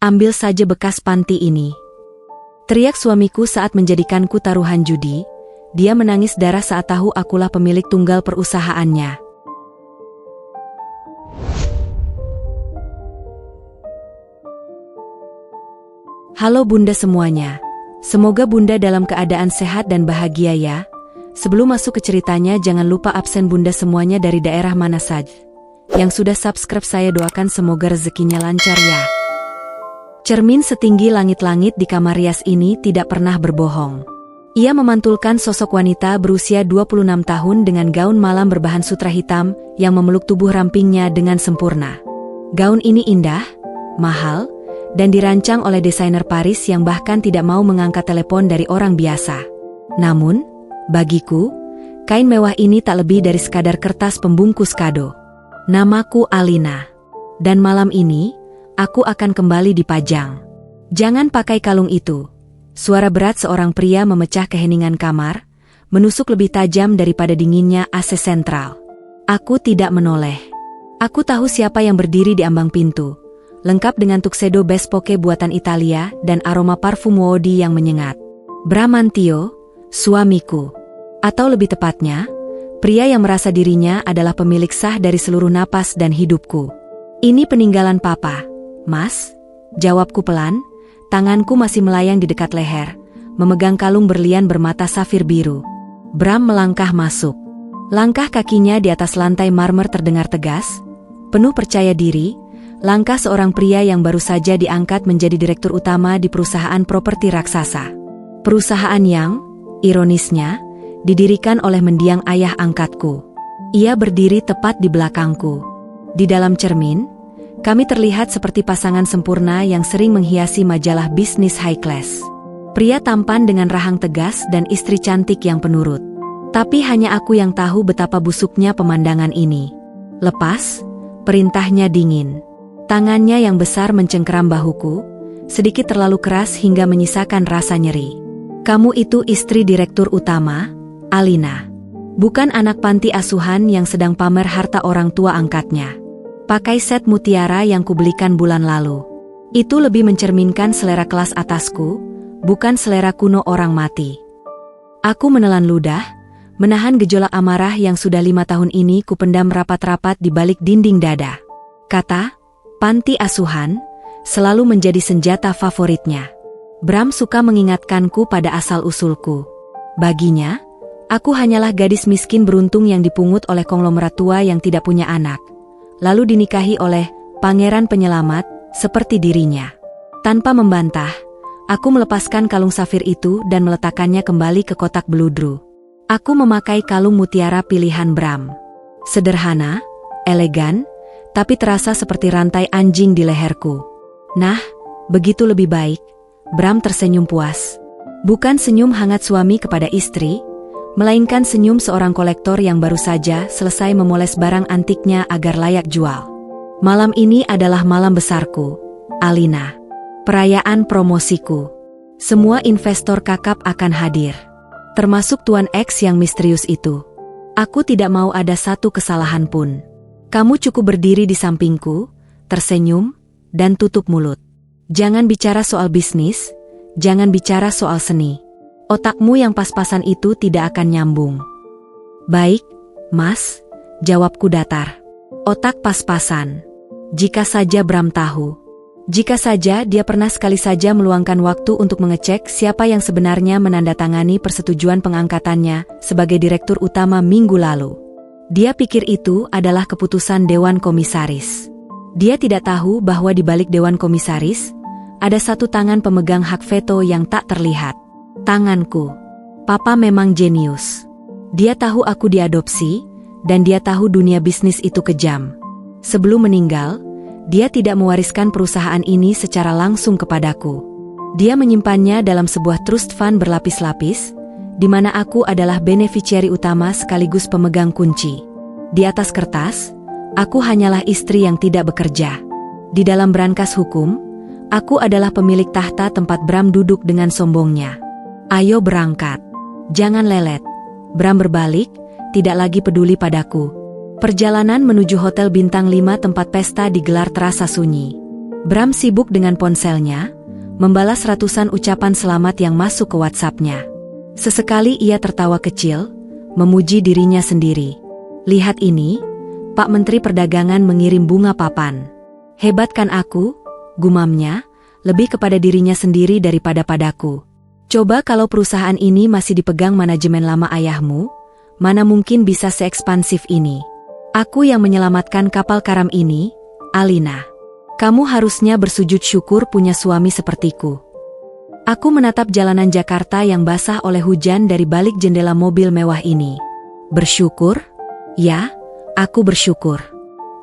Ambil saja bekas panti ini. Teriak suamiku saat menjadikanku taruhan judi. Dia menangis darah saat tahu akulah pemilik tunggal perusahaannya. Halo Bunda semuanya. Semoga Bunda dalam keadaan sehat dan bahagia ya. Sebelum masuk ke ceritanya, jangan lupa absen Bunda semuanya dari daerah mana saja. Yang sudah subscribe saya doakan semoga rezekinya lancar ya. Cermin setinggi langit-langit di kamar rias ini tidak pernah berbohong. Ia memantulkan sosok wanita berusia 26 tahun dengan gaun malam berbahan sutra hitam yang memeluk tubuh rampingnya dengan sempurna. Gaun ini indah, mahal, dan dirancang oleh desainer Paris yang bahkan tidak mau mengangkat telepon dari orang biasa. Namun, bagiku, kain mewah ini tak lebih dari sekadar kertas pembungkus kado. Namaku Alina. Dan malam ini, aku akan kembali dipajang. Jangan pakai kalung itu. Suara berat seorang pria memecah keheningan kamar, menusuk lebih tajam daripada dinginnya AC sentral. Aku tidak menoleh. Aku tahu siapa yang berdiri di ambang pintu, lengkap dengan tuxedo bespoke buatan Italia dan aroma parfum Woody yang menyengat. Bramantio, suamiku. Atau lebih tepatnya, pria yang merasa dirinya adalah pemilik sah dari seluruh napas dan hidupku. Ini peninggalan papa, Mas, jawabku pelan. Tanganku masih melayang di dekat leher, memegang kalung berlian bermata safir biru. Bram melangkah masuk. Langkah kakinya di atas lantai marmer terdengar tegas, penuh percaya diri, langkah seorang pria yang baru saja diangkat menjadi direktur utama di perusahaan properti raksasa. Perusahaan yang, ironisnya, didirikan oleh mendiang ayah angkatku. Ia berdiri tepat di belakangku. Di dalam cermin, kami terlihat seperti pasangan sempurna yang sering menghiasi majalah bisnis high class. Pria tampan dengan rahang tegas dan istri cantik yang penurut. Tapi hanya aku yang tahu betapa busuknya pemandangan ini. Lepas, perintahnya dingin. Tangannya yang besar mencengkeram bahuku, sedikit terlalu keras hingga menyisakan rasa nyeri. Kamu itu istri direktur utama, Alina. Bukan anak panti asuhan yang sedang pamer harta orang tua angkatnya. Pakai set mutiara yang kubelikan bulan lalu. Itu lebih mencerminkan selera kelas atasku, bukan selera kuno orang mati. Aku menelan ludah, menahan gejolak amarah yang sudah 5 tahun ini kupendam rapat-rapat di balik dinding dada. Kata, panti asuhan, selalu menjadi senjata favoritnya. Bram suka mengingatkanku pada asal-usulku. Baginya, aku hanyalah gadis miskin beruntung yang dipungut oleh konglomerat tua yang tidak punya anak. Lalu dinikahi oleh pangeran penyelamat seperti dirinya. Tanpa membantah, aku melepaskan kalung safir itu dan meletakkannya kembali ke kotak beludru. Aku memakai kalung mutiara pilihan Bram. Sederhana, elegan, tapi terasa seperti rantai anjing di leherku. Nah, begitu lebih baik. Bram tersenyum puas. Bukan senyum hangat suami kepada istri, melainkan senyum seorang kolektor yang baru saja selesai memoles barang antiknya agar layak jual. Malam ini adalah malam besarku, Alina. Perayaan promosiku. Semua investor kakap akan hadir. Termasuk Tuan X yang misterius itu. Aku tidak mau ada satu kesalahan pun. Kamu cukup berdiri di sampingku, tersenyum, dan tutup mulut. Jangan bicara soal bisnis, jangan bicara soal seni. Otakmu yang pas-pasan itu tidak akan nyambung. Baik, Mas, jawabku datar. Otak pas-pasan. Jika saja Bram tahu. Jika saja dia pernah sekali saja meluangkan waktu untuk mengecek siapa yang sebenarnya menandatangani persetujuan pengangkatannya sebagai direktur utama minggu lalu. Dia pikir itu adalah keputusan Dewan Komisaris. Dia tidak tahu bahwa di balik Dewan Komisaris, ada satu tangan pemegang hak veto yang tak terlihat. Tanganku. Papa memang jenius. Dia tahu aku diadopsi, dan dia tahu dunia bisnis itu kejam. Sebelum meninggal, dia tidak mewariskan perusahaan ini secara langsung kepadaku. Dia menyimpannya dalam sebuah trust fund berlapis-lapis, di mana aku adalah beneficiary utama sekaligus pemegang kunci. Di atas kertas, aku hanyalah istri yang tidak bekerja. Di dalam berangkas hukum, aku adalah pemilik tahta tempat Bram duduk dengan sombongnya. Ayo berangkat. Jangan lelet. Bram berbalik, tidak lagi peduli padaku. Perjalanan menuju hotel bintang 5 tempat pesta digelar terasa sunyi. Bram sibuk dengan ponselnya, membalas ratusan ucapan selamat yang masuk ke WhatsApp-nya. Sesekali ia tertawa kecil, memuji dirinya sendiri. Lihat ini, Pak Menteri Perdagangan mengirim bunga papan. Hebat kan aku, gumamnya, lebih kepada dirinya sendiri daripada padaku. Coba kalau perusahaan ini masih dipegang manajemen lama ayahmu, mana mungkin bisa seekspansif ini. Aku yang menyelamatkan kapal karam ini, Alina. Kamu harusnya bersujud syukur punya suami sepertiku. Aku menatap jalanan Jakarta yang basah oleh hujan dari balik jendela mobil mewah ini. Bersyukur? Ya, aku bersyukur.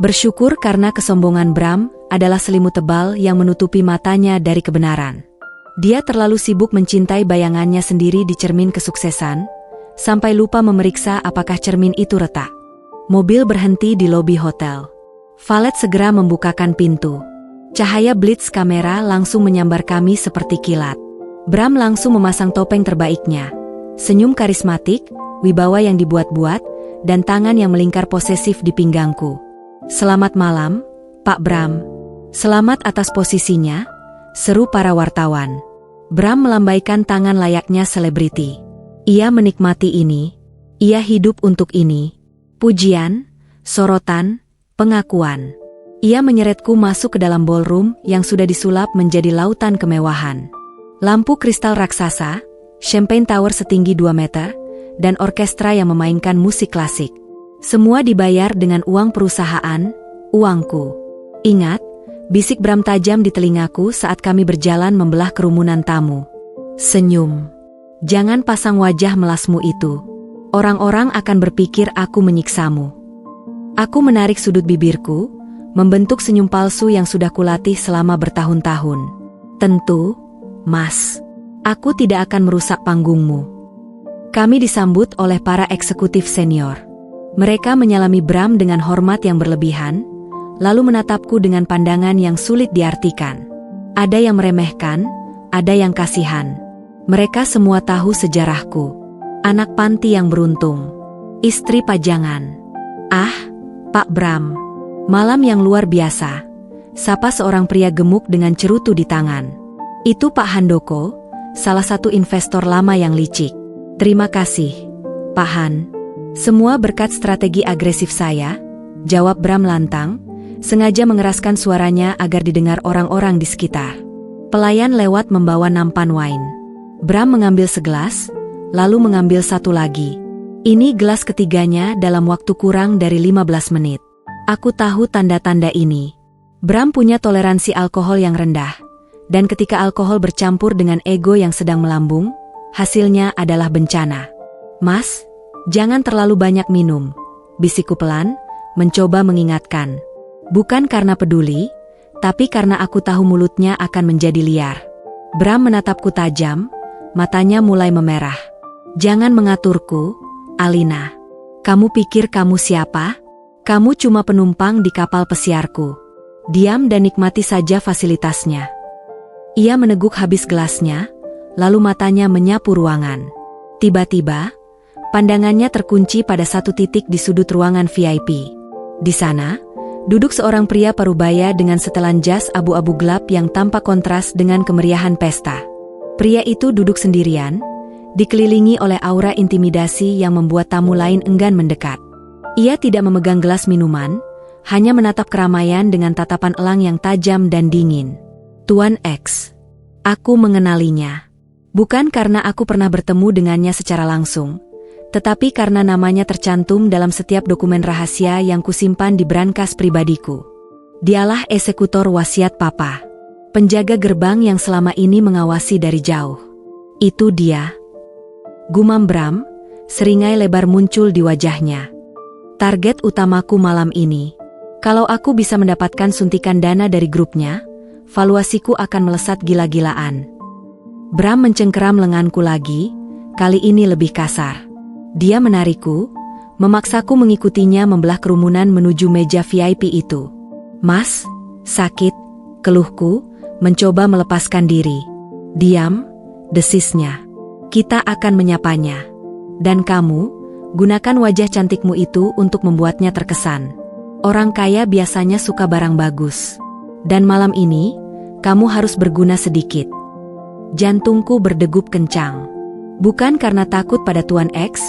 Bersyukur karena kesombongan Bram adalah selimut tebal yang menutupi matanya dari kebenaran. Dia terlalu sibuk mencintai bayangannya sendiri di cermin kesuksesan, sampai lupa memeriksa apakah cermin itu retak. Mobil berhenti di lobi hotel. Valet segera membukakan pintu. Cahaya blitz kamera langsung menyambar kami seperti kilat. Bram langsung memasang topeng terbaiknya. Senyum karismatik, wibawa yang dibuat-buat, dan tangan yang melingkar posesif di pinggangku. Selamat malam, Pak Bram. Selamat atas posisinya, seru para wartawan. Bram melambaikan tangan layaknya selebriti. Ia menikmati ini. Ia hidup untuk ini. Pujian, sorotan, pengakuan. Ia menyeretku masuk ke dalam ballroom yang sudah disulap menjadi lautan kemewahan. Lampu kristal raksasa, champagne tower setinggi 2 meter, dan orkestra yang memainkan musik klasik. Semua dibayar dengan uang perusahaan, uangku. Ingat, bisik Bram tajam di telingaku saat kami berjalan membelah kerumunan tamu. Senyum. Jangan pasang wajah melasmu itu. Orang-orang akan berpikir aku menyiksamu. Aku menarik sudut bibirku, membentuk senyum palsu yang sudah kulatih selama bertahun-tahun. Tentu, Mas. Aku tidak akan merusak panggungmu. Kami disambut oleh para eksekutif senior. Mereka menyalami Bram dengan hormat yang berlebihan, lalu menatapku dengan pandangan yang sulit diartikan. Ada yang meremehkan, ada yang kasihan. Mereka semua tahu sejarahku. Anak panti yang beruntung. Istri pajangan. Ah, Pak Bram. Malam yang luar biasa. Sapa seorang pria gemuk dengan cerutu di tangan. Itu Pak Handoko, salah satu investor lama yang licik. Terima kasih, Pak Han. Semua berkat strategi agresif saya, jawab Bram lantang, sengaja mengeraskan suaranya agar didengar orang-orang di sekitar. Pelayan lewat membawa nampan wine. Bram mengambil segelas, lalu mengambil satu lagi. Ini gelas ketiganya dalam waktu kurang dari 15 menit. Aku tahu tanda-tanda ini. Bram punya toleransi alkohol yang rendah. Dan ketika alkohol bercampur dengan ego yang sedang melambung, hasilnya adalah bencana. Mas, jangan terlalu banyak minum, bisikku pelan, mencoba mengingatkan. Bukan karena peduli, tapi karena aku tahu mulutnya akan menjadi liar. Bram menatapku tajam, matanya mulai memerah. Jangan mengaturku, Alina. Kamu pikir kamu siapa? Kamu cuma penumpang di kapal pesiarku. Diam dan nikmati saja fasilitasnya. Ia meneguk habis gelasnya, lalu matanya menyapu ruangan. Tiba-tiba, pandangannya terkunci pada satu titik di sudut ruangan VIP. Di sana, duduk seorang pria parubaya dengan setelan jas abu-abu gelap yang tampak kontras dengan kemeriahan pesta. Pria itu duduk sendirian, dikelilingi oleh aura intimidasi yang membuat tamu lain enggan mendekat. Ia tidak memegang gelas minuman, hanya menatap keramaian dengan tatapan elang yang tajam dan dingin. Tuan X. Aku mengenalinya. Bukan karena aku pernah bertemu dengannya secara langsung, tetapi karena namanya tercantum dalam setiap dokumen rahasia yang kusimpan di brankas pribadiku. Dialah eksekutor wasiat Papa. Penjaga gerbang yang selama ini mengawasi dari jauh. Itu dia. Gumam Bram, seringai lebar muncul di wajahnya. Target utamaku malam ini. Kalau aku bisa mendapatkan suntikan dana dari grupnya, valuasiku akan melesat gila-gilaan. Bram mencengkeram lenganku lagi, kali ini lebih kasar. Dia menarikku, memaksaku mengikutinya membelah kerumunan menuju meja VIP itu. Mas, sakit, keluhku, mencoba melepaskan diri. Diam, desisnya. Kita akan menyapanya. Dan kamu, gunakan wajah cantikmu itu untuk membuatnya terkesan. Orang kaya biasanya suka barang bagus. Dan malam ini, Kamu harus berguna sedikit. Jantungku berdegup kencang. Bukan karena takut pada Tuan X,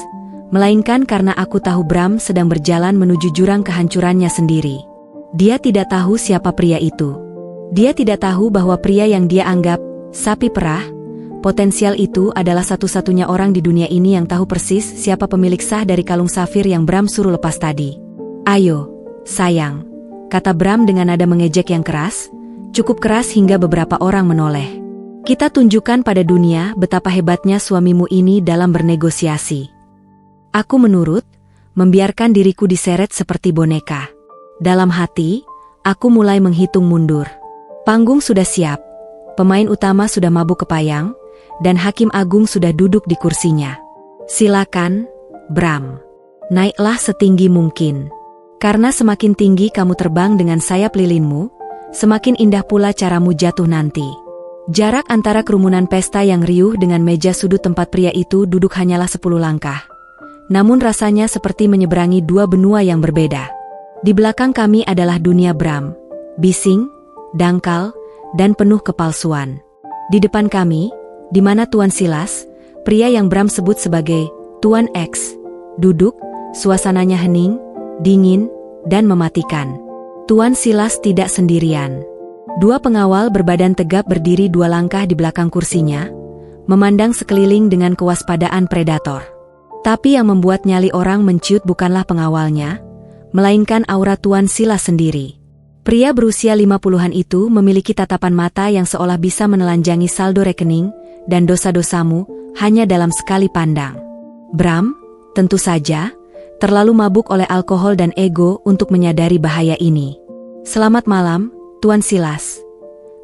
melainkan karena aku tahu Bram sedang berjalan menuju jurang kehancurannya sendiri. Dia tidak tahu siapa pria itu. Dia tidak tahu bahwa pria yang dia anggap sapi perah, potensial itu adalah satu-satunya orang di dunia ini yang tahu persis siapa pemilik sah dari kalung safir yang Bram suruh lepas tadi. Ayo, sayang, kata Bram dengan nada mengejek yang keras, cukup keras hingga beberapa orang menoleh. Kita tunjukkan pada dunia betapa hebatnya suamimu ini dalam bernegosiasi. Aku menurut, membiarkan diriku diseret seperti boneka. Dalam hati, aku mulai menghitung mundur. Panggung sudah siap, pemain utama sudah mabuk kepayang, dan Hakim Agung sudah duduk di kursinya. Silakan, Bram. Naiklah setinggi mungkin. Karena semakin tinggi kamu terbang dengan sayap lilinmu, semakin indah pula caramu jatuh nanti. Jarak antara kerumunan pesta yang riuh dengan meja sudut tempat pria itu duduk hanyalah 10 langkah. Namun rasanya seperti menyeberangi dua benua yang berbeda. Di belakang kami adalah dunia Bram, bising, dangkal, dan penuh kepalsuan. Di depan kami, di mana Tuan Silas, pria yang Bram sebut sebagai Tuan X, duduk, suasananya hening, dingin, dan mematikan. Tuan Silas tidak sendirian. Dua pengawal berbadan tegap berdiri 2 langkah di belakang kursinya, memandang sekeliling dengan kewaspadaan predator. Tapi yang membuat nyali orang menciut bukanlah pengawalnya, melainkan aura Tuan Silas sendiri. Pria berusia 50-an itu memiliki tatapan mata yang seolah bisa menelanjangi saldo rekening dan dosa-dosamu hanya dalam sekali pandang. Bram, tentu saja, terlalu mabuk oleh alkohol dan ego untuk menyadari bahaya ini. Selamat malam, Tuan Silas.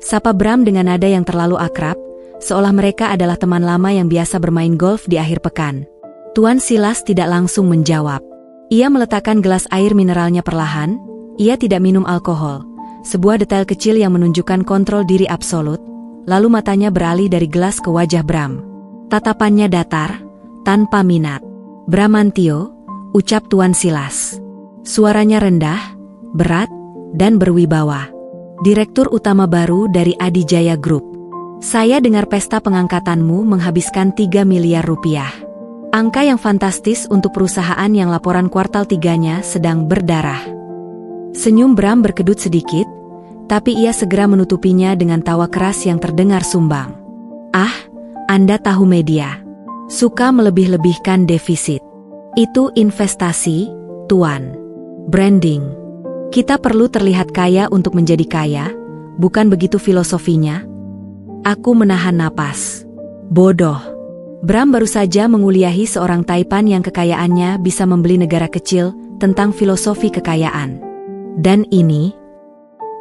Sapa Bram dengan nada yang terlalu akrab, seolah mereka adalah teman lama yang biasa bermain golf di akhir pekan. Tuan Silas tidak langsung menjawab. Ia meletakkan gelas air mineralnya perlahan, ia tidak minum alkohol, sebuah detail kecil yang menunjukkan kontrol diri absolut, lalu matanya beralih dari gelas ke wajah Bram. Tatapannya datar, tanpa minat. Bramantio, ucap Tuan Silas. Suaranya rendah, berat, dan berwibawa. Direktur utama baru dari Adijaya Group. Saya dengar pesta pengangkatanmu menghabiskan 3 miliar rupiah. Angka yang fantastis untuk perusahaan yang laporan kuartal 3-nya sedang berdarah. Senyum Bram berkedut sedikit, tapi ia segera menutupinya dengan tawa keras yang terdengar sumbang. Ah, Anda tahu media. Suka melebih-lebihkan defisit. Itu investasi, Tuan. Branding. Kita perlu terlihat kaya untuk menjadi kaya, bukan begitu filosofinya? Aku menahan napas. Bodoh. Bram baru saja menguliahi seorang taipan yang kekayaannya bisa membeli negara kecil tentang filosofi kekayaan. Dan ini?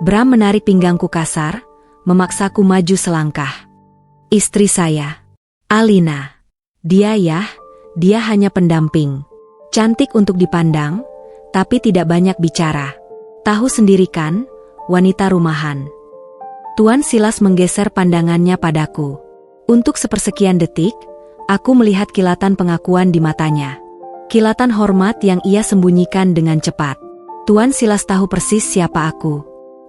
Bram menarik pinggangku kasar, memaksaku maju selangkah. Istri saya, Alina. Dia hanya pendamping. Cantik untuk dipandang, tapi tidak banyak bicara. Tahu sendiri kan, wanita rumahan. Tuan Silas menggeser pandangannya padaku. Untuk sepersekian detik, aku melihat kilatan pengakuan di matanya. Kilatan hormat yang ia sembunyikan dengan cepat. Tuan Silas tahu persis siapa aku.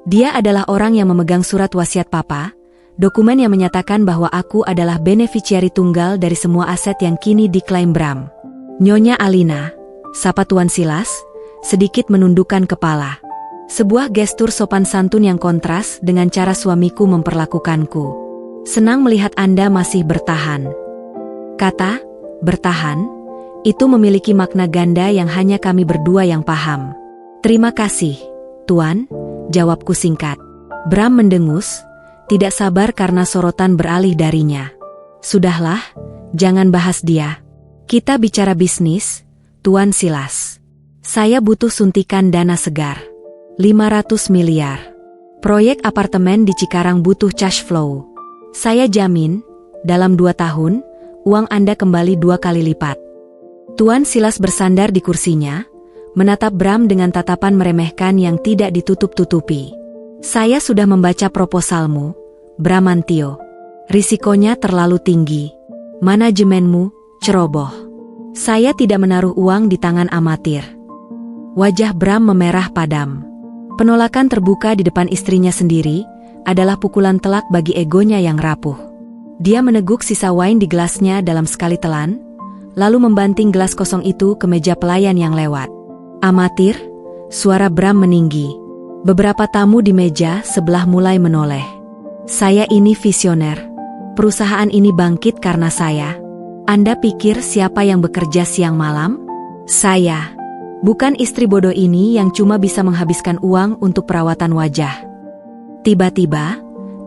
Dia adalah orang yang memegang surat wasiat Papa, dokumen yang menyatakan bahwa aku adalah beneficiari tunggal dari semua aset yang kini diklaim Bram. Nyonya Alina, sapa Tuan Silas, sedikit menundukkan kepala. Sebuah gestur sopan santun yang kontras dengan cara suamiku memperlakukanku. Senang melihat Anda masih bertahan. Kata, bertahan, itu memiliki makna ganda yang hanya kami berdua yang paham. Terima kasih, Tuan, jawabku singkat. Bram mendengus, tidak sabar karena sorotan beralih darinya. Sudahlah, jangan bahas dia. Kita bicara bisnis, Tuan Silas. Saya butuh suntikan dana segar. 500 miliar. Proyek apartemen di Cikarang butuh cash flow. Saya jamin, dalam 2 tahun, uang Anda kembali 2 kali lipat. Tuan Silas bersandar di kursinya, menatap Bram dengan tatapan meremehkan yang tidak ditutup-tutupi. Saya sudah membaca proposalmu, Bramantio. Risikonya terlalu tinggi. Manajemenmu ceroboh. Saya tidak menaruh uang di tangan amatir. Wajah Bram memerah padam. Penolakan terbuka di depan istrinya sendiri, adalah pukulan telak bagi egonya yang rapuh. Dia meneguk sisa wine di gelasnya dalam sekali telan, lalu membanting gelas kosong itu ke meja pelayan yang lewat. "Amatir," suara Bram meninggi. Beberapa tamu di meja sebelah mulai menoleh. "Saya ini visioner. Perusahaan ini bangkit karena saya. Anda pikir siapa yang bekerja siang malam? Saya. Bukan istri bodoh ini yang cuma bisa menghabiskan uang untuk perawatan wajah." Tiba-tiba,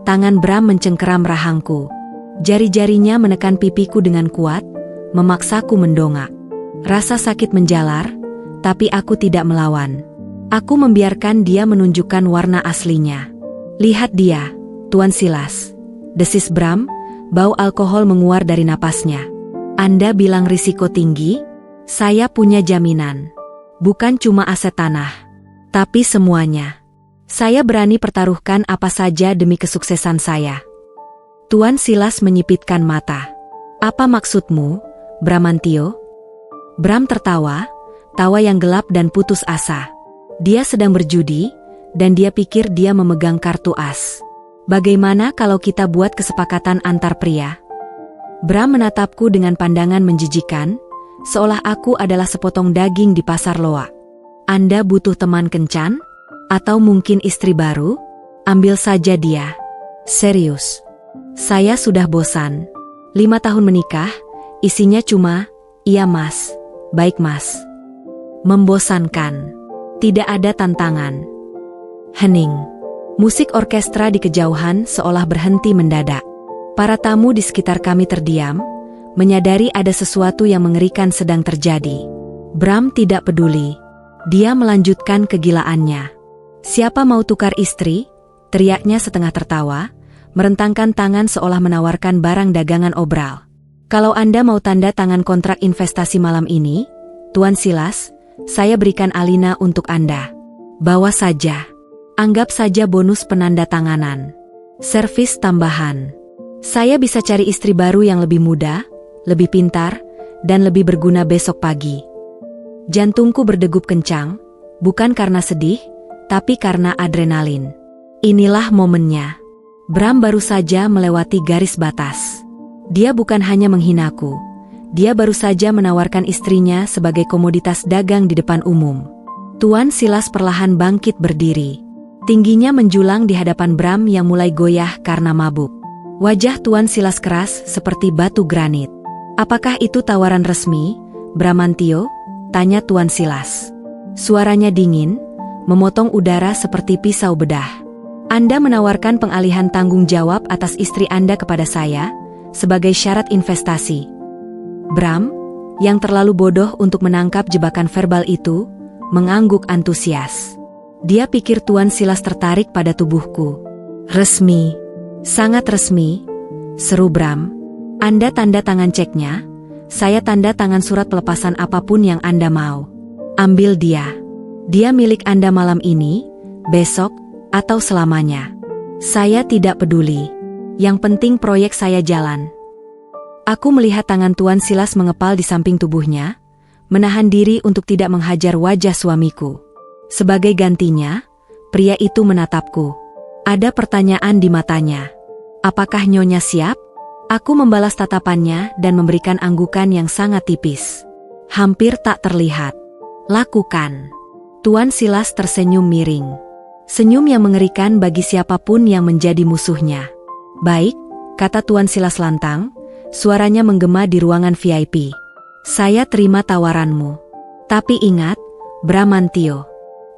tangan Bram mencengkeram rahangku. Jari-jarinya menekan pipiku dengan kuat, memaksaku mendongak. Rasa sakit menjalar, tapi aku tidak melawan. Aku membiarkan dia menunjukkan warna aslinya. "Lihat dia, Tuan Silas," desis Bram, bau alkohol menguar dari napasnya. "Anda bilang risiko tinggi? Saya punya jaminan. Bukan cuma aset tanah, tapi semuanya. Saya berani pertaruhkan apa saja demi kesuksesan saya." Tuan Silas menyipitkan mata. "Apa maksudmu, Bramantio?" Bram tertawa, tawa yang gelap dan putus asa. Dia sedang berjudi, dan dia pikir dia memegang kartu as. "Bagaimana kalau kita buat kesepakatan antar pria?" Bram menatapku dengan pandangan menjijikan, seolah aku adalah sepotong daging di pasar loak. "Anda butuh teman kencan? Atau mungkin istri baru? Ambil saja dia." "Serius. Saya sudah bosan. 5 tahun menikah, isinya cuma, 'Iya mas, baik mas.' Membosankan. Tidak ada tantangan." Hening. Musik orkestra di kejauhan seolah berhenti mendadak. Para tamu di sekitar kami terdiam, menyadari ada sesuatu yang mengerikan sedang terjadi. Bram tidak peduli. Dia melanjutkan kegilaannya. "Siapa mau tukar istri?" teriaknya setengah tertawa, merentangkan tangan seolah menawarkan barang dagangan obral. "Kalau Anda mau tanda tangan kontrak investasi malam ini, Tuan Silas, saya berikan Alina untuk Anda. Bawa saja. Anggap saja bonus penanda tanganan. Servis tambahan. Saya bisa cari istri baru yang lebih muda, lebih pintar, dan lebih berguna besok pagi." Jantungku berdegup kencang, bukan karena sedih, tapi karena adrenalin. Inilah momennya. Bram baru saja melewati garis batas. Dia bukan hanya menghinaku, dia baru saja menawarkan istrinya sebagai komoditas dagang di depan umum. Tuan Silas perlahan bangkit berdiri. Tingginya menjulang di hadapan Bram yang mulai goyah karena mabuk. Wajah Tuan Silas keras seperti batu granit. "Apakah itu tawaran resmi, Bramantio?" tanya Tuan Silas. Suaranya dingin, memotong udara seperti pisau bedah. "Anda menawarkan pengalihan tanggung jawab atas istri Anda kepada saya, sebagai syarat investasi." Bram, yang terlalu bodoh untuk menangkap jebakan verbal itu, mengangguk antusias. Dia pikir Tuan Silas tertarik pada tubuhku. "Resmi. Sangat resmi," seru Bram. "Anda tanda tangan ceknya, saya tanda tangan surat pelepasan apapun yang Anda mau. Ambil dia. Dia milik Anda malam ini, besok, atau selamanya. Saya tidak peduli. Yang penting proyek saya jalan." Aku melihat tangan Tuan Silas mengepal di samping tubuhnya, menahan diri untuk tidak menghajar wajah suamiku. Sebagai gantinya, pria itu menatapku. Ada pertanyaan di matanya. "Apakah Nyonya siap?" Aku membalas tatapannya dan memberikan anggukan yang sangat tipis. Hampir tak terlihat. "Lakukan." Tuan Silas tersenyum miring. Senyum yang mengerikan bagi siapapun yang menjadi musuhnya. "Baik," kata Tuan Silas lantang, suaranya menggema di ruangan VIP. "Saya terima tawaranmu. Tapi ingat, Bramantio,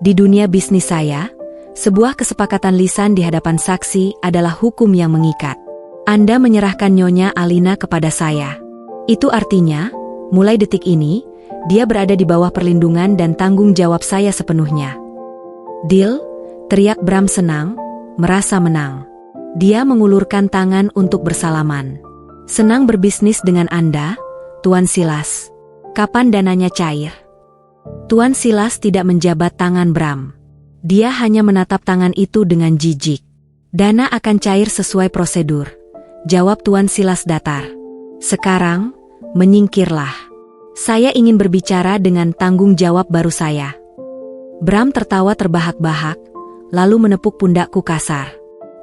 di dunia bisnis saya, sebuah kesepakatan lisan di hadapan saksi adalah hukum yang mengikat. Anda menyerahkan Nyonya Alina kepada saya. Itu artinya, mulai detik ini, dia berada di bawah perlindungan dan tanggung jawab saya sepenuhnya." "Deal?" teriak Bram senang, merasa menang. Dia mengulurkan tangan untuk bersalaman. "Senang berbisnis dengan Anda, Tuan Silas. Kapan dananya cair?" Tuan Silas tidak menjabat tangan Bram. Dia hanya menatap tangan itu dengan jijik. "Dana akan cair sesuai prosedur," jawab Tuan Silas datar. "Sekarang, menyingkirlah. Saya ingin berbicara dengan tanggung jawab baru saya." Bram tertawa terbahak-bahak, lalu menepuk pundakku kasar.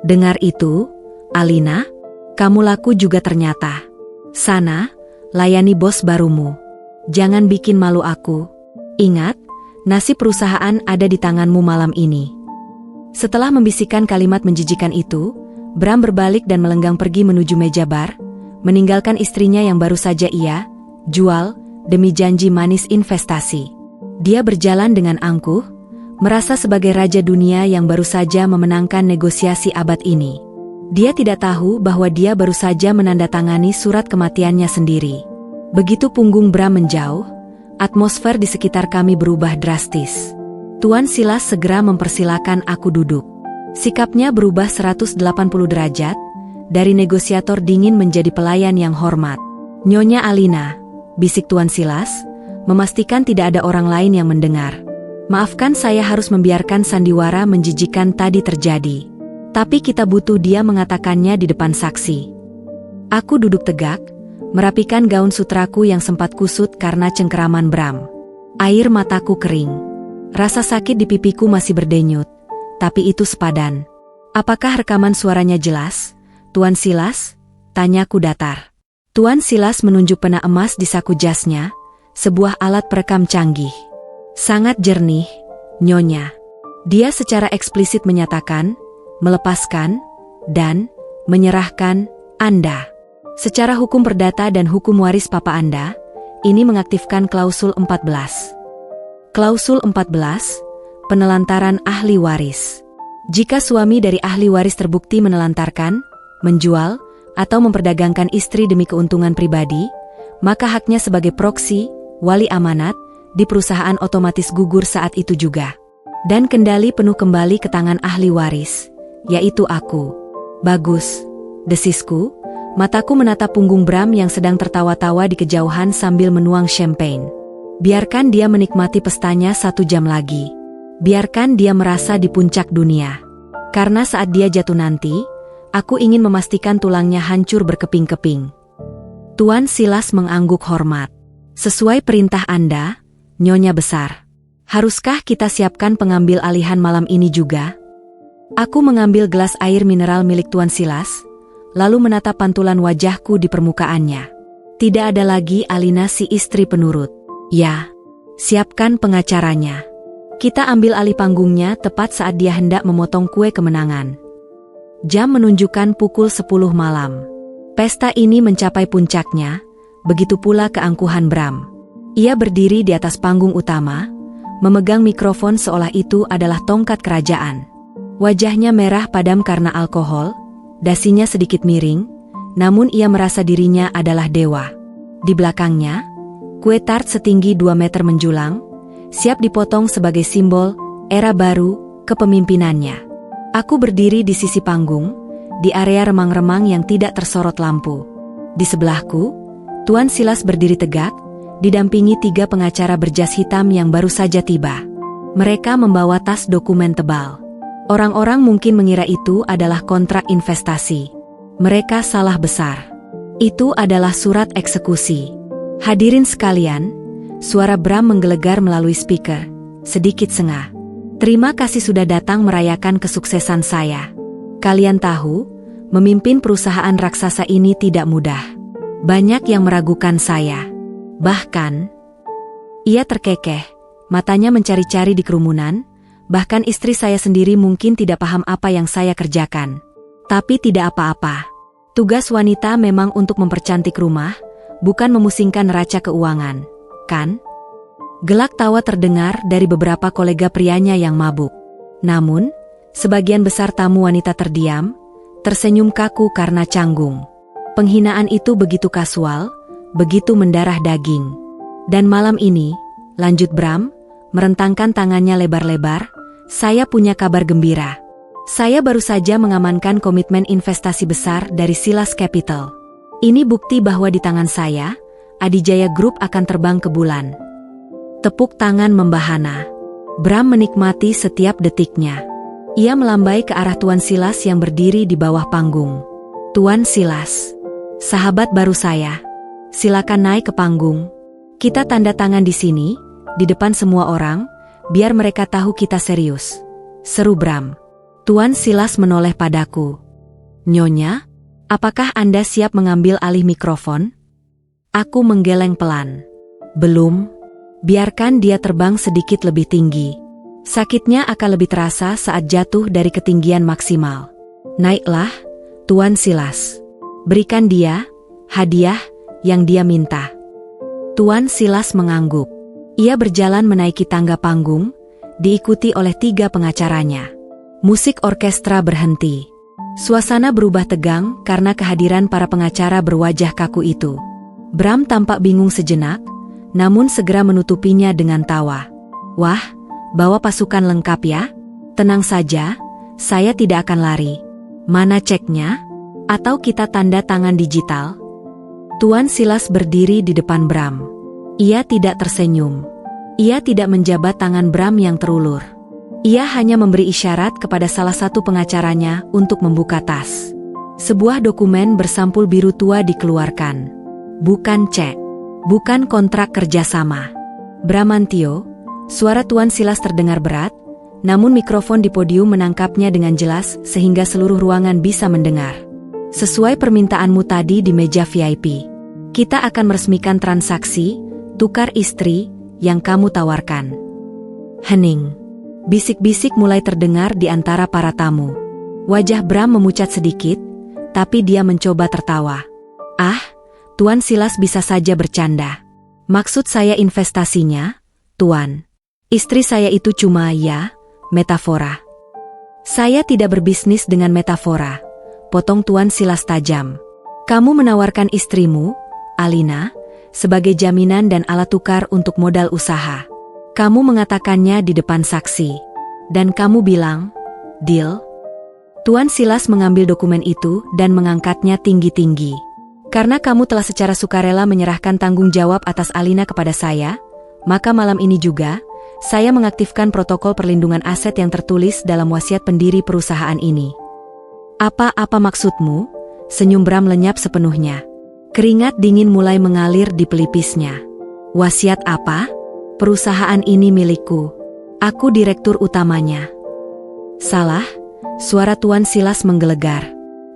Dengar itu, Alina, kamu laku juga ternyata. Sana, layani bos barumu. Jangan bikin malu aku. Ingat, nasib perusahaan ada di tanganmu malam ini. Setelah membisikkan kalimat menjijikan itu, Bram berbalik dan melenggang pergi menuju meja bar, meninggalkan istrinya yang baru saja ia jual demi janji manis investasi. Dia berjalan dengan angkuh, merasa sebagai raja dunia yang baru saja memenangkan negosiasi abad ini. Dia tidak tahu bahwa dia baru saja menandatangani surat kematiannya sendiri. Begitu punggung Bram menjauh, atmosfer di sekitar kami berubah drastis. Tuan Silas segera mempersilakan aku duduk. Sikapnya berubah 180 derajat, dari negosiator dingin menjadi pelayan yang hormat. Nyonya Alina, bisik Tuan Silas, memastikan tidak ada orang lain yang mendengar. Maafkan saya harus membiarkan sandiwara menjijikan tadi terjadi. Tapi kita butuh dia mengatakannya di depan saksi. Aku duduk tegak, merapikan gaun sutraku yang sempat kusut karena cengkeraman Bram. Air mataku kering. Rasa sakit di pipiku masih berdenyut, tapi itu sepadan. Apakah rekaman suaranya jelas, Tuan Silas? Tanyaku datar. Tuan Silas menunjuk pena emas di saku jasnya, sebuah alat perekam canggih. Sangat jernih, Nyonya. Dia secara eksplisit menyatakan, melepaskan, dan menyerahkan Anda. Secara hukum perdata dan hukum waris papa Anda, ini mengaktifkan klausul 14. Klausul 14, penelantaran ahli waris. Jika suami dari ahli waris terbukti menelantarkan, menjual, atau memperdagangkan istri demi keuntungan pribadi, maka haknya sebagai proksi, wali amanat, di perusahaan otomatis gugur saat itu juga. Dan kendali penuh kembali ke tangan ahli waris, yaitu aku. Bagus, desisku, mataku menatap punggung Bram yang sedang tertawa-tawa di kejauhan sambil menuang champagne. Biarkan dia menikmati pestanya 1 jam lagi. Biarkan dia merasa di puncak dunia. Karena saat dia jatuh nanti, aku ingin memastikan tulangnya hancur berkeping-keping. Tuan Silas mengangguk hormat. Sesuai perintah Anda, Nyonya Besar. Haruskah kita siapkan pengambil alihan malam ini juga? Aku mengambil gelas air mineral milik Tuan Silas, lalu menatap pantulan wajahku di permukaannya. Tidak ada lagi Alina si istri penurut. Ya, siapkan pengacaranya. Kita ambil alih panggungnya tepat saat dia hendak memotong kue kemenangan. Jam menunjukkan pukul 10 malam. Pesta ini mencapai puncaknya, begitu pula keangkuhan Bram. Ia berdiri di atas panggung utama, memegang mikrofon seolah itu adalah tongkat kerajaan. Wajahnya merah padam karena alkohol, dasinya sedikit miring, namun ia merasa dirinya adalah dewa. Di belakangnya, kue tart setinggi 2 meter menjulang, siap dipotong sebagai simbol era baru kepemimpinannya. Aku berdiri di sisi panggung, di area remang-remang yang tidak tersorot lampu. Di sebelahku, Tuan Silas berdiri tegak, didampingi 3 pengacara berjas hitam yang baru saja tiba. Mereka membawa tas dokumen tebal. Orang-orang mungkin mengira itu adalah kontrak investasi. Mereka salah besar. Itu adalah surat eksekusi. Hadirin sekalian, suara Bram menggelegar melalui speaker, sedikit sengah. Terima kasih sudah datang merayakan kesuksesan saya. Kalian tahu, memimpin perusahaan raksasa ini tidak mudah. Banyak yang meragukan saya. Bahkan, ia terkekeh, matanya mencari-cari di kerumunan, bahkan istri saya sendiri mungkin tidak paham apa yang saya kerjakan. Tapi tidak apa-apa. Tugas wanita memang untuk mempercantik rumah, bukan memusingkan neraca keuangan, kan? Gelak tawa terdengar dari beberapa kolega prianya yang mabuk. Namun, sebagian besar tamu wanita terdiam, tersenyum kaku karena canggung. Penghinaan itu begitu kasual, begitu mendarah daging. Dan malam ini, lanjut Bram, merentangkan tangannya lebar-lebar, saya punya kabar gembira. Saya baru saja mengamankan komitmen investasi besar dari Silas Capital. Ini bukti bahwa di tangan saya, Adijaya Group akan terbang ke bulan. Tepuk tangan membahana. Bram menikmati setiap detiknya. Ia melambai ke arah Tuan Silas yang berdiri di bawah panggung. Tuan Silas, sahabat baru saya. Silakan naik ke panggung. Kita tanda tangan di sini, di depan semua orang, biar mereka tahu kita serius. Seru Bram. Tuan Silas menoleh padaku. Nyonya, apakah Anda siap mengambil alih mikrofon? Aku menggeleng pelan. Belum. Biarkan dia terbang sedikit lebih tinggi. Sakitnya akan lebih terasa saat jatuh dari ketinggian maksimal. Naiklah, Tuan Silas. Berikan dia hadiah yang dia minta. Tuan Silas mengangguk. Ia berjalan menaiki tangga panggung, diikuti oleh 3 pengacaranya. Musik orkestra berhenti. Suasana berubah tegang karena kehadiran para pengacara berwajah kaku itu. Bram tampak bingung sejenak, namun segera menutupinya dengan tawa. Wah, bawa pasukan lengkap ya? Tenang saja, saya tidak akan lari. Mana ceknya? Atau kita tanda tangan digital? Tuan Silas berdiri di depan Bram. Ia tidak tersenyum. Ia tidak menjabat tangan Bram yang terulur. Ia hanya memberi isyarat kepada salah satu pengacaranya untuk membuka tas. Sebuah dokumen bersampul biru tua dikeluarkan. Bukan cek. Bukan kontrak kerjasama. Bramantio, suara Tuan Silas terdengar berat, namun mikrofon di podium menangkapnya dengan jelas sehingga seluruh ruangan bisa mendengar. Sesuai permintaanmu tadi di meja VIP, kita akan meresmikan transaksi tukar istri yang kamu tawarkan. Hening. Bisik-bisik mulai terdengar di antara para tamu. Wajah Bram memucat sedikit, tapi dia mencoba tertawa. Ah, Tuan Silas bisa saja bercanda. Maksud saya investasinya, Tuan. Istri saya itu cuma metafora. Saya tidak berbisnis dengan metafora, potong Tuan Silas tajam. Kamu menawarkan istrimu, Alina, sebagai jaminan dan alat tukar untuk modal usaha. Kamu mengatakannya di depan saksi. Dan kamu bilang, deal? Tuan Silas mengambil dokumen itu dan mengangkatnya tinggi-tinggi. Karena kamu telah secara sukarela menyerahkan tanggung jawab atas Alina kepada saya, maka malam ini juga, saya mengaktifkan protokol perlindungan aset yang tertulis dalam wasiat pendiri perusahaan ini. Apa maksudmu? Senyum Bram lenyap sepenuhnya. Keringat dingin mulai mengalir di pelipisnya. Wasiat apa? Perusahaan ini milikku. Aku direktur utamanya. Salah, suara Tuan Silas menggelegar.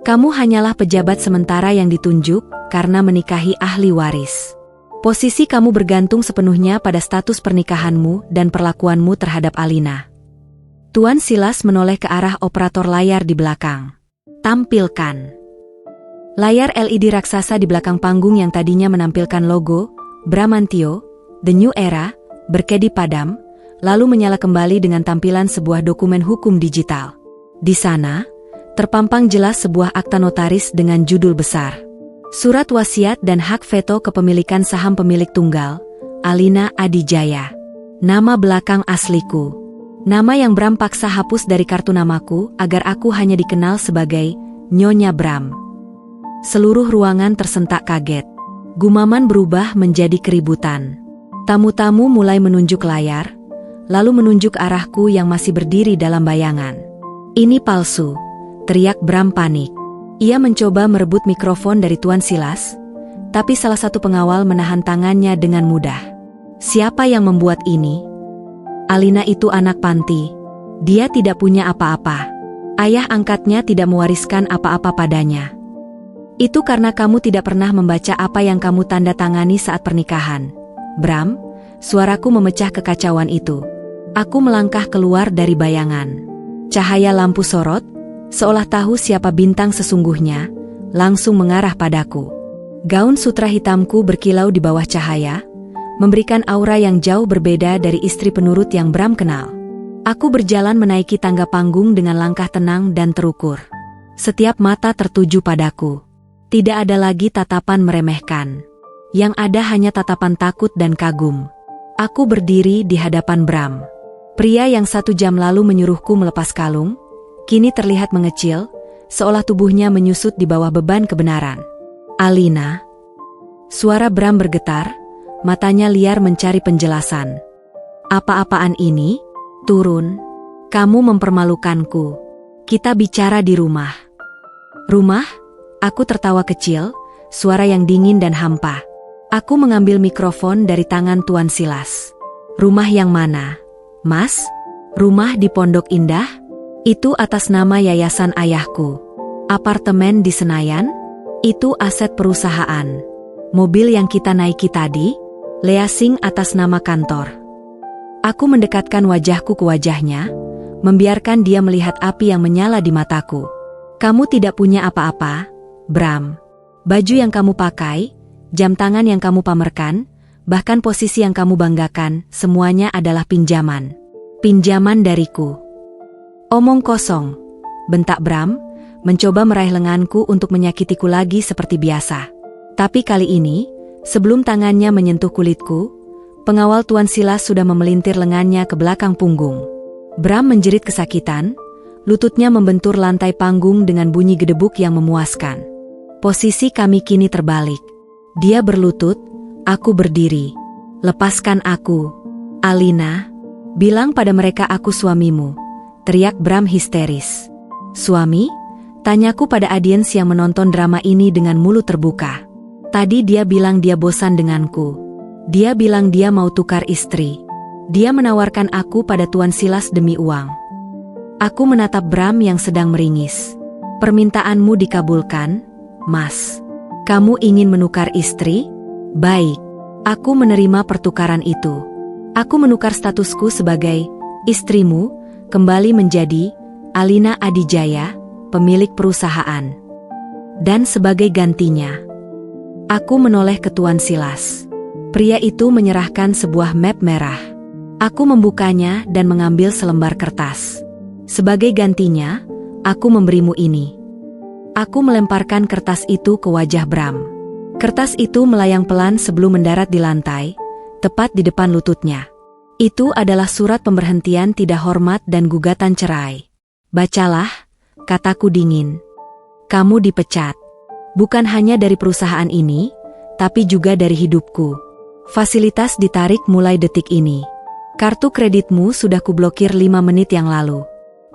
Kamu hanyalah pejabat sementara yang ditunjuk karena menikahi ahli waris. Posisi kamu bergantung sepenuhnya pada status pernikahanmu dan perlakuanmu terhadap Alina. Tuan Silas menoleh ke arah operator layar di belakang. Tampilkan. Layar LED raksasa di belakang panggung yang tadinya menampilkan logo Bramantio, The New Era, berkedip padam, lalu menyala kembali dengan tampilan sebuah dokumen hukum digital. Di sana, terpampang jelas sebuah akta notaris dengan judul besar. Surat wasiat dan hak veto kepemilikan saham pemilik tunggal, Alina Adijaya. Nama belakang asliku. Nama yang Bram paksa hapus dari kartu namaku agar aku hanya dikenal sebagai Nyonya Bram. Seluruh ruangan tersentak kaget. Gumaman berubah menjadi keributan. Tamu-tamu mulai menunjuk layar, lalu menunjuk arahku yang masih berdiri dalam bayangan. Ini palsu, teriak Bram panik. Ia mencoba merebut mikrofon dari Tuan Silas, tapi salah satu pengawal menahan tangannya dengan mudah. Siapa yang membuat ini? Alina itu anak panti. Dia tidak punya apa-apa. Ayah angkatnya tidak mewariskan apa-apa padanya. Itu karena kamu tidak pernah membaca apa yang kamu tanda tangani saat pernikahan. Bram, suaraku memecah kekacauan itu. Aku melangkah keluar dari bayangan. Cahaya lampu sorot, seolah tahu siapa bintang sesungguhnya, langsung mengarah padaku. Gaun sutra hitamku berkilau di bawah cahaya, memberikan aura yang jauh berbeda dari istri penurut yang Bram kenal. Aku berjalan menaiki tangga panggung dengan langkah tenang dan terukur. Setiap mata tertuju padaku. Tidak ada lagi tatapan meremehkan. Yang ada hanya tatapan takut dan kagum. Aku berdiri di hadapan Bram. Pria yang 1 jam lalu menyuruhku melepas kalung, kini terlihat mengecil, seolah tubuhnya menyusut di bawah beban kebenaran. Alina. Suara Bram bergetar, matanya liar mencari penjelasan. Apa-apaan ini? Turun. Kamu mempermalukanku. Kita bicara di rumah. Rumah? Aku tertawa kecil, suara yang dingin dan hampa. Aku mengambil mikrofon dari tangan Tuan Silas. Rumah yang mana? Mas? Rumah di Pondok Indah? Itu atas nama yayasan ayahku. Apartemen di Senayan? Itu aset perusahaan. Mobil yang kita naiki tadi? Leasing atas nama kantor. Aku mendekatkan wajahku ke wajahnya, membiarkan dia melihat api yang menyala di mataku. Kamu tidak punya apa-apa, Bram. Baju yang kamu pakai, jam tangan yang kamu pamerkan, bahkan posisi yang kamu banggakan, semuanya adalah pinjaman. Pinjaman dariku. Omong kosong, bentak Bram, mencoba meraih lenganku untuk menyakitiku lagi seperti biasa. Tapi kali ini, sebelum tangannya menyentuh kulitku, pengawal Tuan Silas sudah memelintir lengannya ke belakang punggung. Bram menjerit kesakitan, lututnya membentur lantai panggung dengan bunyi gedebuk yang memuaskan. Posisi kami kini terbalik. Dia berlutut, aku berdiri. Lepaskan aku. Alina, bilang pada mereka aku suamimu, teriak Bram histeris. Suami? Tanyaku pada audiens yang menonton drama ini dengan mulut terbuka. Tadi dia bilang dia bosan denganku. Dia bilang dia mau tukar istri. Dia menawarkan aku pada Tuan Silas demi uang. Aku menatap Bram yang sedang meringis. Permintaanmu dikabulkan, Mas. Kamu ingin menukar istri? Baik. Aku menerima pertukaran itu. Aku menukar statusku sebagai istrimu, kembali menjadi Alina Adijaya, pemilik perusahaan. Dan sebagai gantinya, aku menoleh ke Tuan Silas. Pria itu menyerahkan sebuah map merah. Aku membukanya dan mengambil selembar kertas. Sebagai gantinya, aku memberimu ini. Aku melemparkan kertas itu ke wajah Bram. Kertas itu melayang pelan sebelum mendarat di lantai, tepat di depan lututnya. Itu adalah surat pemberhentian tidak hormat dan gugatan cerai. Bacalah, kataku dingin. Kamu dipecat. Bukan hanya dari perusahaan ini, tapi juga dari hidupku. Fasilitas ditarik mulai detik ini. Kartu kreditmu sudah kublokir 5 menit yang lalu.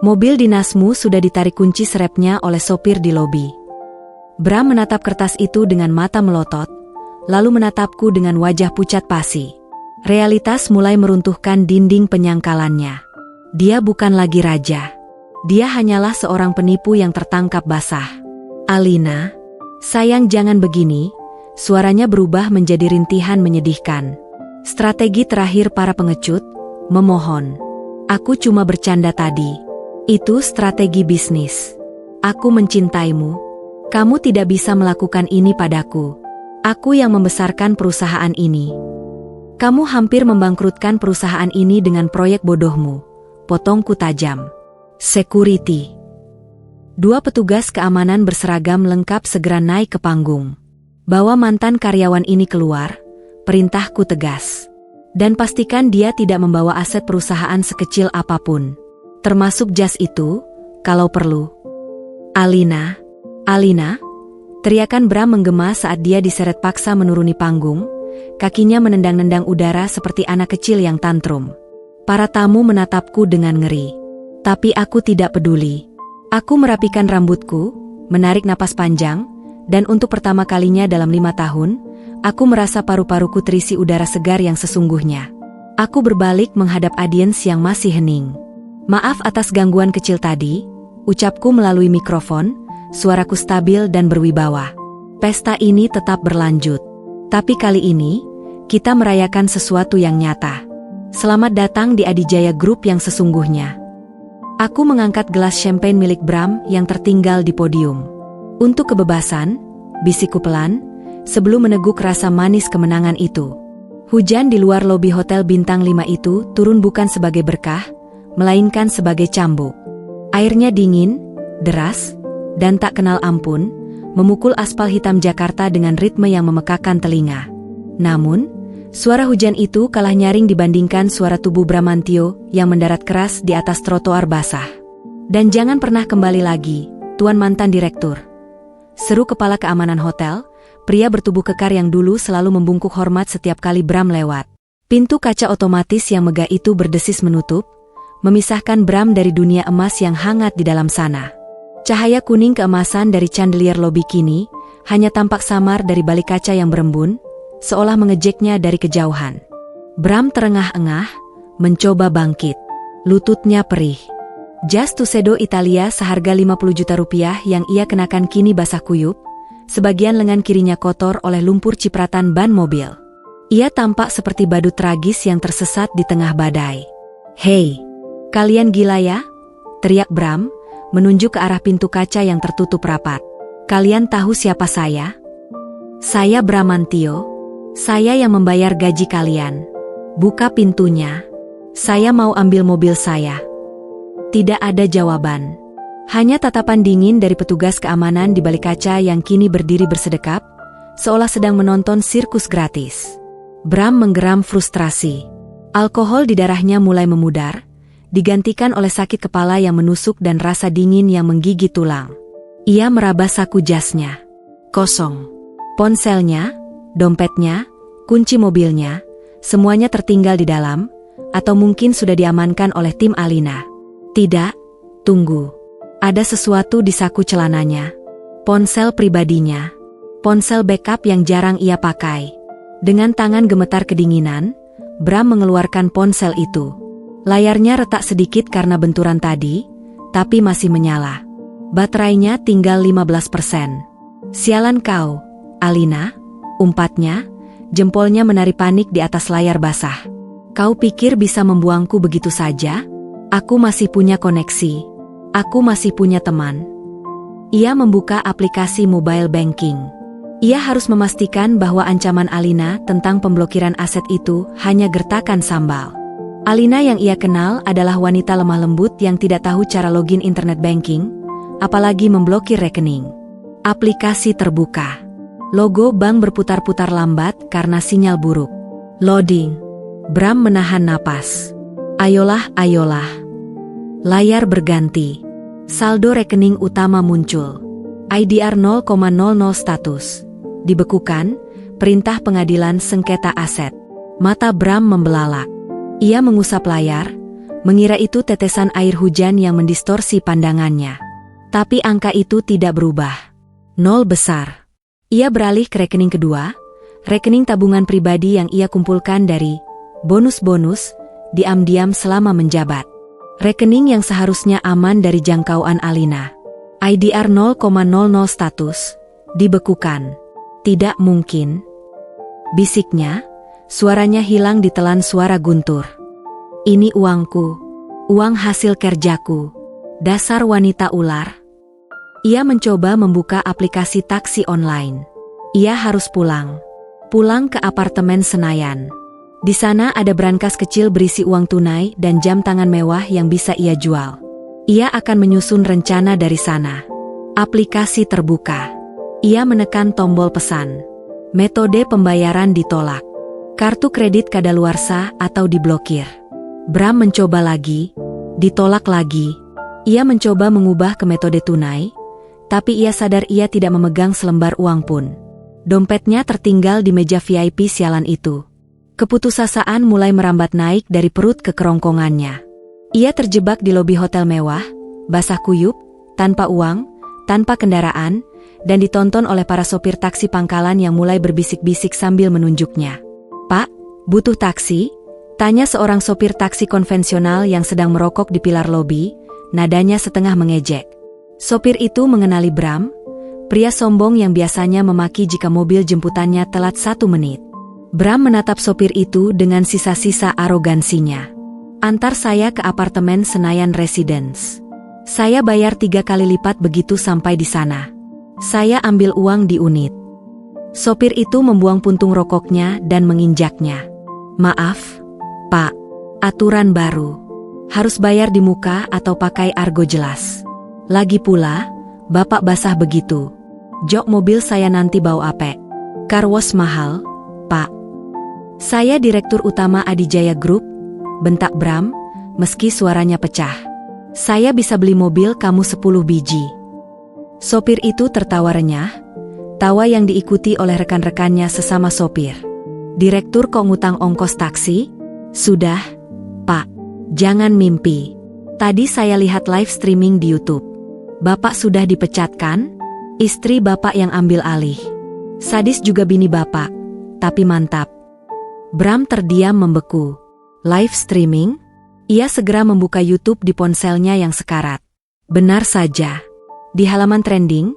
Mobil dinasmu sudah ditarik kunci serepnya oleh sopir di lobi. Bram menatap kertas itu dengan mata melotot, lalu menatapku dengan wajah pucat pasi. Realitas mulai meruntuhkan dinding penyangkalannya. Dia bukan lagi raja. Dia hanyalah seorang penipu yang tertangkap basah. Alina, sayang jangan begini. Suaranya berubah menjadi rintihan menyedihkan. Strategi terakhir para pengecut, memohon. Aku cuma bercanda tadi. Itu strategi bisnis. Aku mencintaimu. Kamu tidak bisa melakukan ini padaku. Aku yang membesarkan perusahaan ini. Kamu hampir membangkrutkan perusahaan ini dengan proyek bodohmu. Potongku tajam. Security. 2 petugas keamanan berseragam lengkap segera naik ke panggung. Bawa mantan karyawan ini keluar, perintahku tegas. Dan pastikan dia tidak membawa aset perusahaan sekecil apapun. Termasuk jas itu, kalau perlu. Alina, Alina, teriakan Bram menggema saat dia diseret paksa menuruni panggung. Kakinya menendang-nendang udara seperti anak kecil yang tantrum. Para tamu menatapku dengan ngeri. Tapi aku tidak peduli. Aku merapikan rambutku, menarik napas panjang, dan untuk pertama kalinya dalam 5 tahun, aku merasa paru-paruku terisi udara segar yang sesungguhnya. Aku berbalik menghadap audiens yang masih hening. Maaf atas gangguan kecil tadi, ucapku melalui mikrofon, suaraku stabil dan berwibawa. Pesta ini tetap berlanjut. Tapi kali ini, kita merayakan sesuatu yang nyata. Selamat datang di Adijaya Group yang sesungguhnya. Aku mengangkat gelas champagne milik Bram yang tertinggal di podium. Untuk kebebasan, bisikku pelan, sebelum meneguk rasa manis kemenangan itu. Hujan di luar lobi hotel bintang 5 itu turun bukan sebagai berkah, melainkan sebagai cambuk. Airnya dingin, deras, dan tak kenal ampun, memukul aspal hitam Jakarta dengan ritme yang memekakan telinga. Namun, suara hujan itu kalah nyaring dibandingkan suara tubuh Bramantio yang mendarat keras di atas trotoar basah. Dan jangan pernah kembali lagi, Tuan Mantan Direktur. Seru kepala keamanan hotel, pria bertubuh kekar yang dulu selalu membungkuk hormat setiap kali Bram lewat. Pintu kaca otomatis yang megah itu berdesis menutup, memisahkan Bram dari dunia emas yang hangat di dalam sana. Cahaya kuning keemasan dari chandelier lobi kini hanya tampak samar dari balik kaca yang berembun, seolah mengejeknya dari kejauhan. Bram terengah-engah, mencoba bangkit. Lututnya perih. Jas Tuxedo Italia seharga 50 juta rupiah yang ia kenakan kini basah kuyup, sebagian lengan kirinya kotor oleh lumpur cipratan ban mobil. Ia tampak seperti badut tragis yang tersesat di tengah badai. "Hei, kalian gila ya?" teriak Bram, menunjuk ke arah pintu kaca yang tertutup rapat. "Kalian tahu siapa saya? Saya Bramantio. Saya yang membayar gaji kalian. Buka pintunya. Saya mau ambil mobil saya." Tidak ada jawaban. Hanya tatapan dingin dari petugas keamanan di balik kaca yang kini berdiri bersedekap, seolah sedang menonton sirkus gratis. Bram menggeram frustrasi. Alkohol di darahnya mulai memudar, digantikan oleh sakit kepala yang menusuk dan rasa dingin yang menggigit tulang. Ia meraba saku jasnya. Kosong. Ponselnya, dompetnya, kunci mobilnya, semuanya tertinggal di dalam, atau mungkin sudah diamankan oleh tim Alina. Tidak, tunggu. Ada sesuatu di saku celananya. Ponsel pribadinya. Ponsel backup yang jarang ia pakai. Dengan tangan gemetar kedinginan, Bram mengeluarkan ponsel itu. Layarnya retak sedikit karena benturan tadi, tapi masih menyala. Baterainya tinggal 15%. "Sialan kau, Alina," umpatnya, jempolnya menari panik di atas layar basah. "Kau pikir bisa membuangku begitu saja? Aku masih punya koneksi. Aku masih punya teman." Ia membuka aplikasi mobile banking. Ia harus memastikan bahwa ancaman Alina tentang pemblokiran aset itu hanya gertakan sambal. Alina yang ia kenal adalah wanita lemah lembut yang tidak tahu cara login internet banking, apalagi memblokir rekening. Aplikasi terbuka. Logo bank berputar-putar lambat karena sinyal buruk. Loading. Bram menahan napas. Ayolah, ayolah. Layar berganti. Saldo rekening utama muncul. IDR 0,00 status. Dibekukan, perintah pengadilan sengketa aset. Mata Bram membelalak. Ia mengusap layar, mengira itu tetesan air hujan yang mendistorsi pandangannya. Tapi angka itu tidak berubah. 0 besar. Ia beralih ke rekening kedua, rekening tabungan pribadi yang ia kumpulkan dari bonus-bonus, diam-diam selama menjabat. Rekening yang seharusnya aman dari jangkauan Alina. IDR 0,00 status. Dibekukan. Tidak mungkin. Bisiknya, suaranya hilang ditelan suara guntur. "Ini uangku. Uang hasil kerjaku. Dasar wanita ular." Ia mencoba membuka aplikasi taksi online. Ia harus pulang. Pulang ke apartemen Senayan. Di sana ada brankas kecil berisi uang tunai dan jam tangan mewah yang bisa ia jual. Ia akan menyusun rencana dari sana. Aplikasi terbuka. Ia menekan tombol pesan. Metode pembayaran ditolak. Kartu kredit kadaluarsa atau diblokir. Bram mencoba lagi. Ditolak lagi. Ia mencoba mengubah ke metode tunai, tapi ia sadar ia tidak memegang selembar uang pun. Dompetnya tertinggal di meja VIP sialan itu. Keputusasaan mulai merambat naik dari perut ke kerongkongannya. Ia terjebak di lobi hotel mewah, basah kuyup, tanpa uang, tanpa kendaraan, dan ditonton oleh para sopir taksi pangkalan yang mulai berbisik-bisik sambil menunjuknya. "Pak, butuh taksi?" tanya seorang sopir taksi konvensional yang sedang merokok di pilar lobi, nadanya setengah mengejek. Sopir itu mengenali Bram, pria sombong yang biasanya memaki jika mobil jemputannya telat 1 menit. Bram menatap sopir itu dengan sisa-sisa arogansinya. "Antar saya ke apartemen Senayan Residence. Saya bayar 3 kali lipat begitu sampai di sana. Saya ambil uang di unit." Sopir itu membuang puntung rokoknya dan menginjaknya. "Maaf, Pak. Aturan baru. Harus bayar di muka atau pakai argo jelas. Lagi pula, Bapak basah begitu. Jok mobil saya nanti bau apek. Car wash mahal, Pak." "Saya Direktur Utama Adijaya Group," bentak Bram, meski suaranya pecah. "Saya bisa beli mobil kamu 10 biji." Sopir itu tertawa renyah, tawa yang diikuti oleh rekan-rekannya sesama sopir. "Direktur kok ngutang ongkos taksi?" "Sudah, Pak. Jangan mimpi. Tadi saya lihat live streaming di YouTube. Bapak sudah dipecat kan? Istri Bapak yang ambil alih. Sadis juga bini Bapak, tapi mantap." Bram terdiam membeku. "Live streaming?" Ia segera membuka YouTube di ponselnya yang sekarat. Benar saja. Di halaman trending,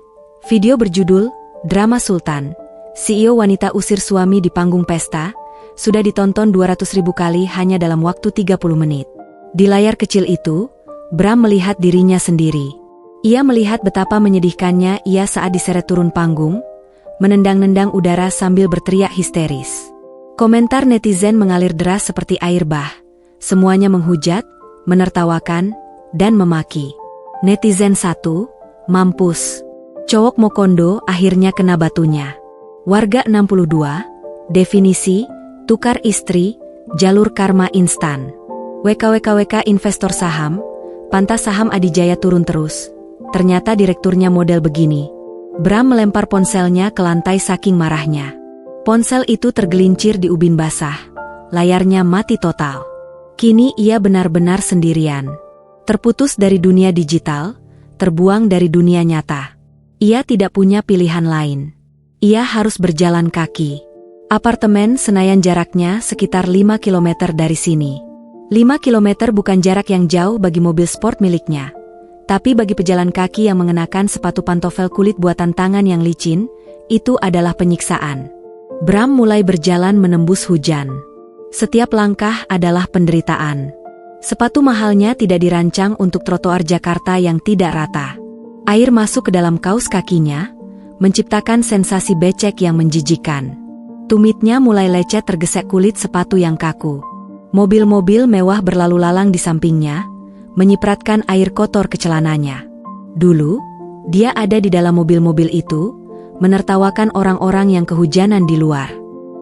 video berjudul Drama Sultan, CEO wanita usir suami di panggung pesta, sudah ditonton 200.000 kali hanya dalam waktu 30 menit. Di layar kecil itu, Bram melihat dirinya sendiri. Ia melihat betapa menyedihkannya ia saat diseret turun panggung, menendang-nendang udara sambil berteriak histeris. Komentar netizen mengalir deras seperti air bah. Semuanya menghujat, menertawakan, dan memaki. Netizen 1, mampus. Cowok Mokondo akhirnya kena batunya. Warga 62, definisi, tukar istri, jalur karma instan. WKWKWK investor saham, pantas saham Adijaya turun terus. Ternyata direkturnya model begini. Bram melempar ponselnya ke lantai saking marahnya. Ponsel itu tergelincir di ubin basah. Layarnya mati total. Kini ia benar-benar sendirian. Terputus dari dunia digital, terbuang dari dunia nyata. Ia tidak punya pilihan lain. Ia harus berjalan kaki. Apartemen Senayan jaraknya sekitar 5 km dari sini. 5 km bukan jarak yang jauh bagi mobil sport miliknya. Tapi bagi pejalan kaki yang mengenakan sepatu pantofel kulit buatan tangan yang licin, itu adalah penyiksaan. Bram mulai berjalan menembus hujan. Setiap langkah adalah penderitaan. Sepatu mahalnya tidak dirancang untuk trotoar Jakarta yang tidak rata. Air masuk ke dalam kaus kakinya, menciptakan sensasi becek yang menjijikan. Tumitnya mulai lecet tergesek kulit sepatu yang kaku. Mobil-mobil mewah berlalu lalang di sampingnya, menyipratkan air kotor ke celananya. Dulu, dia ada di dalam mobil-mobil itu, menertawakan orang-orang yang kehujanan di luar.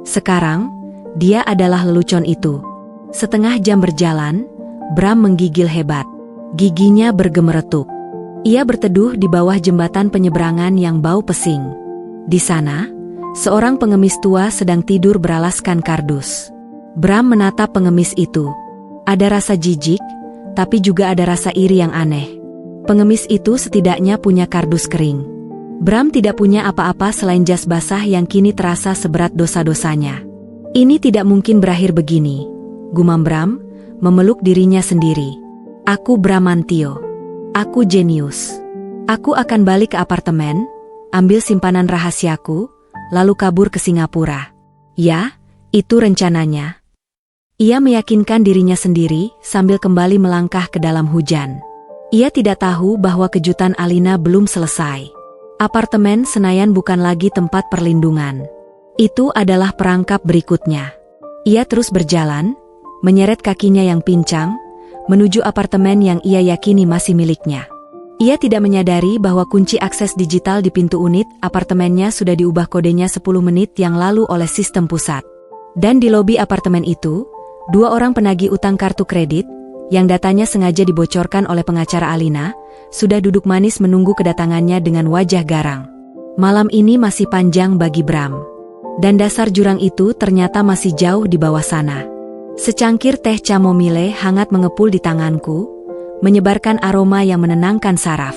Sekarang, dia adalah lelucon itu. Setengah jam berjalan, Bram menggigil hebat. Giginya bergemeretuk. Ia berteduh di bawah jembatan penyeberangan yang bau pesing. Di sana, seorang pengemis tua sedang tidur beralaskan kardus. Bram menatap pengemis itu. Ada rasa jijik, tapi juga ada rasa iri yang aneh. Pengemis itu setidaknya punya kardus kering. Bram tidak punya apa-apa selain jas basah yang kini terasa seberat dosa-dosanya. Ini tidak mungkin berakhir begini, gumam Bram, memeluk dirinya sendiri. Aku Bramantio. Aku jenius. Aku akan balik ke apartemen, ambil simpanan rahasiaku, lalu kabur ke Singapura. Ya, itu rencananya. Ia meyakinkan dirinya sendiri sambil kembali melangkah ke dalam hujan. Ia tidak tahu bahwa kejutan Alina belum selesai. Apartemen Senayan bukan lagi tempat perlindungan. Itu adalah perangkap berikutnya. Ia terus berjalan, menyeret kakinya yang pincang, menuju apartemen yang ia yakini masih miliknya. Ia tidak menyadari bahwa kunci akses digital di pintu unit apartemennya sudah diubah kodenya 10 menit yang lalu oleh sistem pusat. Dan di lobi apartemen itu, 2 orang penagih utang kartu kredit, yang datanya sengaja dibocorkan oleh pengacara Alina, sudah duduk manis menunggu kedatangannya dengan wajah garang. Malam ini masih panjang bagi Bram. Dan dasar jurang itu ternyata masih jauh di bawah sana. Secangkir teh chamomile hangat mengepul di tanganku, menyebarkan aroma yang menenangkan saraf.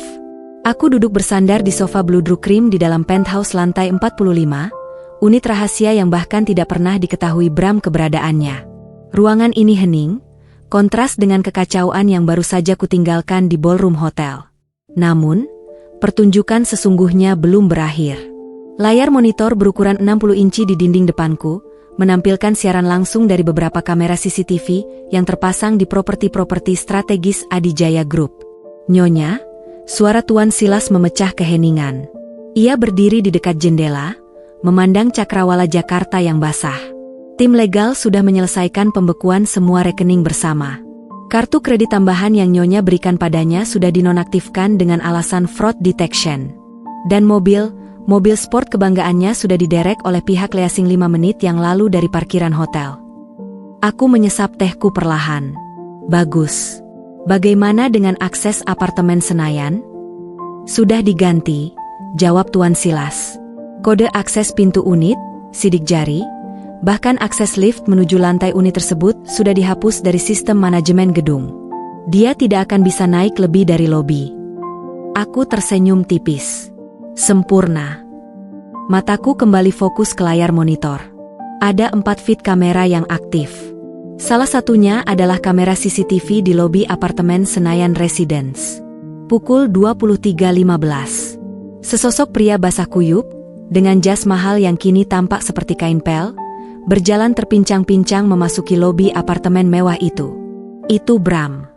Aku duduk bersandar di sofa bludru krim di dalam penthouse lantai 45, unit rahasia yang bahkan tidak pernah diketahui Bram keberadaannya. Ruangan ini hening, kontras dengan kekacauan yang baru saja kutinggalkan di ballroom hotel. Namun, pertunjukan sesungguhnya belum berakhir. Layar monitor berukuran 60 inci di dinding depanku, menampilkan siaran langsung dari beberapa kamera CCTV yang terpasang di properti-properti strategis Adijaya Group. Nyonya, suara Tuan Silas memecah keheningan. Ia berdiri di dekat jendela, memandang cakrawala Jakarta yang basah. Tim legal sudah menyelesaikan pembekuan semua rekening bersama. Kartu kredit tambahan yang Nyonya berikan padanya sudah dinonaktifkan dengan alasan fraud detection. Dan mobil sport kebanggaannya sudah diderek oleh pihak leasing 5 menit yang lalu dari parkiran hotel. Aku menyesap tehku perlahan. Bagus. Bagaimana dengan akses apartemen Senayan? Sudah diganti, jawab Tuan Silas. Kode akses pintu unit, sidik jari, bahkan akses lift menuju lantai unit tersebut sudah dihapus dari sistem manajemen gedung. Dia tidak akan bisa naik lebih dari lobi. Aku tersenyum tipis. Sempurna. Mataku kembali fokus ke layar monitor. Ada 4 feed kamera yang aktif. Salah satunya adalah kamera CCTV di lobi apartemen Senayan Residence. Pukul 23.15. Sesosok pria basah kuyup, dengan jas mahal yang kini tampak seperti kain pel, berjalan terpincang-pincang memasuki lobi apartemen mewah itu. Itu Bram.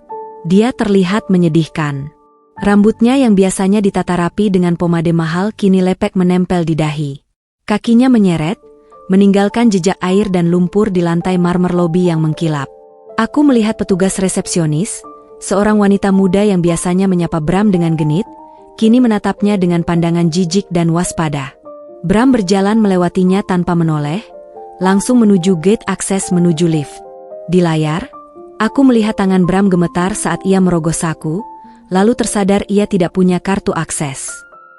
Dia terlihat menyedihkan. Rambutnya yang biasanya ditata rapi dengan pomade mahal kini lepek menempel di dahi. Kakinya menyeret, meninggalkan jejak air dan lumpur di lantai marmer lobi yang mengkilap. Aku melihat petugas resepsionis, seorang wanita muda yang biasanya menyapa Bram dengan genit, kini menatapnya dengan pandangan jijik dan waspada. Bram berjalan melewatinya tanpa menoleh, langsung menuju gate akses menuju lift. Di layar, aku melihat tangan Bram gemetar saat ia merogoh saku, lalu tersadar ia tidak punya kartu akses.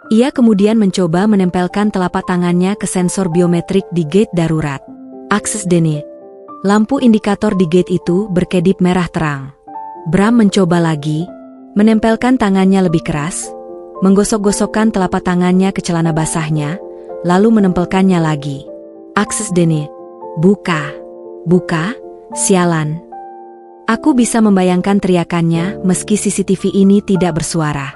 Ia kemudian mencoba menempelkan telapak tangannya ke sensor biometrik di gate darurat. Akses denied. Lampu indikator di gate itu berkedip merah terang. Bram mencoba lagi, menempelkan tangannya lebih keras, menggosok-gosokkan telapak tangannya ke celana basahnya, lalu menempelkannya lagi. Akses denied. Buka. Buka, sialan. Aku bisa membayangkan teriakannya meski CCTV ini tidak bersuara.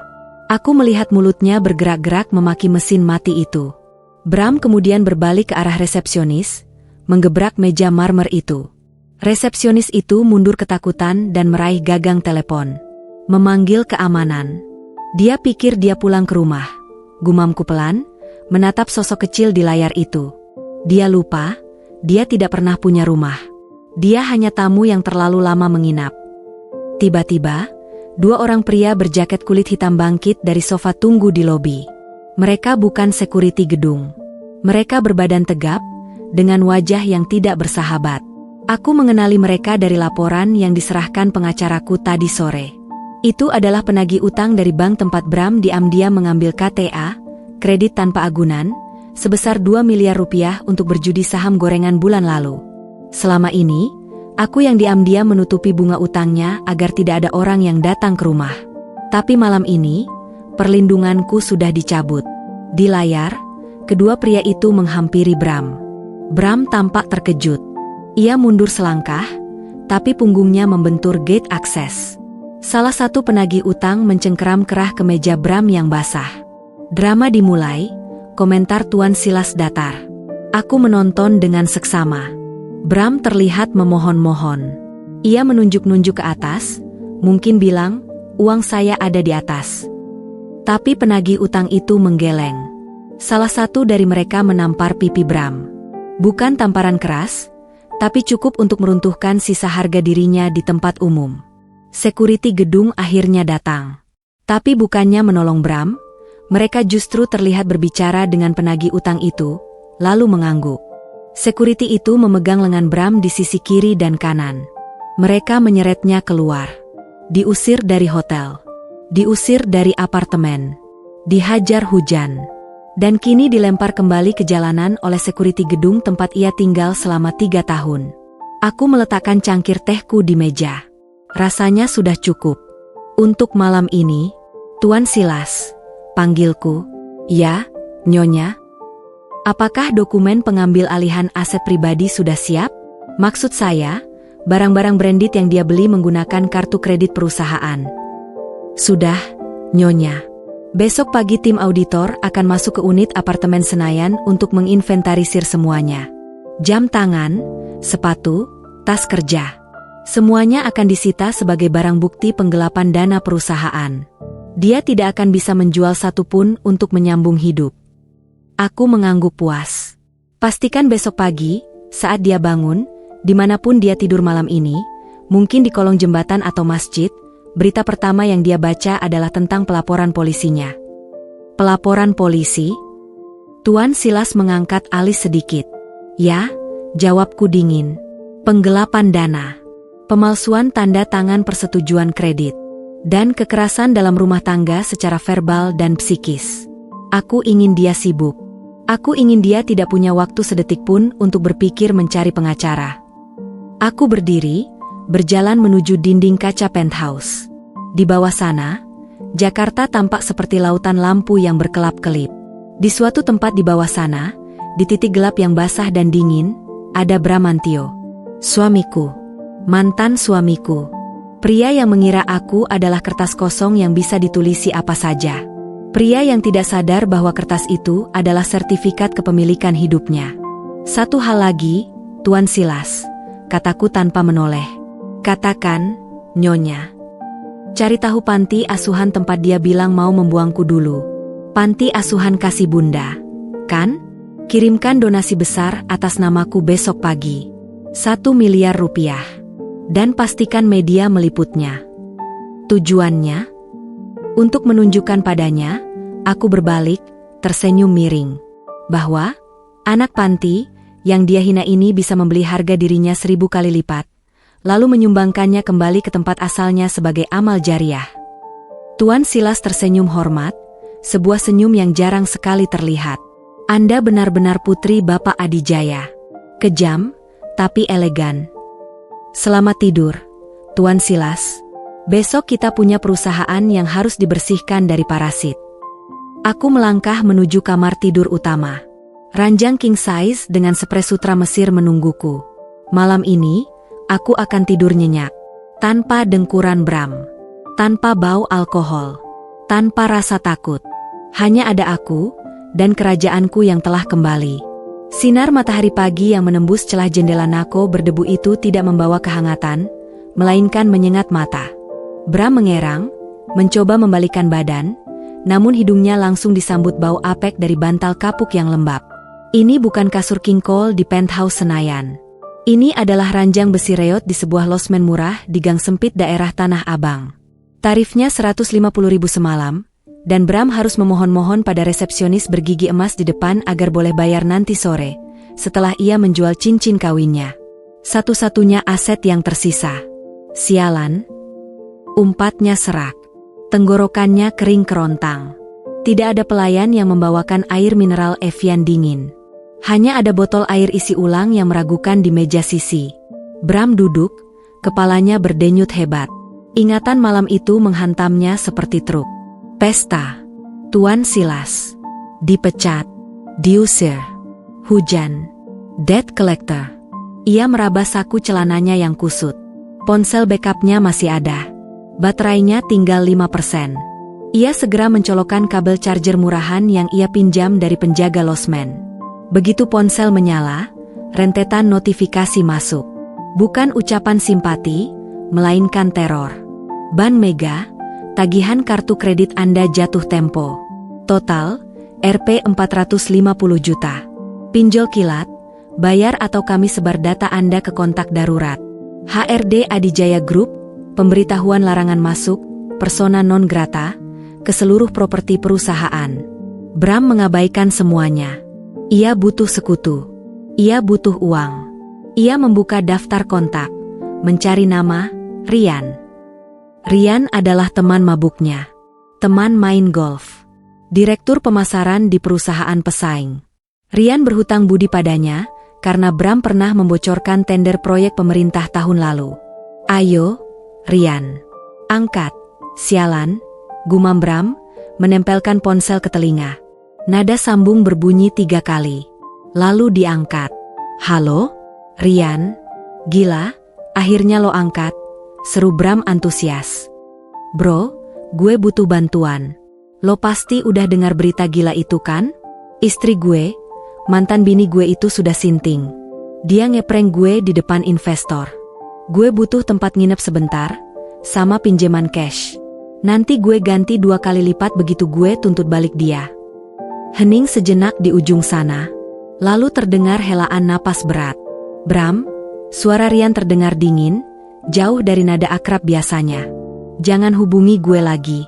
Aku melihat mulutnya bergerak-gerak memaki mesin mati itu. Bram kemudian berbalik ke arah resepsionis, menggebrak meja marmer itu. Resepsionis itu mundur ketakutan dan meraih gagang telepon. Memanggil keamanan. Dia pikir dia pulang ke rumah. Gumamku pelan, menatap sosok kecil di layar itu. Dia lupa, dia tidak pernah punya rumah. Dia hanya tamu yang terlalu lama menginap. Tiba-tiba, dua orang pria berjaket kulit hitam bangkit dari sofa tunggu di lobi. Mereka bukan security gedung. Mereka berbadan tegap, dengan wajah yang tidak bersahabat. Aku mengenali mereka dari laporan yang diserahkan pengacaraku tadi sore. Itu adalah penagih utang dari bank tempat Bram diam-diam mengambil KTA, kredit tanpa agunan, sebesar 2 miliar rupiah untuk berjudi saham gorengan bulan lalu. Selama ini, aku yang diam-diam menutupi bunga utangnya agar tidak ada orang yang datang ke rumah. Tapi malam ini, perlindunganku sudah dicabut. Di layar, kedua pria itu menghampiri Bram. Bram tampak terkejut. Ia mundur selangkah, tapi punggungnya membentur gate akses. Salah satu penagih utang mencengkeram kerah ke meja Bram yang basah. Drama dimulai, komentar Tuan Silas datar. Aku menonton dengan seksama. Bram terlihat memohon-mohon. Ia menunjuk-nunjuk ke atas, mungkin bilang, uang saya ada di atas. Tapi penagih utang itu menggeleng. Salah satu dari mereka menampar pipi Bram. Bukan tamparan keras, tapi cukup untuk meruntuhkan sisa harga dirinya di tempat umum. Security gedung akhirnya datang. Tapi bukannya menolong Bram, mereka justru terlihat berbicara dengan penagih utang itu, lalu mengangguk. Security itu memegang lengan Bram di sisi kiri dan kanan. Mereka menyeretnya keluar. Diusir dari hotel. Diusir dari apartemen. Dihajar hujan. Dan kini dilempar kembali ke jalanan oleh security gedung tempat ia tinggal selama 3 tahun. Aku meletakkan cangkir tehku di meja. Rasanya sudah cukup. Untuk malam ini, Tuan Silas, panggilku. Ya, Nyonya. Apakah dokumen pengambil alihan aset pribadi sudah siap? Maksud saya, barang-barang branded yang dia beli menggunakan kartu kredit perusahaan. Sudah, Nyonya. Besok pagi tim auditor akan masuk ke unit apartemen Senayan untuk menginventarisir semuanya. Jam tangan, sepatu, tas kerja. Semuanya akan disita sebagai barang bukti penggelapan dana perusahaan. Dia tidak akan bisa menjual satupun untuk menyambung hidup. Aku mengangguk puas. Pastikan besok pagi, saat dia bangun, dimanapun dia tidur malam ini, mungkin di kolong jembatan atau masjid, berita pertama yang dia baca adalah tentang pelaporan polisinya. Pelaporan polisi? Tuan Silas mengangkat alis sedikit. Ya, jawabku dingin. Penggelapan dana. Pemalsuan tanda tangan persetujuan kredit. Dan kekerasan dalam rumah tangga secara verbal dan psikis. Aku ingin dia sibuk. Aku ingin dia tidak punya waktu sedetik pun untuk berpikir mencari pengacara. Aku berdiri, berjalan menuju dinding kaca penthouse. Di bawah sana, Jakarta tampak seperti lautan lampu yang berkelap-kelip. Di suatu tempat di bawah sana, di titik gelap yang basah dan dingin, ada Bramantio. Suamiku. Mantan suamiku. Pria yang mengira aku adalah kertas kosong yang bisa ditulisi apa saja. Pria yang tidak sadar bahwa kertas itu adalah sertifikat kepemilikan hidupnya. Satu hal lagi, Tuan Silas, kataku tanpa menoleh. Katakan, Nyonya. Cari tahu panti asuhan tempat dia bilang mau membuangku dulu. Panti asuhan kasih bunda, kan? Kirimkan donasi besar atas namaku besok pagi. 1 miliar rupiah. Dan pastikan media meliputnya. Tujuannya? Untuk menunjukkan padanya, aku berbalik, tersenyum miring. Bahwa, anak panti, yang dia hina ini bisa membeli harga dirinya 1000 kali lipat, lalu menyumbangkannya kembali ke tempat asalnya sebagai amal jariah. Tuan Silas tersenyum hormat, sebuah senyum yang jarang sekali terlihat. Anda benar-benar putri Bapak Adijaya. Kejam, tapi elegan. Selamat tidur, Tuan Silas. Besok kita punya perusahaan yang harus dibersihkan dari parasit. Aku melangkah menuju kamar tidur utama. Ranjang king size dengan spray sutra Mesir menungguku. Malam ini, aku akan tidur nyenyak. Tanpa dengkuran Bram. Tanpa bau alkohol. Tanpa rasa takut. Hanya ada aku, dan kerajaanku yang telah kembali. Sinar matahari pagi yang menembus celah jendela Nako berdebu itu tidak membawa kehangatan, melainkan menyengat mata. Bram mengerang, mencoba membalikkan badan, namun hidungnya langsung disambut bau apek dari bantal kapuk yang lembab. Ini bukan kasur King Cole di penthouse Senayan. Ini adalah ranjang besi reot di sebuah losmen murah di gang sempit daerah Tanah Abang. Tarifnya 150.000 semalam, dan Bram harus memohon-mohon pada resepsionis bergigi emas di depan agar boleh bayar nanti sore, setelah ia menjual cincin kawinnya. Satu-satunya aset yang tersisa. Sialan. Umpatnya serak. Tenggorokannya kering kerontang. Tidak ada pelayan yang membawakan air mineral Evian dingin. Hanya ada botol air isi ulang yang meragukan di meja sisi. Bram duduk, kepalanya berdenyut hebat. Ingatan malam itu menghantamnya seperti truk. Pesta. Tuan Silas. Dipecat. Diusir. Hujan. Debt collector. Ia meraba saku celananya yang kusut. Ponsel backupnya masih ada. Baterainya tinggal 5%. Ia segera mencolokkan kabel charger murahan yang ia pinjam dari penjaga losmen. Begitu ponsel menyala, rentetan notifikasi masuk. Bukan ucapan simpati, melainkan teror. Ban Mega, tagihan kartu kredit Anda jatuh tempo. Total, Rp 450 juta. Pinjol kilat, bayar atau kami sebar data Anda ke kontak darurat. HRD Adijaya Group, pemberitahuan larangan masuk, persona non grata, ke seluruh properti perusahaan. Bram mengabaikan semuanya. Ia butuh sekutu. Ia butuh uang. Ia membuka daftar kontak, mencari nama, Rian. Rian adalah teman mabuknya. Teman main golf. Direktur pemasaran di perusahaan pesaing. Rian berhutang budi padanya, karena Bram pernah membocorkan tender proyek pemerintah tahun lalu. Ayo, Rian. Angkat. Sialan, gumam Bram, menempelkan ponsel ke telinga. Nada sambung berbunyi 3 kali. Lalu diangkat. Halo? Rian? Gila, akhirnya lo angkat, seru Bram antusias. Bro, gue butuh bantuan. Lo pasti udah dengar berita gila itu kan? Istri gue, mantan bini gue itu sudah sinting. Dia ngeprank gue di depan investor. Gue butuh tempat nginep sebentar, sama pinjaman cash. Nanti gue ganti 2 kali lipat begitu gue tuntut balik dia. Hening sejenak di ujung sana. Lalu terdengar helaan napas berat. Bram, suara Rian terdengar dingin, jauh dari nada akrab biasanya. Jangan hubungi gue lagi.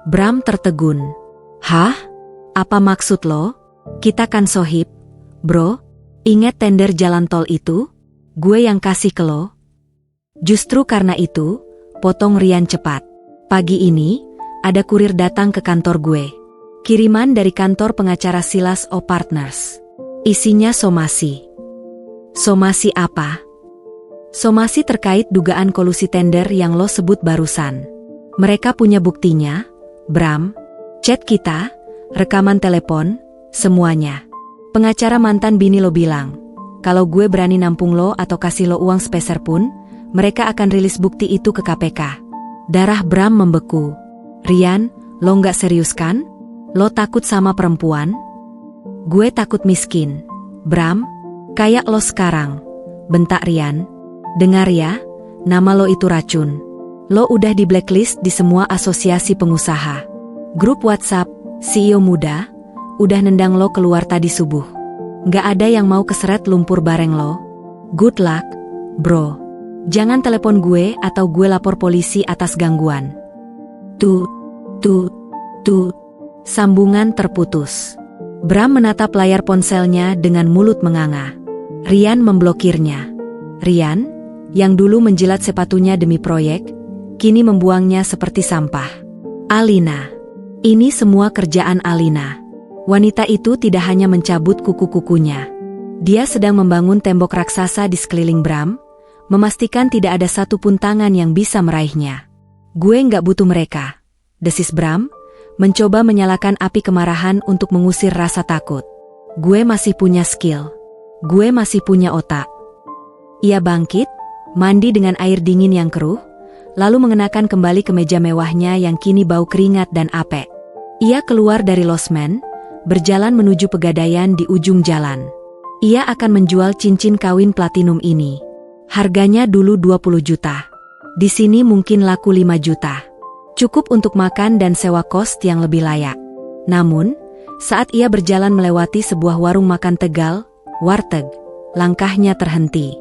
Bram tertegun. Hah? Apa maksud lo? Kita kan sohib. Bro, ingat tender jalan tol itu? Gue yang kasih ke lo. Justru karena itu, potong Rian cepat. Pagi ini, ada kurir datang ke kantor gue. Kiriman dari kantor pengacara Silas O Partners. Isinya somasi. Somasi apa? Somasi terkait dugaan kolusi tender yang lo sebut barusan. Mereka punya buktinya, Bram. Chat kita, rekaman telepon, semuanya. Pengacara mantan bini lo bilang, kalau gue berani nampung lo atau kasih lo uang sepeser pun, mereka akan rilis bukti itu ke KPK. Darah Bram membeku. Rian, lo nggak serius kan? Lo takut sama perempuan? Gue takut miskin. Bram, kayak lo sekarang. Bentak Rian. Dengar ya, nama lo itu racun. Lo udah di blacklist di semua asosiasi pengusaha. Grup WhatsApp, CEO muda, udah nendang lo keluar tadi subuh. Nggak ada yang mau keseret lumpur bareng lo. Good luck, bro. Jangan telepon gue atau gue lapor polisi atas gangguan. Tuh. Sambungan terputus. Bram menatap layar ponselnya dengan mulut menganga. Rian memblokirnya. Rian, yang dulu menjilat sepatunya demi proyek, kini membuangnya seperti sampah. Alina. Ini semua kerjaan Alina. Wanita itu tidak hanya mencabut kuku-kukunya. Dia sedang membangun tembok raksasa di sekeliling Bram, memastikan tidak ada satupun tangan yang bisa meraihnya. Gue nggak butuh mereka, desis Bram, mencoba menyalakan api kemarahan untuk mengusir rasa takut. Gue masih punya skill. Gue masih punya otak. Ia bangkit, mandi dengan air dingin yang keruh, lalu mengenakan kembali kemeja mewahnya yang kini bau keringat dan apek. Ia keluar dari losmen, berjalan menuju pegadaian di ujung jalan. Ia akan menjual cincin kawin platinum ini. Harganya dulu 20 juta. Di sini mungkin laku 5 juta. Cukup untuk makan dan sewa kos yang lebih layak. Namun, saat ia berjalan melewati sebuah warung makan Tegal, warteg, langkahnya terhenti.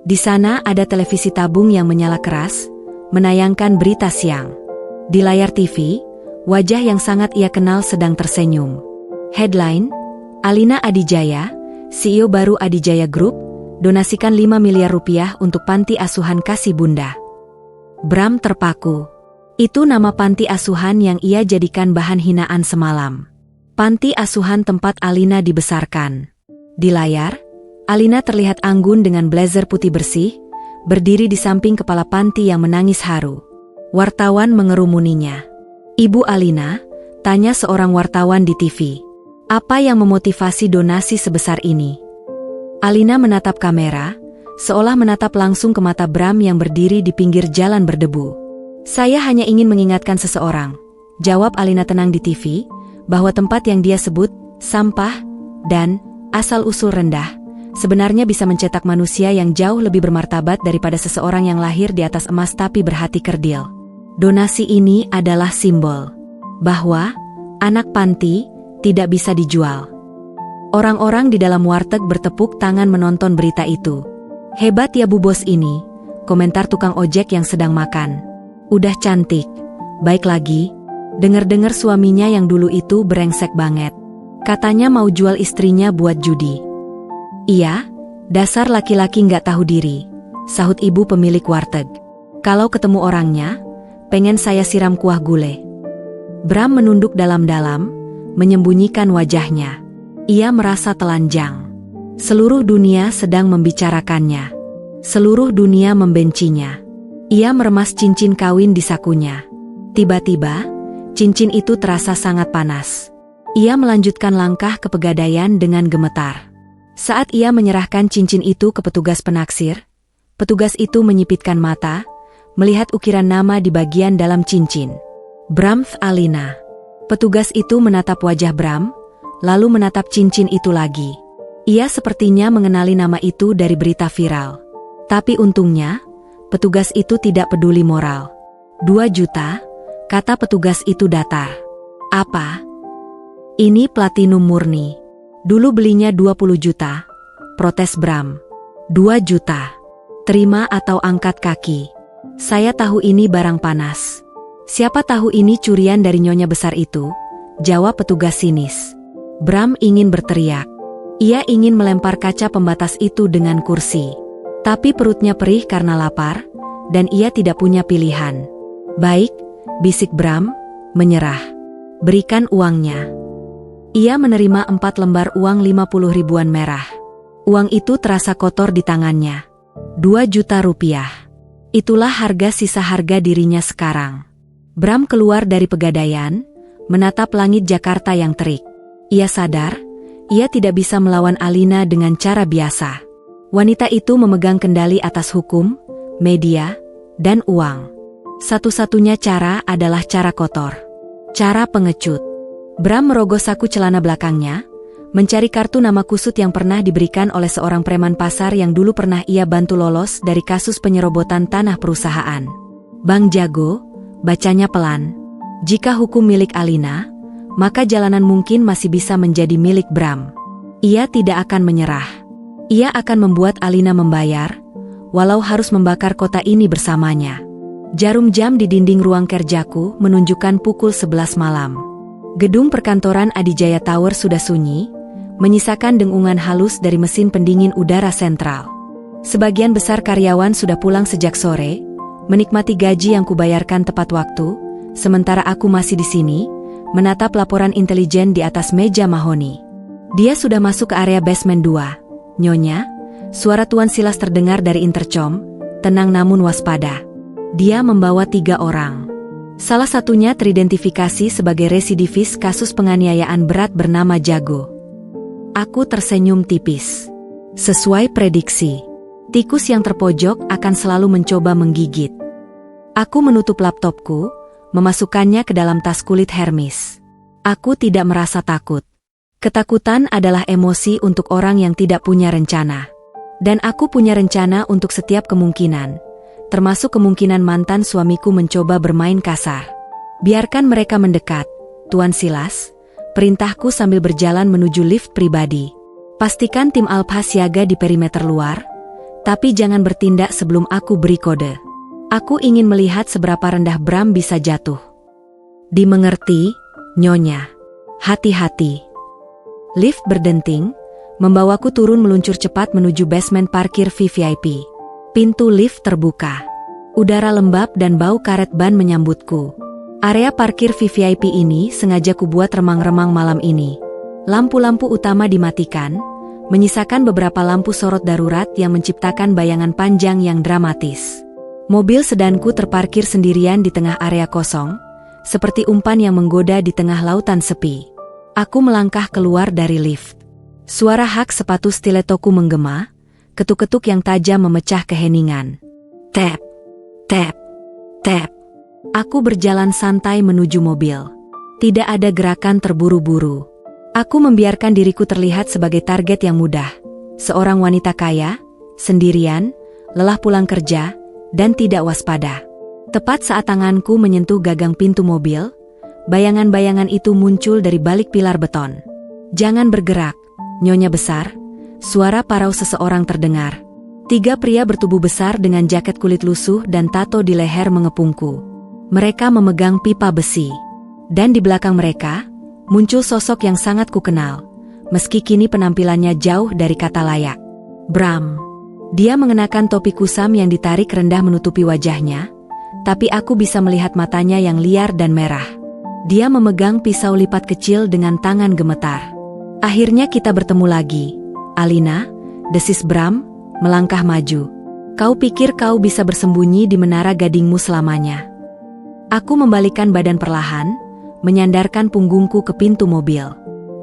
Di sana ada televisi tabung yang menyala keras, menayangkan berita siang. Di layar TV, wajah yang sangat ia kenal sedang tersenyum. Headline, Alina Adijaya, CEO baru Adijaya Group, donasikan 5 miliar rupiah untuk panti asuhan Kasih Bunda. Bram terpaku. Itu nama panti asuhan yang ia jadikan bahan hinaan semalam. Panti asuhan tempat Alina dibesarkan. Di layar, Alina terlihat anggun dengan blazer putih bersih, berdiri di samping kepala panti yang menangis haru. Wartawan mengerumuninya. Ibu Alina, tanya seorang wartawan di TV. Apa yang memotivasi donasi sebesar ini? Alina menatap kamera, seolah menatap langsung ke mata Bram yang berdiri di pinggir jalan berdebu. Saya hanya ingin mengingatkan seseorang, jawab Alina tenang di TV, bahwa tempat yang dia sebut, sampah, dan asal-usul rendah, sebenarnya bisa mencetak manusia yang jauh lebih bermartabat daripada seseorang yang lahir di atas emas tapi berhati kerdil. Donasi ini adalah simbol bahwa anak panti tidak bisa dijual. Orang-orang di dalam warteg bertepuk tangan menonton berita itu. Hebat ya bu bos ini, komentar tukang ojek yang sedang makan. Udah cantik, baik lagi. Dengar-dengar suaminya yang dulu itu brengsek banget. Katanya mau jual istrinya buat judi. Iya, dasar laki-laki nggak tahu diri, sahut ibu pemilik warteg. Kalau ketemu orangnya, pengen saya siram kuah gulai. Bram menunduk dalam-dalam, menyembunyikan wajahnya. Ia merasa telanjang. Seluruh dunia sedang membicarakannya. Seluruh dunia membencinya. Ia meremas cincin kawin di sakunya. Tiba-tiba, cincin itu terasa sangat panas. Ia melanjutkan langkah ke pegadaian dengan gemetar. Saat ia menyerahkan cincin itu ke petugas penaksir, petugas itu menyipitkan mata, melihat ukiran nama di bagian dalam cincin. Bramth Alina. Petugas itu menatap wajah Bram, lalu menatap cincin itu lagi. Ia sepertinya mengenali nama itu dari berita viral. Tapi untungnya, petugas itu tidak peduli moral. 2 juta, kata petugas itu datar. Apa? Ini platinum murni. Dulu belinya 20 juta, protes Bram. 2 juta. Terima atau angkat kaki. Saya tahu ini barang panas. Siapa tahu ini curian dari nyonya besar itu, jawab petugas sinis. Bram ingin berteriak. Ia ingin melempar kaca pembatas itu dengan kursi. Tapi perutnya perih karena lapar, dan ia tidak punya pilihan. Baik, bisik Bram, menyerah. Berikan uangnya. Ia menerima 4 lembar uang 50 ribuan merah. Uang itu terasa kotor di tangannya. 2 juta rupiah. Itulah harga sisa harga dirinya sekarang. Bram keluar dari pegadaian, menatap langit Jakarta yang terik. Ia sadar, ia tidak bisa melawan Alina dengan cara biasa. Wanita itu memegang kendali atas hukum, media, dan uang. Satu-satunya cara adalah cara kotor. Cara pengecut. Bram merogoh saku celana belakangnya, mencari kartu nama kusut yang pernah diberikan oleh seorang preman pasar yang dulu pernah ia bantu lolos dari kasus penyerobotan tanah perusahaan. Bang Jago, bacanya pelan. Jika hukum milik Alina, maka jalanan mungkin masih bisa menjadi milik Bram. Ia tidak akan menyerah. Ia akan membuat Alina membayar, walau harus membakar kota ini bersamanya. Jarum jam di dinding ruang kerjaku menunjukkan pukul 11 malam. Gedung perkantoran Adijaya Tower sudah sunyi, menyisakan dengungan halus dari mesin pendingin udara sentral. Sebagian besar karyawan sudah pulang sejak sore, menikmati gaji yang kubayarkan tepat waktu, sementara aku masih di sini, menatap laporan intelijen di atas meja mahoni. Dia sudah masuk ke area basement 2. Nyonya, suara Tuan Silas terdengar dari intercom, tenang namun waspada. Dia membawa 3 orang. Salah satunya teridentifikasi sebagai residivis kasus penganiayaan berat bernama Jago. Aku tersenyum tipis. Sesuai prediksi, tikus yang terpojok akan selalu mencoba menggigit. Aku menutup laptopku, memasukkannya ke dalam tas kulit Hermes. Aku tidak merasa takut. Ketakutan adalah emosi untuk orang yang tidak punya rencana. Dan aku punya rencana untuk setiap kemungkinan, termasuk kemungkinan mantan suamiku mencoba bermain kasar. Biarkan mereka mendekat, Tuan Silas, perintahku sambil berjalan menuju lift pribadi. Pastikan tim Alpha siaga di perimeter luar, tapi jangan bertindak sebelum aku beri kode. Aku ingin melihat seberapa rendah Bram bisa jatuh. Dimengerti, Nyonya. Hati-hati. Lift berdenting, membawaku turun meluncur cepat menuju basement parkir VVIP. Pintu lift terbuka. Udara lembab dan bau karet ban menyambutku. Area parkir VVIP ini sengaja kubuat remang-remang malam ini. Lampu-lampu utama dimatikan, menyisakan beberapa lampu sorot darurat yang menciptakan bayangan panjang yang dramatis. Mobil sedanku terparkir sendirian di tengah area kosong, seperti umpan yang menggoda di tengah lautan sepi. Aku melangkah keluar dari lift. Suara hak sepatu stiletoku menggema, ketuk-ketuk yang tajam memecah keheningan. Tap, tap, tap. Aku berjalan santai menuju mobil. Tidak ada gerakan terburu-buru. Aku membiarkan diriku terlihat sebagai target yang mudah. Seorang wanita kaya, sendirian, lelah pulang kerja, dan tidak waspada. Tepat saat tanganku menyentuh gagang pintu mobil, bayangan-bayangan itu muncul dari balik pilar beton. Jangan bergerak, Nyonya besar, suara parau seseorang terdengar. 3 pria bertubuh besar dengan jaket kulit lusuh dan tato di leher mengepungku. Mereka memegang pipa besi. Dan di belakang mereka, muncul sosok yang sangat kukenal, meski kini penampilannya jauh dari kata layak. Bram. Dia mengenakan topi kusam yang ditarik rendah menutupi wajahnya, tapi aku bisa melihat matanya yang liar dan merah. Dia memegang pisau lipat kecil dengan tangan gemetar. Akhirnya kita bertemu lagi, Alina, desis Bram, melangkah maju. Kau pikir kau bisa bersembunyi di menara gadingmu selamanya? Aku membalikkan badan perlahan, menyandarkan punggungku ke pintu mobil.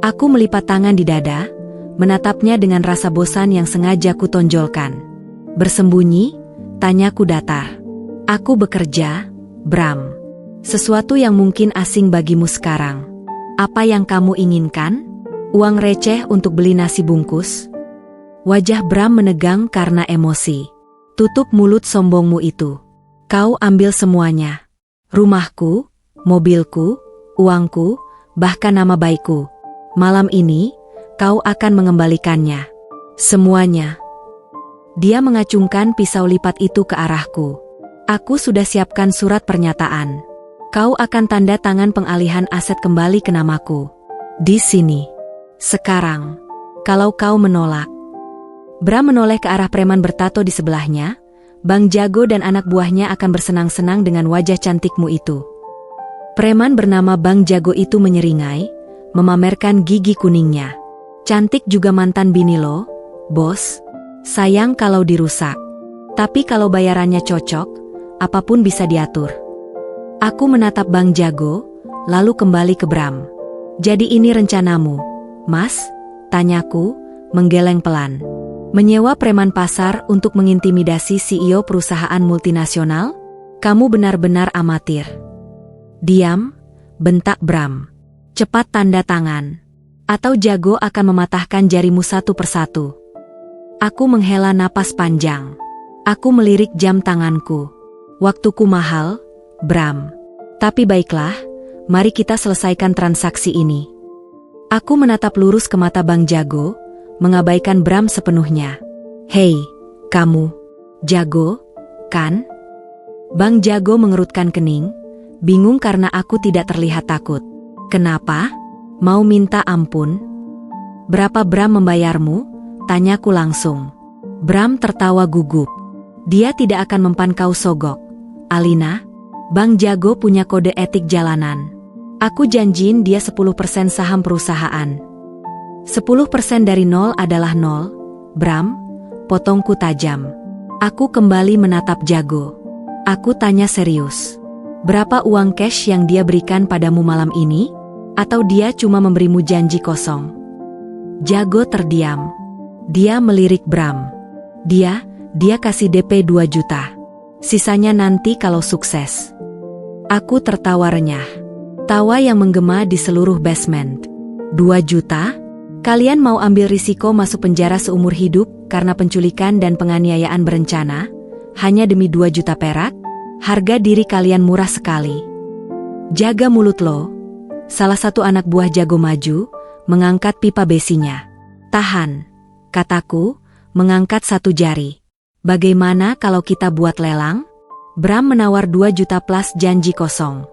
Aku melipat tangan di dada, menatapnya dengan rasa bosan yang sengaja kutonjolkan. Bersembunyi? Tanyaku datar. Aku bekerja, Bram. Sesuatu yang mungkin asing bagimu sekarang. Apa yang kamu inginkan? Uang receh untuk beli nasi bungkus? Wajah Bram menegang karena emosi. Tutup mulut sombongmu itu. Kau ambil semuanya. Rumahku, mobilku, uangku, bahkan nama baikku. Malam ini, kau akan mengembalikannya. Semuanya. Dia mengacungkan pisau lipat itu ke arahku. Aku sudah siapkan surat pernyataan. Kau akan tanda tangan pengalihan aset kembali ke namaku. Di sini. Sekarang. Kalau kau menolak. Bram menoleh ke arah preman bertato di sebelahnya. Bang Jago dan anak buahnya akan bersenang-senang dengan wajah cantikmu itu. Preman bernama Bang Jago itu menyeringai, memamerkan gigi kuningnya. Cantik juga mantan bini lo, bos. Sayang kalau dirusak. Tapi kalau bayarannya cocok, apapun bisa diatur. Aku menatap Bang Jago, lalu kembali ke Bram. Jadi ini rencanamu, Mas? Tanyaku, menggeleng pelan. Menyewa preman pasar untuk mengintimidasi CEO perusahaan multinasional? Kamu benar-benar amatir. Diam, bentak Bram. Cepat tanda tangan. Atau Jago akan mematahkan jarimu satu persatu. Aku menghela napas panjang. Aku melirik jam tanganku. Waktuku mahal, Bram. Tapi baiklah, mari kita selesaikan transaksi ini. Aku menatap lurus ke mata Bang Jago, mengabaikan Bram sepenuhnya. Hei, kamu, Jago, kan? Bang Jago mengerutkan kening, bingung karena aku tidak terlihat takut. Kenapa? Mau minta ampun? Berapa Bram membayarmu? Tanyaku langsung. Bram tertawa gugup. Dia tidak akan mempan kau sogok. Alina, Bang Jago punya kode etik jalanan. Aku janjiin dia 10% saham perusahaan. 10% dari 0 adalah 0, Bram, potongku tajam. Aku kembali menatap Jago. Aku tanya serius. Berapa uang cash yang dia berikan padamu malam ini? Atau dia cuma memberimu janji kosong? Jago terdiam. Dia melirik Bram. Dia kasih DP 2 juta. Sisanya nanti kalau sukses. Aku tertawa renyah. Tawa yang menggema di seluruh basement. 2 juta? Kalian mau ambil risiko masuk penjara seumur hidup karena penculikan dan penganiayaan berencana? Hanya demi 2 juta perak? Harga diri kalian murah sekali. Jaga mulut lo. Salah satu anak buah Jago maju, mengangkat pipa besinya. Tahan, kataku, mengangkat satu jari. Bagaimana kalau kita buat lelang? Bram menawar 2 juta plus janji kosong.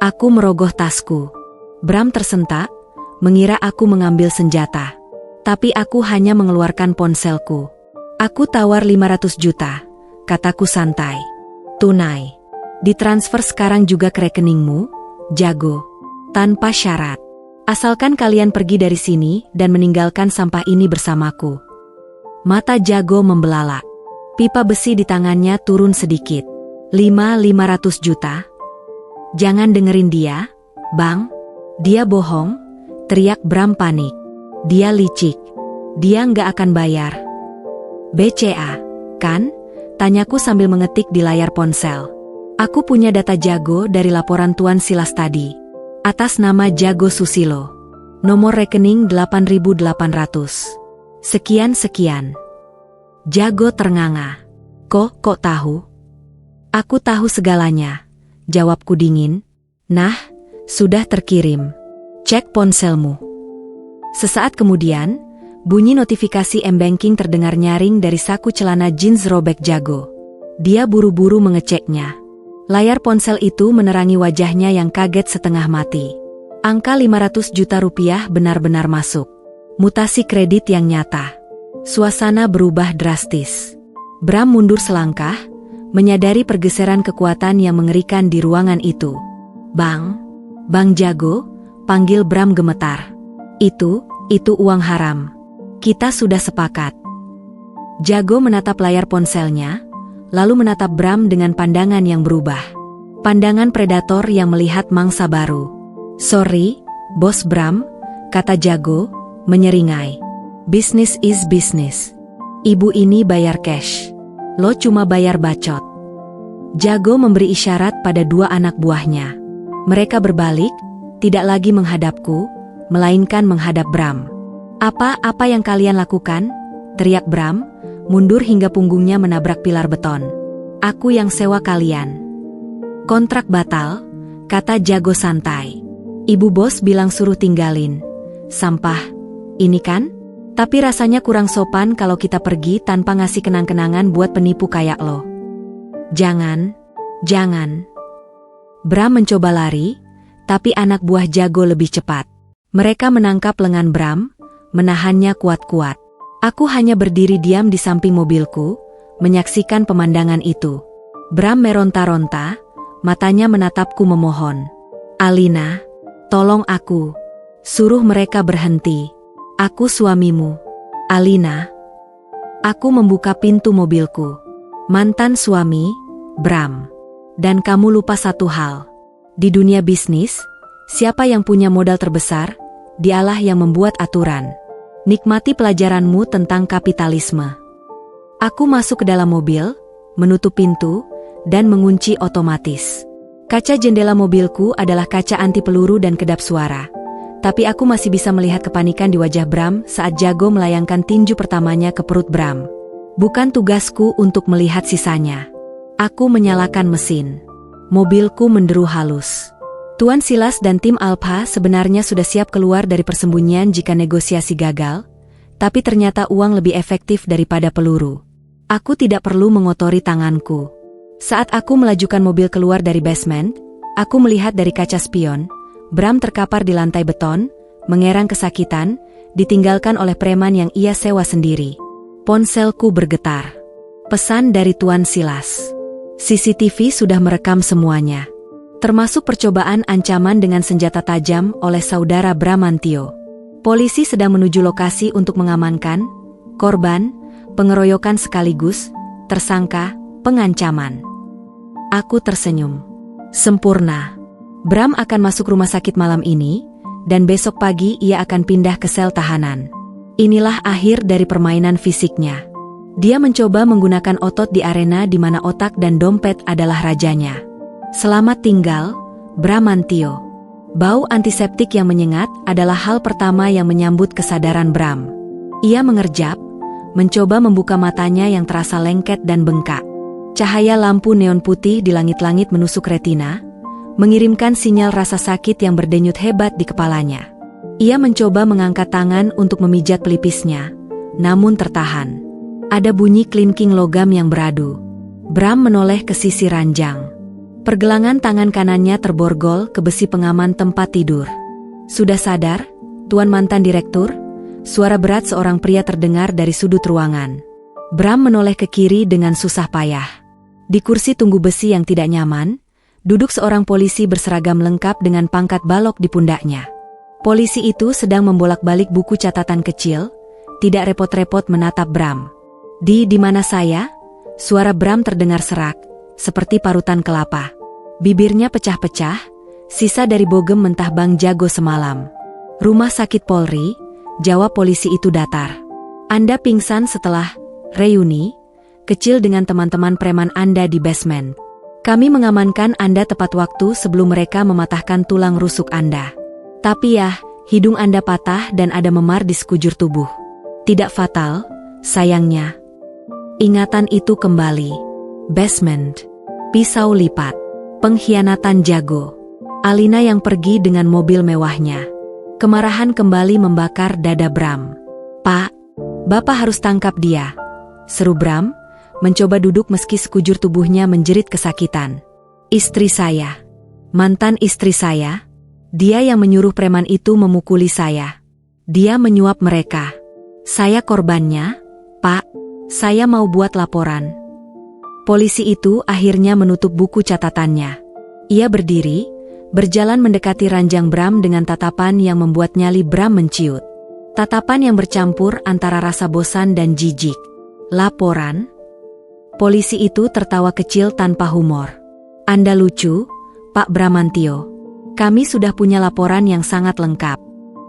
Aku merogoh tasku. Bram tersentak, mengira aku mengambil senjata. Tapi aku hanya mengeluarkan ponselku. Aku tawar 500 juta, kataku santai. Tunai. Ditransfer sekarang juga ke rekeningmu, Jago. Tanpa syarat. Asalkan kalian pergi dari sini dan meninggalkan sampah ini bersamaku. Mata Jago membelalak. Pipa besi di tangannya turun sedikit. 500 juta? Jangan dengerin dia, Bang. Dia bohong, teriak Bram panik. Dia licik. Dia nggak akan bayar. BCA, kan? Tanyaku sambil mengetik di layar ponsel. Aku punya data Jago dari laporan Tuan Silas tadi. Atas nama Jago Susilo. Nomor rekening 8.800. Sekian. Jago ternganga. Kok tahu? Aku tahu segalanya. Jawabku dingin. Nah, sudah terkirim. Cek ponselmu. Sesaat kemudian, bunyi notifikasi M-Banking terdengar nyaring dari saku celana jeans robek Jago. Dia buru-buru mengeceknya. Layar ponsel itu menerangi wajahnya yang kaget setengah mati. Angka 500 juta rupiah benar-benar masuk. Mutasi kredit yang nyata. Suasana berubah drastis. Bram mundur selangkah, menyadari pergeseran kekuatan yang mengerikan di ruangan itu. Bang Jago, panggil Bram gemetar. Itu uang haram. Kita sudah sepakat. Jago menatap layar ponselnya, lalu menatap Bram dengan pandangan yang berubah. Pandangan predator yang melihat mangsa baru. Sorry, Bos Bram, kata Jago, menyeringai. Business is business. Ibu ini bayar cash. Lo cuma bayar bacot. Jago memberi isyarat pada 2 anak buahnya. Mereka berbalik, tidak lagi menghadapku, melainkan menghadap Bram. Apa yang kalian lakukan? Teriak Bram, mundur hingga punggungnya menabrak pilar beton. Aku yang sewa kalian. Kontrak batal, kata Jago santai. Ibu bos bilang suruh tinggalin. Sampah, ini kan? Tapi rasanya kurang sopan kalau kita pergi tanpa ngasih kenang-kenangan buat penipu kayak lo. Jangan. Bram mencoba lari, tapi anak buah Jago lebih cepat. Mereka menangkap lengan Bram, menahannya kuat-kuat. Aku hanya berdiri diam di samping mobilku, menyaksikan pemandangan itu. Bram meronta-ronta, matanya menatapku memohon. Alina, tolong aku. Suruh mereka berhenti. Aku suamimu. Alina. Aku membuka pintu mobilku. Mantan suami, Bram. Dan kamu lupa satu hal. Di dunia bisnis, siapa yang punya modal terbesar, dialah yang membuat aturan. Nikmati pelajaranmu tentang kapitalisme. Aku masuk ke dalam mobil, menutup pintu, dan mengunci otomatis. Kaca jendela mobilku adalah kaca anti peluru dan kedap suara. Tapi aku masih bisa melihat kepanikan di wajah Bram saat Jago melayangkan tinju pertamanya ke perut Bram. Bukan tugasku untuk melihat sisanya. Aku menyalakan mesin. Mobilku menderu halus. Tuan Silas dan tim Alpha sebenarnya sudah siap keluar dari persembunyian jika negosiasi gagal, tapi ternyata uang lebih efektif daripada peluru. Aku tidak perlu mengotori tanganku. Saat aku melajukan mobil keluar dari basement, aku melihat dari kaca spion, Bram terkapar di lantai beton, mengerang kesakitan, ditinggalkan oleh preman yang ia sewa sendiri. Ponselku bergetar. Pesan dari Tuan Silas. CCTV sudah merekam semuanya. Termasuk percobaan ancaman dengan senjata tajam oleh saudara Bramantio. Polisi sedang menuju lokasi untuk mengamankan korban, pengeroyokan sekaligus, tersangka, pengancaman. Aku tersenyum. Sempurna. Bram akan masuk rumah sakit malam ini, dan besok pagi ia akan pindah ke sel tahanan. Inilah akhir dari permainan fisiknya. Dia mencoba menggunakan otot di arena di mana otak dan dompet adalah rajanya. Selamat tinggal, Bramantio. Bau antiseptik yang menyengat adalah hal pertama yang menyambut kesadaran Bram. Ia mengerjap, mencoba membuka matanya yang terasa lengket dan bengkak. Cahaya lampu neon putih di langit-langit menusuk retina, mengirimkan sinyal rasa sakit yang berdenyut hebat di kepalanya. Ia mencoba mengangkat tangan untuk memijat pelipisnya, namun tertahan. Ada bunyi klinking logam yang beradu. Bram menoleh ke sisi ranjang. Pergelangan tangan kanannya terborgol ke besi pengaman tempat tidur. Sudah sadar, Tuan mantan direktur? Suara berat seorang pria terdengar dari sudut ruangan. Bram menoleh ke kiri dengan susah payah. Di kursi tunggu besi yang tidak nyaman, duduk seorang polisi berseragam lengkap dengan pangkat balok di pundaknya. Polisi itu sedang membolak-balik buku catatan kecil, tidak repot-repot menatap Bram. Di mana saya? Suara Bram terdengar serak, seperti parutan kelapa. Bibirnya pecah-pecah, sisa dari bogem mentah Bang Jago semalam. Rumah sakit Polri, jawab polisi itu datar. Anda pingsan setelah reuni kecil dengan teman-teman preman Anda di basement. Kami mengamankan Anda tepat waktu sebelum mereka mematahkan tulang rusuk Anda. Tapi ya, hidung Anda patah dan ada memar di sekujur tubuh. Tidak fatal, sayangnya. Ingatan itu kembali. Basement. Pisau lipat. Pengkhianatan Jago. Alina yang pergi dengan mobil mewahnya. Kemarahan kembali membakar dada Bram. Pak, Bapak harus tangkap dia, seru Bram, mencoba duduk meski sekujur tubuhnya menjerit kesakitan. Istri saya. Mantan istri saya. Dia yang menyuruh preman itu memukuli saya. Dia menyuap mereka. Saya korbannya, Pak. Saya mau buat laporan. Polisi itu akhirnya menutup buku catatannya. Ia berdiri, berjalan mendekati ranjang Bram dengan tatapan yang membuat nyali Bram menciut. Tatapan yang bercampur antara rasa bosan dan jijik. Laporan? Polisi itu tertawa kecil tanpa humor. Anda lucu, Pak Bramantio. Kami sudah punya laporan yang sangat lengkap.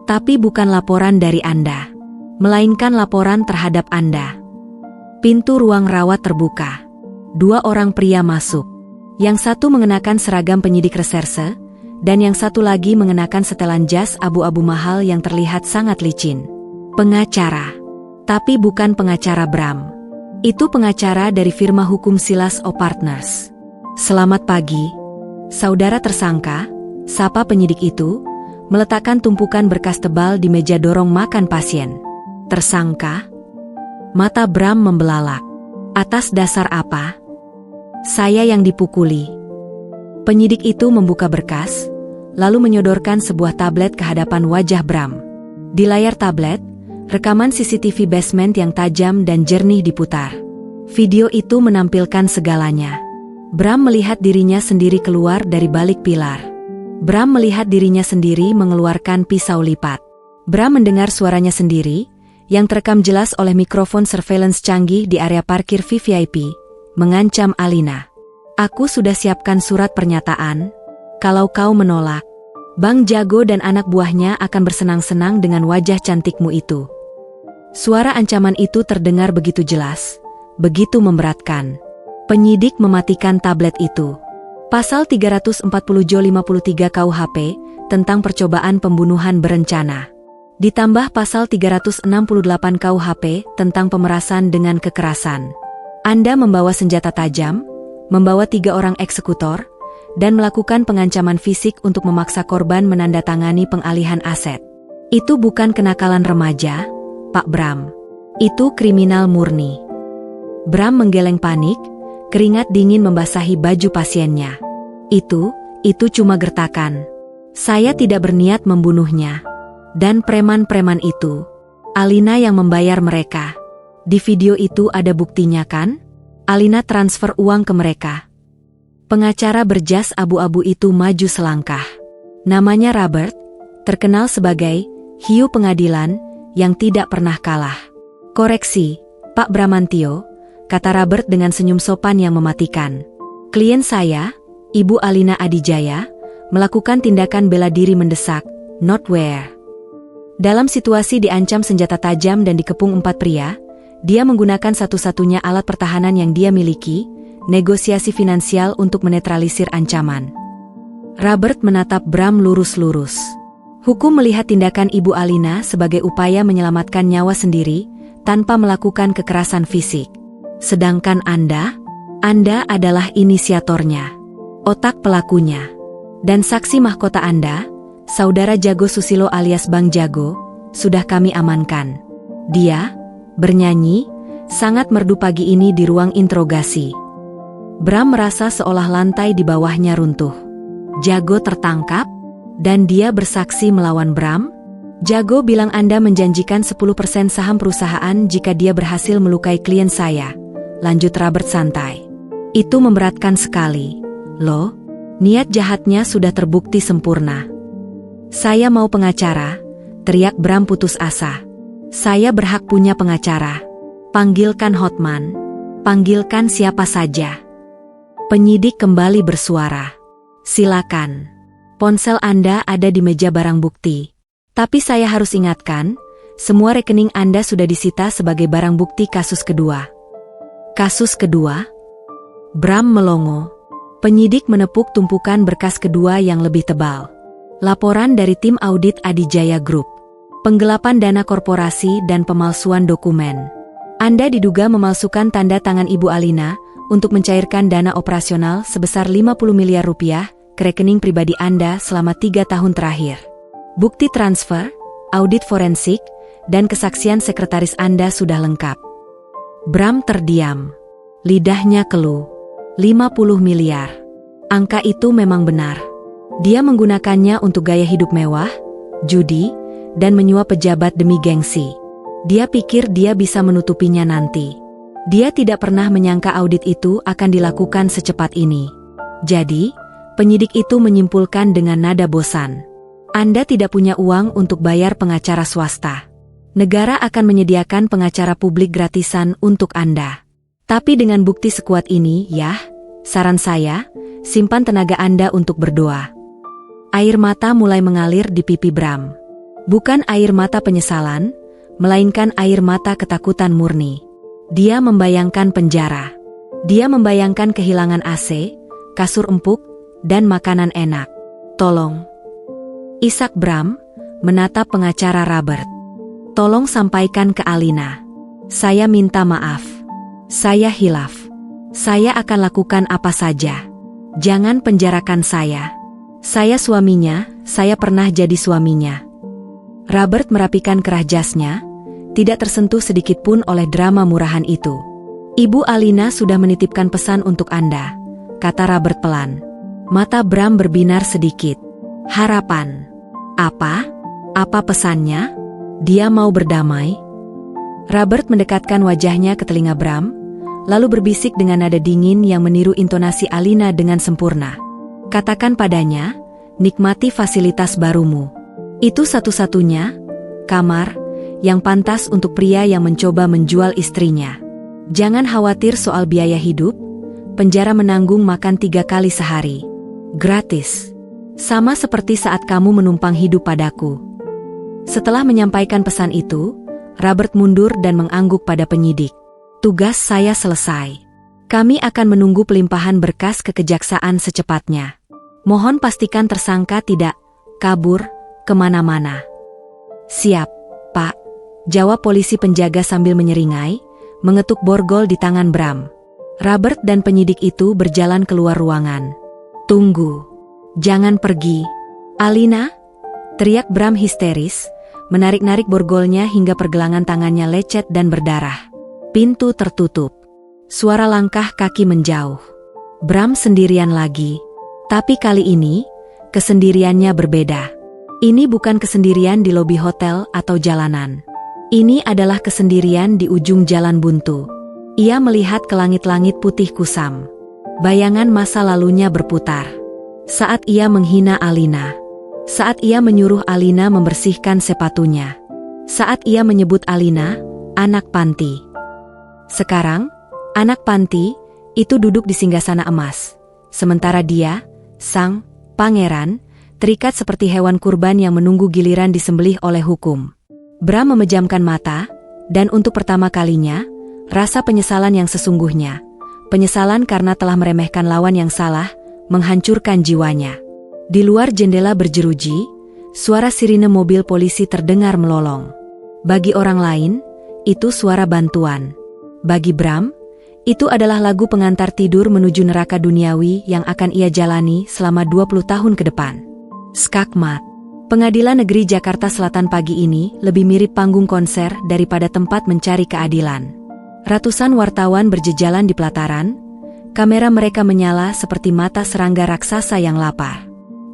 Tapi bukan laporan dari Anda, melainkan laporan terhadap Anda. Pintu ruang rawat terbuka. 2 orang pria masuk. Yang satu mengenakan seragam penyidik reserse, dan yang satu lagi mengenakan setelan jas abu-abu mahal yang terlihat sangat licin. Pengacara. Tapi bukan pengacara Bram. Itu pengacara dari firma hukum Silas O Partners. Selamat pagi, saudara tersangka, sapa penyidik itu, meletakkan tumpukan berkas tebal di meja dorong makan pasien. Tersangka? Mata Bram membelalak. Atas dasar apa? Saya yang dipukuli. Penyidik itu membuka berkas, lalu menyodorkan sebuah tablet ke hadapan wajah Bram. Di layar tablet, rekaman CCTV basement yang tajam dan jernih diputar. Video itu menampilkan segalanya. Bram melihat dirinya sendiri keluar dari balik pilar. Bram melihat dirinya sendiri mengeluarkan pisau lipat. Bram mendengar suaranya sendiri, yang terekam jelas oleh mikrofon surveillance canggih di area parkir VVIP, mengancam Alina. Aku sudah siapkan surat pernyataan. Kalau kau menolak, Bang Jago dan anak buahnya akan bersenang-senang dengan wajah cantikmu itu. Suara ancaman itu terdengar begitu jelas, begitu memberatkan. Penyidik mematikan tablet itu. Pasal 340-53 KUHP tentang percobaan pembunuhan berencana. Ditambah pasal 368 KUHP tentang pemerasan dengan kekerasan. Anda membawa senjata tajam, membawa 3 orang eksekutor, dan melakukan pengancaman fisik untuk memaksa korban menandatangani pengalihan aset. Itu bukan kenakalan remaja, Pak Bram. Itu kriminal murni. Bram menggeleng panik, keringat dingin membasahi baju pasiennya. Itu cuma gertakan. Saya tidak berniat membunuhnya. Dan preman-preman itu, Alina yang membayar mereka. Di video itu ada buktinya kan? Alina transfer uang ke mereka. Pengacara berjas abu-abu itu maju selangkah. Namanya Robert, terkenal sebagai hiu pengadilan yang tidak pernah kalah. Koreksi, Pak Bramantio, kata Robert dengan senyum sopan yang mematikan. Klien saya, Ibu Alina Adijaya, melakukan tindakan bela diri mendesak, not where. Dalam situasi diancam senjata tajam dan dikepung 4 pria, dia menggunakan satu-satunya alat pertahanan yang dia miliki, negosiasi finansial untuk menetralisir ancaman. Robert menatap Bram lurus-lurus. Hukum melihat tindakan Ibu Alina sebagai upaya menyelamatkan nyawa sendiri, tanpa melakukan kekerasan fisik. Sedangkan Anda adalah inisiatornya, otak pelakunya. Dan saksi mahkota Anda, Saudara Jago Susilo alias Bang Jago, sudah kami amankan. Dia bernyanyi sangat merdu pagi ini di ruang interogasi. Bram merasa seolah lantai di bawahnya runtuh. Jago tertangkap, dan dia bersaksi melawan Bram? Jago bilang Anda menjanjikan 10% saham perusahaan jika dia berhasil melukai klien saya. Lanjut Robert santai. Itu memberatkan sekali. Loh, niat jahatnya sudah terbukti sempurna. Saya mau pengacara, teriak Bram putus asa. Saya berhak punya pengacara. Panggilkan Hotman. Panggilkan siapa saja. Penyidik kembali bersuara. Silakan. Ponsel Anda ada di meja barang bukti. Tapi saya harus ingatkan, semua rekening Anda sudah disita sebagai barang bukti kasus kedua. Kasus kedua? Bram melongo. Penyidik menepuk tumpukan berkas kedua yang lebih tebal. Laporan dari tim audit Adijaya Group. Penggelapan dana korporasi dan pemalsuan dokumen. Anda diduga memalsukan tanda tangan Ibu Alina untuk mencairkan dana operasional sebesar 50 miliar rupiah ke rekening pribadi Anda selama 3 tahun terakhir. Bukti transfer, audit forensik, dan kesaksian sekretaris Anda sudah lengkap. Bram terdiam. Lidahnya keluh. 50 miliar. Angka itu memang benar. Dia menggunakannya untuk gaya hidup mewah, judi, dan menyuap pejabat demi gengsi. Dia pikir dia bisa menutupinya nanti. Dia tidak pernah menyangka audit itu akan dilakukan secepat ini. Jadi, penyidik itu menyimpulkan dengan nada bosan. Anda tidak punya uang untuk bayar pengacara swasta. Negara akan menyediakan pengacara publik gratisan untuk Anda. Tapi dengan bukti sekuat ini, saran saya, simpan tenaga Anda untuk berdoa. Air mata mulai mengalir di pipi Bram. Bukan air mata penyesalan, melainkan air mata ketakutan murni. Dia membayangkan penjara. Dia membayangkan kehilangan AC, kasur empuk, dan makanan enak. Tolong. Isak Bram menatap pengacara Robert. Tolong sampaikan ke Alina. Saya minta maaf. Saya hilaf. Saya akan lakukan apa saja. Jangan penjarakan saya. Saya suaminya, saya pernah jadi suaminya. Robert merapikan kerah jasnya, tidak tersentuh sedikitpun oleh drama murahan itu. Ibu Alina sudah menitipkan pesan untuk Anda, kata Robert pelan. Mata Bram berbinar sedikit. Harapan. Apa? Apa pesannya? Dia mau berdamai? Robert mendekatkan wajahnya ke telinga Bram, lalu berbisik dengan nada dingin yang meniru intonasi Alina dengan sempurna. Katakan padanya, nikmati fasilitas barumu. Itu satu-satunya kamar yang pantas untuk pria yang mencoba menjual istrinya. Jangan khawatir soal biaya hidup, penjara menanggung makan 3 kali sehari. Gratis. Sama seperti saat kamu menumpang hidup padaku. Setelah menyampaikan pesan itu, Robert mundur dan mengangguk pada penyidik. Tugas saya selesai. Kami akan menunggu pelimpahan berkas ke kejaksaan secepatnya. Mohon pastikan tersangka tidak kabur kemana-mana. Siap, Pak. Jawab polisi penjaga sambil menyeringai, mengetuk borgol di tangan Bram. Robert dan penyidik itu berjalan keluar ruangan. Tunggu. Jangan pergi. Alina? Teriak Bram histeris, menarik-narik borgolnya hingga pergelangan tangannya lecet dan berdarah. Pintu tertutup. Suara langkah kaki menjauh. Bram sendirian lagi. Tapi kali ini, kesendiriannya berbeda. Ini bukan kesendirian di lobi hotel atau jalanan. Ini adalah kesendirian di ujung jalan buntu. Ia melihat ke langit-langit putih kusam. Bayangan masa lalunya berputar. Saat ia menghina Alina. Saat ia menyuruh Alina membersihkan sepatunya. Saat ia menyebut Alina, anak panti. Sekarang, anak panti itu duduk di singgasana emas. Sementara dia, sang pangeran, terikat seperti hewan kurban yang menunggu giliran disembelih oleh hukum. Bram memejamkan mata, dan untuk pertama kalinya, rasa penyesalan yang sesungguhnya. Penyesalan karena telah meremehkan lawan yang salah, menghancurkan jiwanya. Di luar jendela berjeruji, suara sirine mobil polisi terdengar melolong. Bagi orang lain, itu suara bantuan. Bagi Bram, itu adalah lagu pengantar tidur menuju neraka duniawi yang akan ia jalani selama 20 tahun ke depan. Skakmat. Pengadilan Negeri Jakarta Selatan pagi ini lebih mirip panggung konser daripada tempat mencari keadilan. Ratusan wartawan berjejalan di pelataran, kamera mereka menyala seperti mata serangga raksasa yang lapar.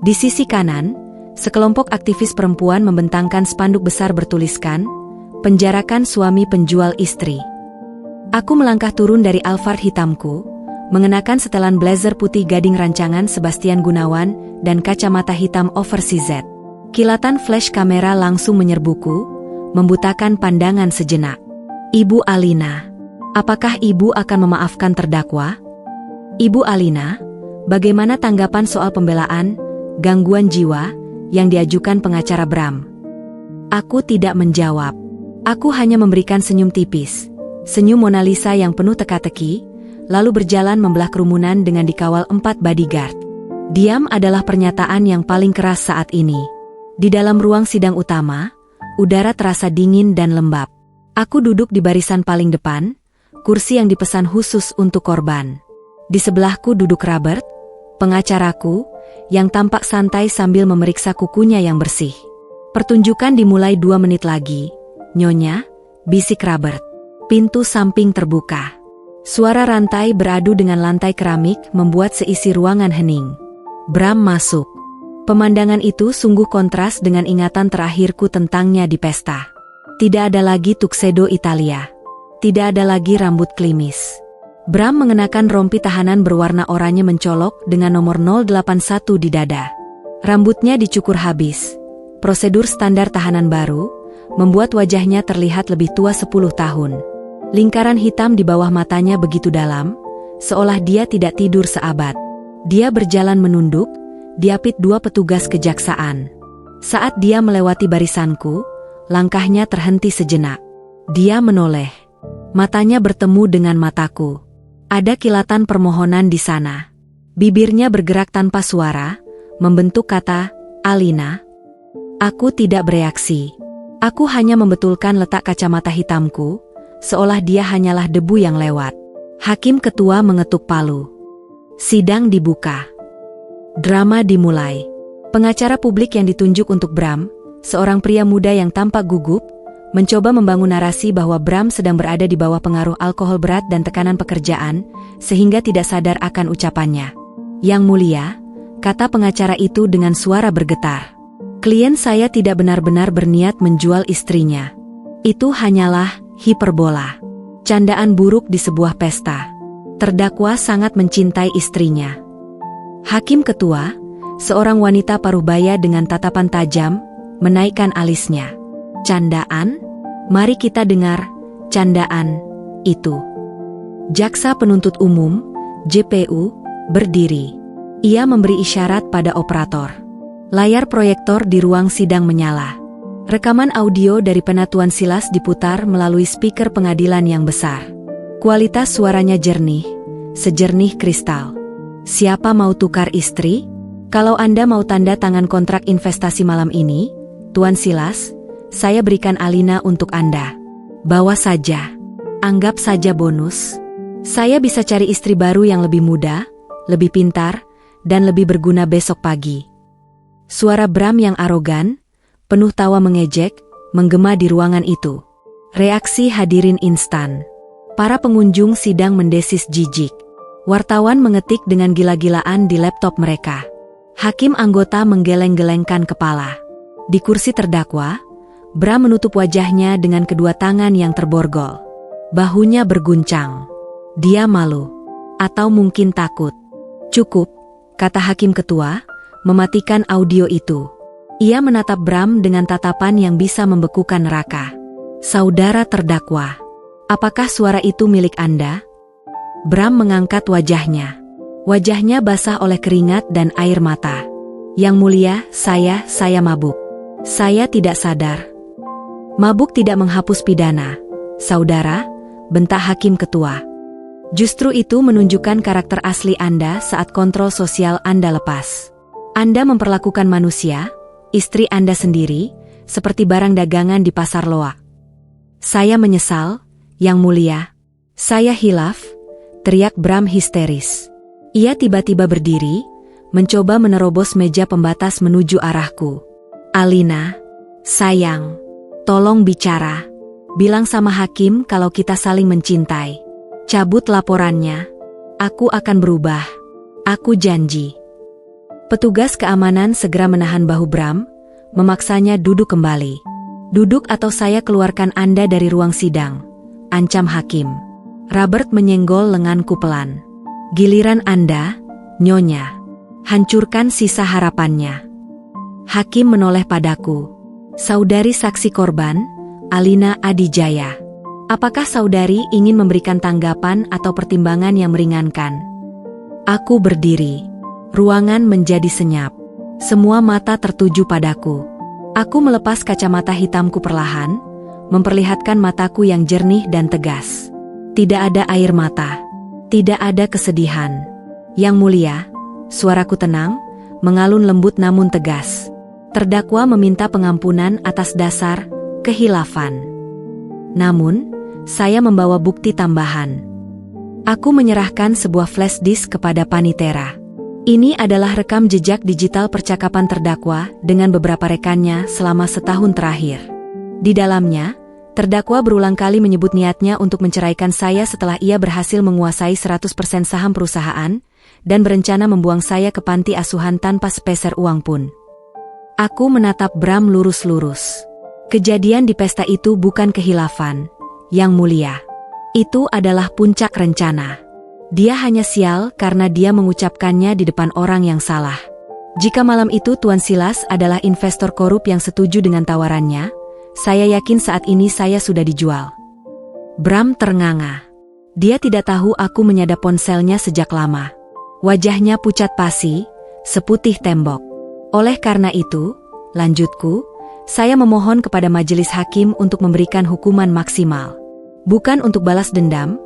Di sisi kanan, sekelompok aktivis perempuan membentangkan spanduk besar bertuliskan, "Penjarakan suami penjual istri." Aku melangkah turun dari Alphard hitamku, mengenakan setelan blazer putih gading rancangan Sebastian Gunawan dan kacamata hitam oversize. Kilatan flash kamera langsung menyerbuku, membutakan pandangan sejenak. Ibu Alina, apakah ibu akan memaafkan terdakwa? Ibu Alina, bagaimana tanggapan soal pembelaan, gangguan jiwa, yang diajukan pengacara Bram? Aku tidak menjawab. Aku hanya memberikan senyum tipis. Senyum Mona Lisa yang penuh teka-teki, lalu berjalan membelah kerumunan dengan dikawal 4 bodyguard. Diam adalah pernyataan yang paling keras saat ini. Di dalam ruang sidang utama, udara terasa dingin dan lembab. Aku duduk di barisan paling depan, kursi yang dipesan khusus untuk korban. Di sebelahku duduk Robert, pengacaraku, yang tampak santai sambil memeriksa kukunya yang bersih. Pertunjukan dimulai 2 menit lagi, Nyonya, bisik Robert. Pintu samping terbuka. Suara rantai beradu dengan lantai keramik membuat seisi ruangan hening. Bram masuk. Pemandangan itu sungguh kontras dengan ingatan terakhirku tentangnya di pesta. Tidak ada lagi tuxedo Italia. Tidak ada lagi rambut klimis. Bram mengenakan rompi tahanan berwarna oranye mencolok dengan nomor 081 di dada. Rambutnya dicukur habis. Prosedur standar tahanan baru, membuat wajahnya terlihat lebih tua 10 tahun. Lingkaran hitam di bawah matanya begitu dalam, seolah dia tidak tidur seabad. Dia berjalan menunduk, diapit 2 petugas kejaksaan. Saat dia melewati barisanku, langkahnya terhenti sejenak. Dia menoleh. Matanya bertemu dengan mataku. Ada kilatan permohonan di sana. Bibirnya bergerak tanpa suara, membentuk kata, "Alina." Aku tidak bereaksi. Aku hanya membetulkan letak kacamata hitamku, seolah dia hanyalah debu yang lewat. Hakim ketua mengetuk palu. Sidang dibuka. Drama dimulai. Pengacara publik yang ditunjuk untuk Bram, seorang pria muda yang tampak gugup, mencoba membangun narasi bahwa Bram sedang berada di bawah pengaruh alkohol berat dan tekanan pekerjaan, sehingga tidak sadar akan ucapannya. "Yang mulia," kata pengacara itu dengan suara bergetar. "Klien saya tidak benar-benar berniat menjual istrinya. Itu hanyalah hiperbola. Candaan buruk di sebuah pesta. Terdakwa sangat mencintai istrinya." Hakim ketua, seorang wanita paruhbaya dengan tatapan tajam, menaikkan alisnya. "Candaan? Mari kita dengar candaan itu." Jaksa penuntut umum, JPU, berdiri. Ia memberi isyarat pada operator. Layar proyektor di ruang sidang menyala. Rekaman audio dari Penatuan Silas diputar melalui speaker pengadilan yang besar. Kualitas suaranya jernih, sejernih kristal. Siapa mau tukar istri? Kalau Anda mau tanda tangan kontrak investasi malam ini, Tuan Silas, saya berikan Alina untuk Anda. Bawa saja. Anggap saja bonus. Saya bisa cari istri baru yang lebih muda, lebih pintar, dan lebih berguna besok pagi. Suara Bram yang arogan, penuh tawa mengejek, menggema di ruangan itu. Reaksi hadirin instan. Para pengunjung sidang mendesis jijik. Wartawan mengetik dengan gila-gilaan di laptop mereka. Hakim anggota menggeleng-gelengkan kepala. Di kursi terdakwa, Bram menutup wajahnya dengan kedua tangan yang terborgol. Bahunya berguncang. Dia malu. Atau mungkin takut. Cukup, kata hakim ketua, mematikan audio itu. Ia menatap Bram dengan tatapan yang bisa membekukan neraka. Saudara terdakwa, apakah suara itu milik Anda? Bram mengangkat wajahnya. Wajahnya basah oleh keringat dan air mata. Yang mulia, saya mabuk. Saya tidak sadar. Mabuk tidak menghapus pidana, saudara, bentak hakim ketua. Justru itu menunjukkan karakter asli Anda saat kontrol sosial Anda lepas. Anda memperlakukan manusia, istri Anda sendiri, seperti barang dagangan di pasar loak. Saya menyesal, Yang Mulia. Saya hilaf, teriak Bram histeris. Ia tiba-tiba berdiri, mencoba menerobos meja pembatas menuju arahku. Alina, sayang, tolong bicara. Bilang sama hakim kalau kita saling mencintai. Cabut laporannya. Aku akan berubah. Aku janji. Petugas keamanan segera menahan bahu Bram, memaksanya duduk kembali. Duduk atau saya keluarkan Anda dari ruang sidang, ancam hakim. Robert menyenggol lenganku pelan. Giliran Anda, Nyonya. Hancurkan sisa harapannya. Hakim menoleh padaku. Saudari saksi korban, Alina Adijaya. Apakah saudari ingin memberikan tanggapan atau pertimbangan yang meringankan? Aku berdiri. Ruangan menjadi senyap. Semua mata tertuju padaku. Aku melepas kacamata hitamku perlahan, memperlihatkan mataku yang jernih dan tegas. Tidak ada air mata. Tidak ada kesedihan. Yang Mulia, suaraku tenang, mengalun lembut namun tegas. Terdakwa meminta pengampunan atas dasar kehilafan. Namun, saya membawa bukti tambahan. Aku menyerahkan sebuah flash disk kepada Panitera. Ini adalah rekam jejak digital percakapan terdakwa dengan beberapa rekannya selama setahun terakhir. Di dalamnya, terdakwa berulang kali menyebut niatnya untuk menceraikan saya setelah ia berhasil menguasai 100% saham perusahaan dan berencana membuang saya ke panti asuhan tanpa sepeser uang pun. Aku menatap Bram lurus-lurus. Kejadian di pesta itu bukan kehilafan, Yang Mulia. Itu adalah puncak rencana. Dia hanya sial karena dia mengucapkannya di depan orang yang salah. Jika malam itu Tuan Silas adalah investor korup yang setuju dengan tawarannya, saya yakin saat ini saya sudah dijual. Bram ternganga. Dia tidak tahu aku menyadap ponselnya sejak lama. Wajahnya pucat pasi, seputih tembok. Oleh karena itu, lanjutku, saya memohon kepada majelis hakim untuk memberikan hukuman maksimal. Bukan untuk balas dendam,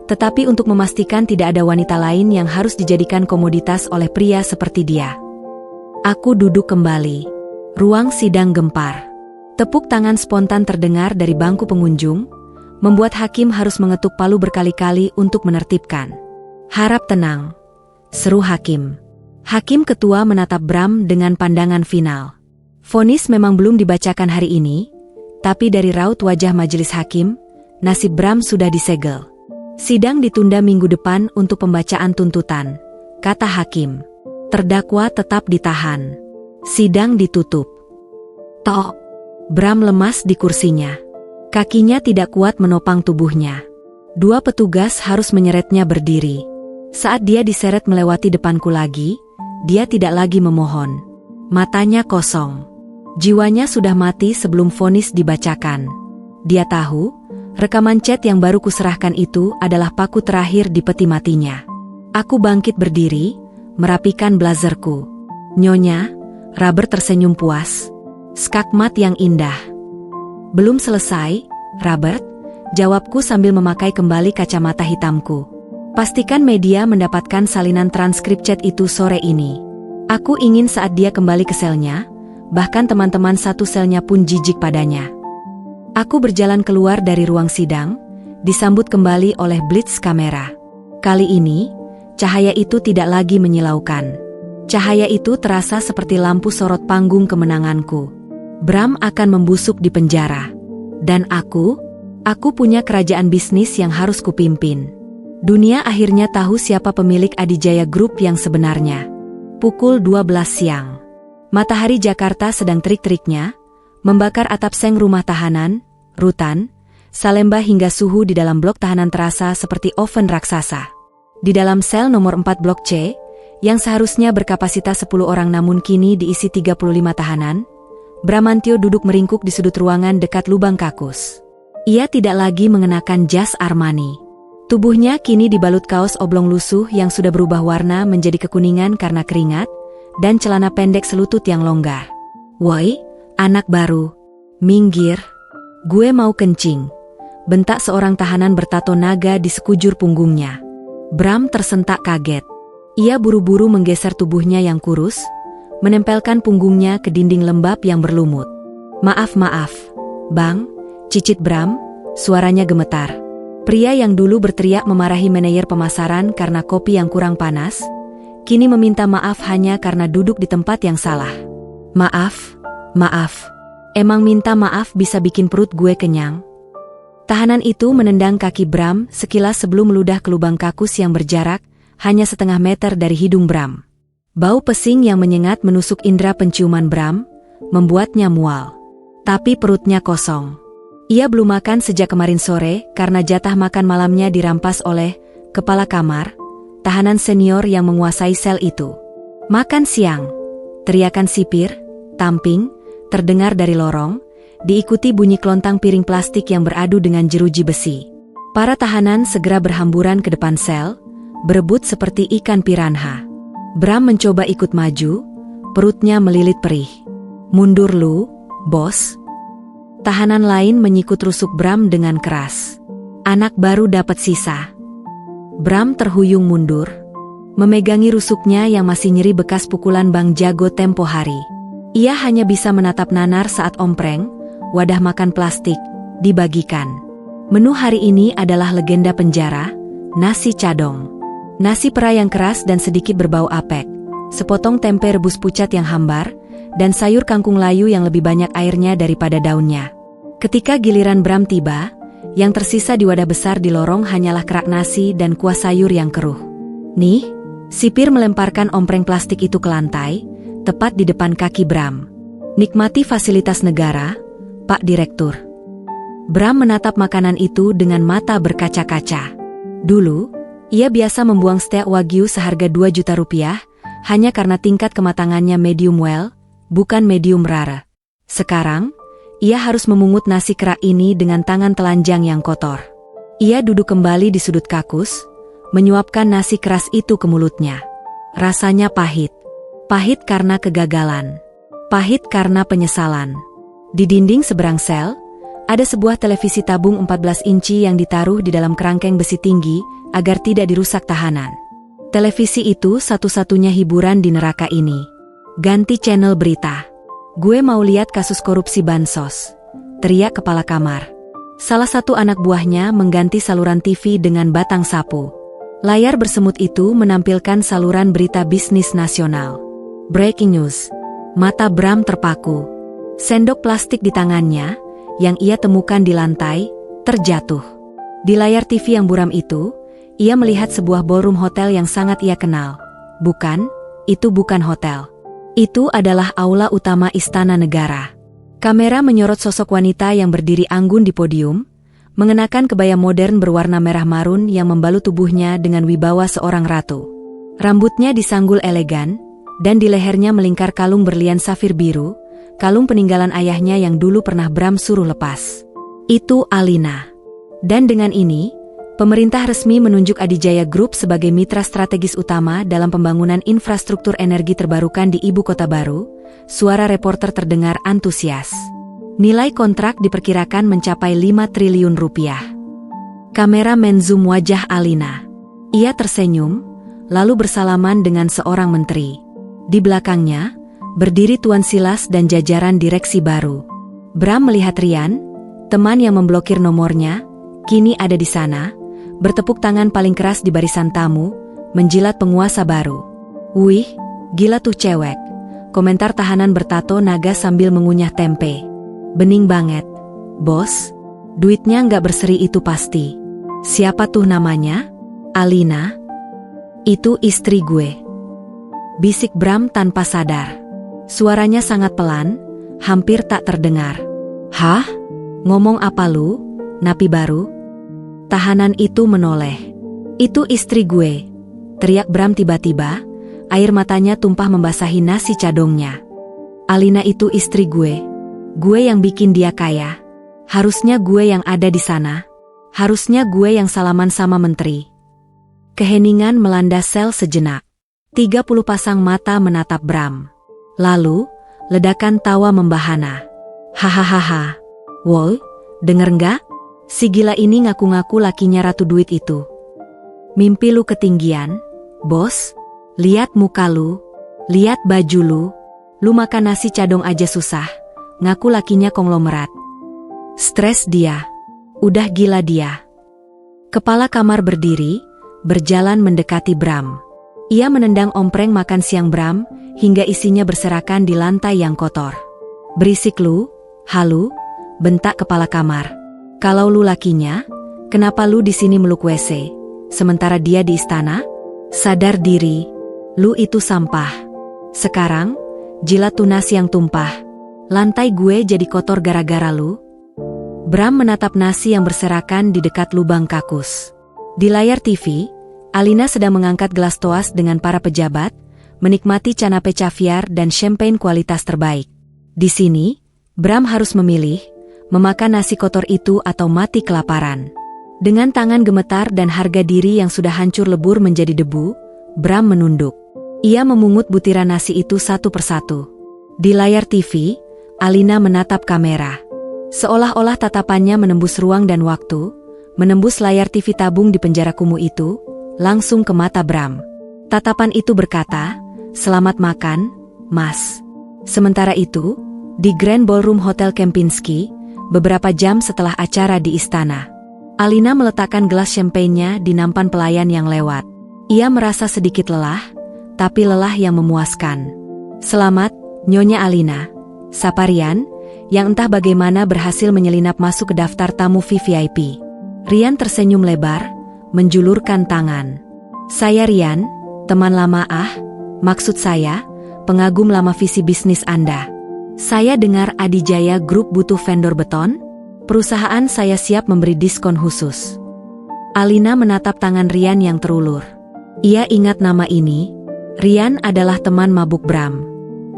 tetapi untuk memastikan tidak ada wanita lain yang harus dijadikan komoditas oleh pria seperti dia. Aku duduk kembali. Ruang sidang gempar. Tepuk tangan spontan terdengar dari bangku pengunjung, membuat hakim harus mengetuk palu berkali-kali untuk menertibkan. Harap tenang, seru hakim. Hakim ketua menatap Bram dengan pandangan final. Vonis memang belum dibacakan hari ini, tapi dari raut wajah majelis hakim, nasib Bram sudah disegel. Sidang ditunda minggu depan untuk pembacaan tuntutan, kata hakim. Terdakwa tetap ditahan. Sidang ditutup. Tok. Bram lemas di kursinya. Kakinya tidak kuat menopang tubuhnya. Dua petugas harus menyeretnya berdiri. Saat dia diseret melewati depanku lagi, dia tidak lagi memohon. Matanya kosong. Jiwanya sudah mati sebelum vonis dibacakan. Dia tahu, rekaman chat yang baru kuserahkan itu adalah paku terakhir di peti matinya. Aku bangkit berdiri, merapikan blazerku. Nyonya, Robert tersenyum puas. Skakmat yang indah. Belum selesai, Robert, jawabku sambil memakai kembali kacamata hitamku. Pastikan media mendapatkan salinan transkrip chat itu sore ini. Aku ingin saat dia kembali ke selnya, bahkan teman-teman satu selnya pun jijik padanya. Aku berjalan keluar dari ruang sidang, disambut kembali oleh blitz kamera. Kali ini, cahaya itu tidak lagi menyilaukan. Cahaya itu terasa seperti lampu sorot panggung kemenanganku. Bram akan membusuk di penjara. Dan aku punya kerajaan bisnis yang harus kupimpin. Dunia akhirnya tahu siapa pemilik Adijaya Group yang sebenarnya. Pukul 12 siang. Matahari Jakarta sedang terik-teriknya, membakar atap seng rumah tahanan, rutan, Salemba hingga suhu di dalam blok tahanan terasa seperti oven raksasa. Di dalam sel nomor 4 blok C, yang seharusnya berkapasitas 10 orang namun kini diisi 35 tahanan, Bramantyo duduk meringkuk di sudut ruangan dekat lubang kakus. Ia tidak lagi mengenakan jas Armani. Tubuhnya kini dibalut kaos oblong lusuh yang sudah berubah warna menjadi kekuningan karena keringat, dan celana pendek selutut yang longgar. "Woi, anak baru. Minggir. Gue mau kencing," bentak seorang tahanan bertato naga di sekujur punggungnya. Bram tersentak kaget. Ia buru-buru menggeser tubuhnya yang kurus, menempelkan punggungnya ke dinding lembab yang berlumut. Maaf, Bang," cicit Bram, suaranya gemetar. Pria yang dulu berteriak memarahi manajer pemasaran karena kopi yang kurang panas, kini meminta maaf hanya karena duduk di tempat yang salah. Maaf. Emang minta maaf bisa bikin perut gue kenyang?" Tahanan itu menendang kaki Bram sekilas sebelum meludah ke lubang kakus yang berjarak hanya setengah meter dari hidung Bram. Bau pesing yang menyengat menusuk indera penciuman Bram, membuatnya mual. Tapi perutnya kosong. Ia belum makan sejak kemarin sore karena jatah makan malamnya dirampas oleh kepala kamar, tahanan senior yang menguasai sel itu. "Makan siang," teriakan sipir, tamping, terdengar dari lorong, diikuti bunyi kelontang piring plastik yang beradu dengan jeruji besi. Para tahanan segera berhamburan ke depan sel, berebut seperti ikan piranha. Bram mencoba ikut maju, perutnya melilit perih. "Mundur lu, bos." Tahanan lain menyikut rusuk Bram dengan keras. "Anak baru dapat sisa." Bram terhuyung mundur, memegangi rusuknya yang masih nyeri bekas pukulan Bang Jago tempo hari. Ia hanya bisa menatap nanar saat ompreng, wadah makan plastik, dibagikan. Menu hari ini adalah legenda penjara, nasi cadong. Nasi pera yang keras dan sedikit berbau apek, sepotong tempe rebus pucat yang hambar, dan sayur kangkung layu yang lebih banyak airnya daripada daunnya. Ketika giliran Bram tiba, yang tersisa di wadah besar di lorong hanyalah kerak nasi dan kuah sayur yang keruh. "Nih," sipir melemparkan ompreng plastik itu ke lantai, tepat di depan kaki Bram. "Nikmati fasilitas negara, Pak Direktur." Bram menatap makanan itu dengan mata berkaca-kaca. Dulu, ia biasa membuang steak wagyu seharga 2 juta rupiah, hanya karena tingkat kematangannya medium well, bukan medium rare. Sekarang, ia harus memungut nasi kerak ini dengan tangan telanjang yang kotor. Ia duduk kembali di sudut kakus, menyuapkan nasi keras itu ke mulutnya. Rasanya pahit. Pahit karena kegagalan. Pahit karena penyesalan. Di dinding seberang sel, ada sebuah televisi tabung 14 inci yang ditaruh di dalam kerangkeng besi tinggi agar tidak dirusak tahanan. Televisi itu satu-satunya hiburan di neraka ini. "Ganti channel berita. Gue mau lihat kasus korupsi bansos," teriak kepala kamar. Salah satu anak buahnya mengganti saluran TV dengan batang sapu. Layar bersemut itu menampilkan saluran berita bisnis nasional. Breaking news. Mata Bram terpaku. Sendok plastik di tangannya, yang ia temukan di lantai, terjatuh. Di layar TV yang buram itu, ia melihat sebuah ballroom hotel yang sangat ia kenal. Bukan, itu bukan hotel. Itu adalah aula utama Istana Negara. Kamera menyorot sosok wanita yang berdiri anggun di podium, mengenakan kebaya modern berwarna merah marun yang membalut tubuhnya dengan wibawa seorang ratu. Rambutnya disanggul elegan, dan di lehernya melingkar kalung berlian safir biru, kalung peninggalan ayahnya yang dulu pernah Bram suruh lepas. Itu Alina. Dan dengan ini, pemerintah resmi menunjuk Adijaya Group sebagai mitra strategis utama dalam pembangunan infrastruktur energi terbarukan di ibu kota baru. Suara reporter terdengar antusias. Nilai kontrak diperkirakan mencapai 5 triliun rupiah. Kamera menzoom wajah Alina. Ia tersenyum, lalu bersalaman dengan seorang menteri. Di belakangnya, berdiri Tuan Silas dan jajaran direksi baru. Bram melihat Rian, teman yang memblokir nomornya, kini ada di sana, bertepuk tangan paling keras di barisan tamu, menjilat penguasa baru. "Wih, gila tuh cewek," komentar tahanan bertato naga sambil mengunyah tempe. "Bening banget, bos. Duitnya nggak berseri itu pasti." "Siapa tuh namanya?" "Alina. Itu istri gue," bisik Bram tanpa sadar. Suaranya sangat pelan, hampir tak terdengar. "Hah? Ngomong apa lu, napi baru?" Tahanan itu menoleh. "Itu istri gue," teriak Bram tiba-tiba, air matanya tumpah membasahi nasi cadongnya. "Alina itu istri gue. Gue yang bikin dia kaya. Harusnya gue yang ada di sana. Harusnya gue yang salaman sama menteri." Keheningan melanda sel sejenak. 30 pasang mata menatap Bram. Lalu, ledakan tawa membahana. "Hahaha. Woi, denger nggak? Si gila ini ngaku-ngaku lakinya ratu duit itu. Mimpi lu ketinggian, bos. Lihat muka lu, lihat baju lu. Lu makan nasi cadong aja susah, ngaku lakinya konglomerat. Stres dia. Udah gila dia." Kepala kamar berdiri, berjalan mendekati Bram. Ia menendang ompreng makan siang Bram, hingga isinya berserakan di lantai yang kotor. "Berisik lu, halu," bentak kepala kamar. "Kalau lu lakinya, kenapa lu di sini meluk WC, sementara dia di istana? Sadar diri, lu itu sampah. Sekarang, jilat tunas yang tumpah. Lantai gue jadi kotor gara-gara lu." Bram menatap nasi yang berserakan di dekat lubang kakus. Di layar TV, Alina sedang mengangkat gelas toas dengan para pejabat, menikmati canape caviar dan champagne kualitas terbaik. Di sini, Bram harus memilih, memakan nasi kotor itu atau mati kelaparan. Dengan tangan gemetar dan harga diri yang sudah hancur lebur menjadi debu, Bram menunduk. Ia memungut butiran nasi itu satu persatu. Di layar TV, Alina menatap kamera. Seolah-olah tatapannya menembus ruang dan waktu, menembus layar TV tabung di penjara kumuh itu, langsung ke mata Bram. Tatapan itu berkata, "Selamat makan, Mas." Sementara itu, di Grand Ballroom Hotel Kempinski, beberapa jam setelah acara di istana, Alina meletakkan gelas champagne-nya di nampan pelayan yang lewat. Ia merasa sedikit lelah, tapi lelah yang memuaskan. "Selamat, Nyonya Alina," sapa Rian, yang entah bagaimana berhasil menyelinap masuk ke daftar tamu VVIP. Rian tersenyum lebar, menjulurkan tangan. "Saya Rian, teman lama maksud saya, pengagum lama visi bisnis Anda. Saya dengar Adijaya Group butuh vendor beton. Perusahaan saya siap memberi diskon khusus." Alina menatap tangan Rian yang terulur. Ia ingat nama ini. Rian adalah teman mabuk Bram.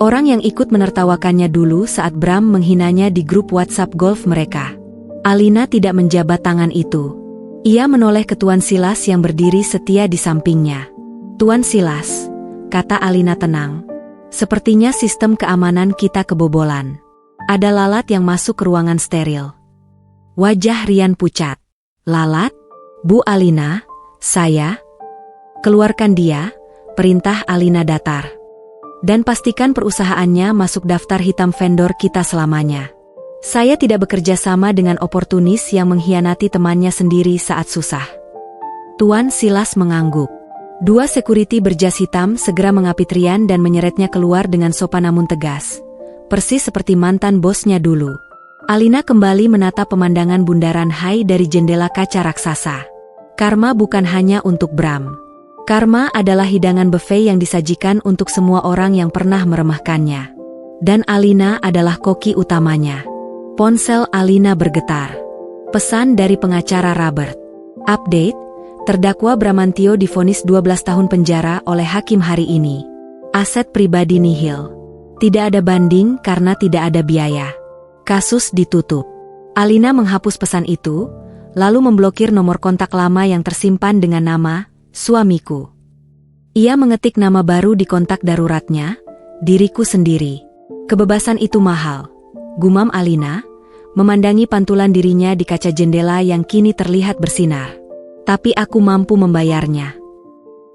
Orang yang ikut menertawakannya dulu saat Bram menghinanya di grup WhatsApp golf mereka. Alina tidak menjabat tangan itu. Ia menoleh ke Tuan Silas yang berdiri setia di sampingnya. "Tuan Silas," kata Alina tenang. "Sepertinya sistem keamanan kita kebobolan. Ada lalat yang masuk ke ruangan steril." Wajah Rian pucat. "Lalat? Bu Alina, saya..." "Keluarkan dia," perintah Alina datar. "Dan pastikan perusahaannya masuk daftar hitam vendor kita selamanya. Saya tidak bekerja sama dengan oportunis yang mengkhianati temannya sendiri saat susah." Tuan Silas mengangguk. Dua security berjas hitam segera mengapit Rian dan menyeretnya keluar dengan sopan namun tegas. Persis seperti mantan bosnya dulu. Alina kembali menatap pemandangan bundaran Hai dari jendela kaca raksasa. Karma bukan hanya untuk Bram. Karma adalah hidangan buffet yang disajikan untuk semua orang yang pernah meremehkannya. Dan Alina adalah koki utamanya. Ponsel Alina bergetar. Pesan dari pengacara Robert. Update, terdakwa Bramantio divonis 12 tahun penjara oleh hakim hari ini. Aset pribadi nihil. Tidak ada banding karena tidak ada biaya. Kasus ditutup. Alina menghapus pesan itu, lalu memblokir nomor kontak lama yang tersimpan dengan nama "Suamiku". Ia mengetik nama baru di kontak daruratnya, "Diriku sendiri". Kebebasan itu mahal, gumam Alina, memandangi pantulan dirinya di kaca jendela yang kini terlihat bersinar. Tapi aku mampu membayarnya.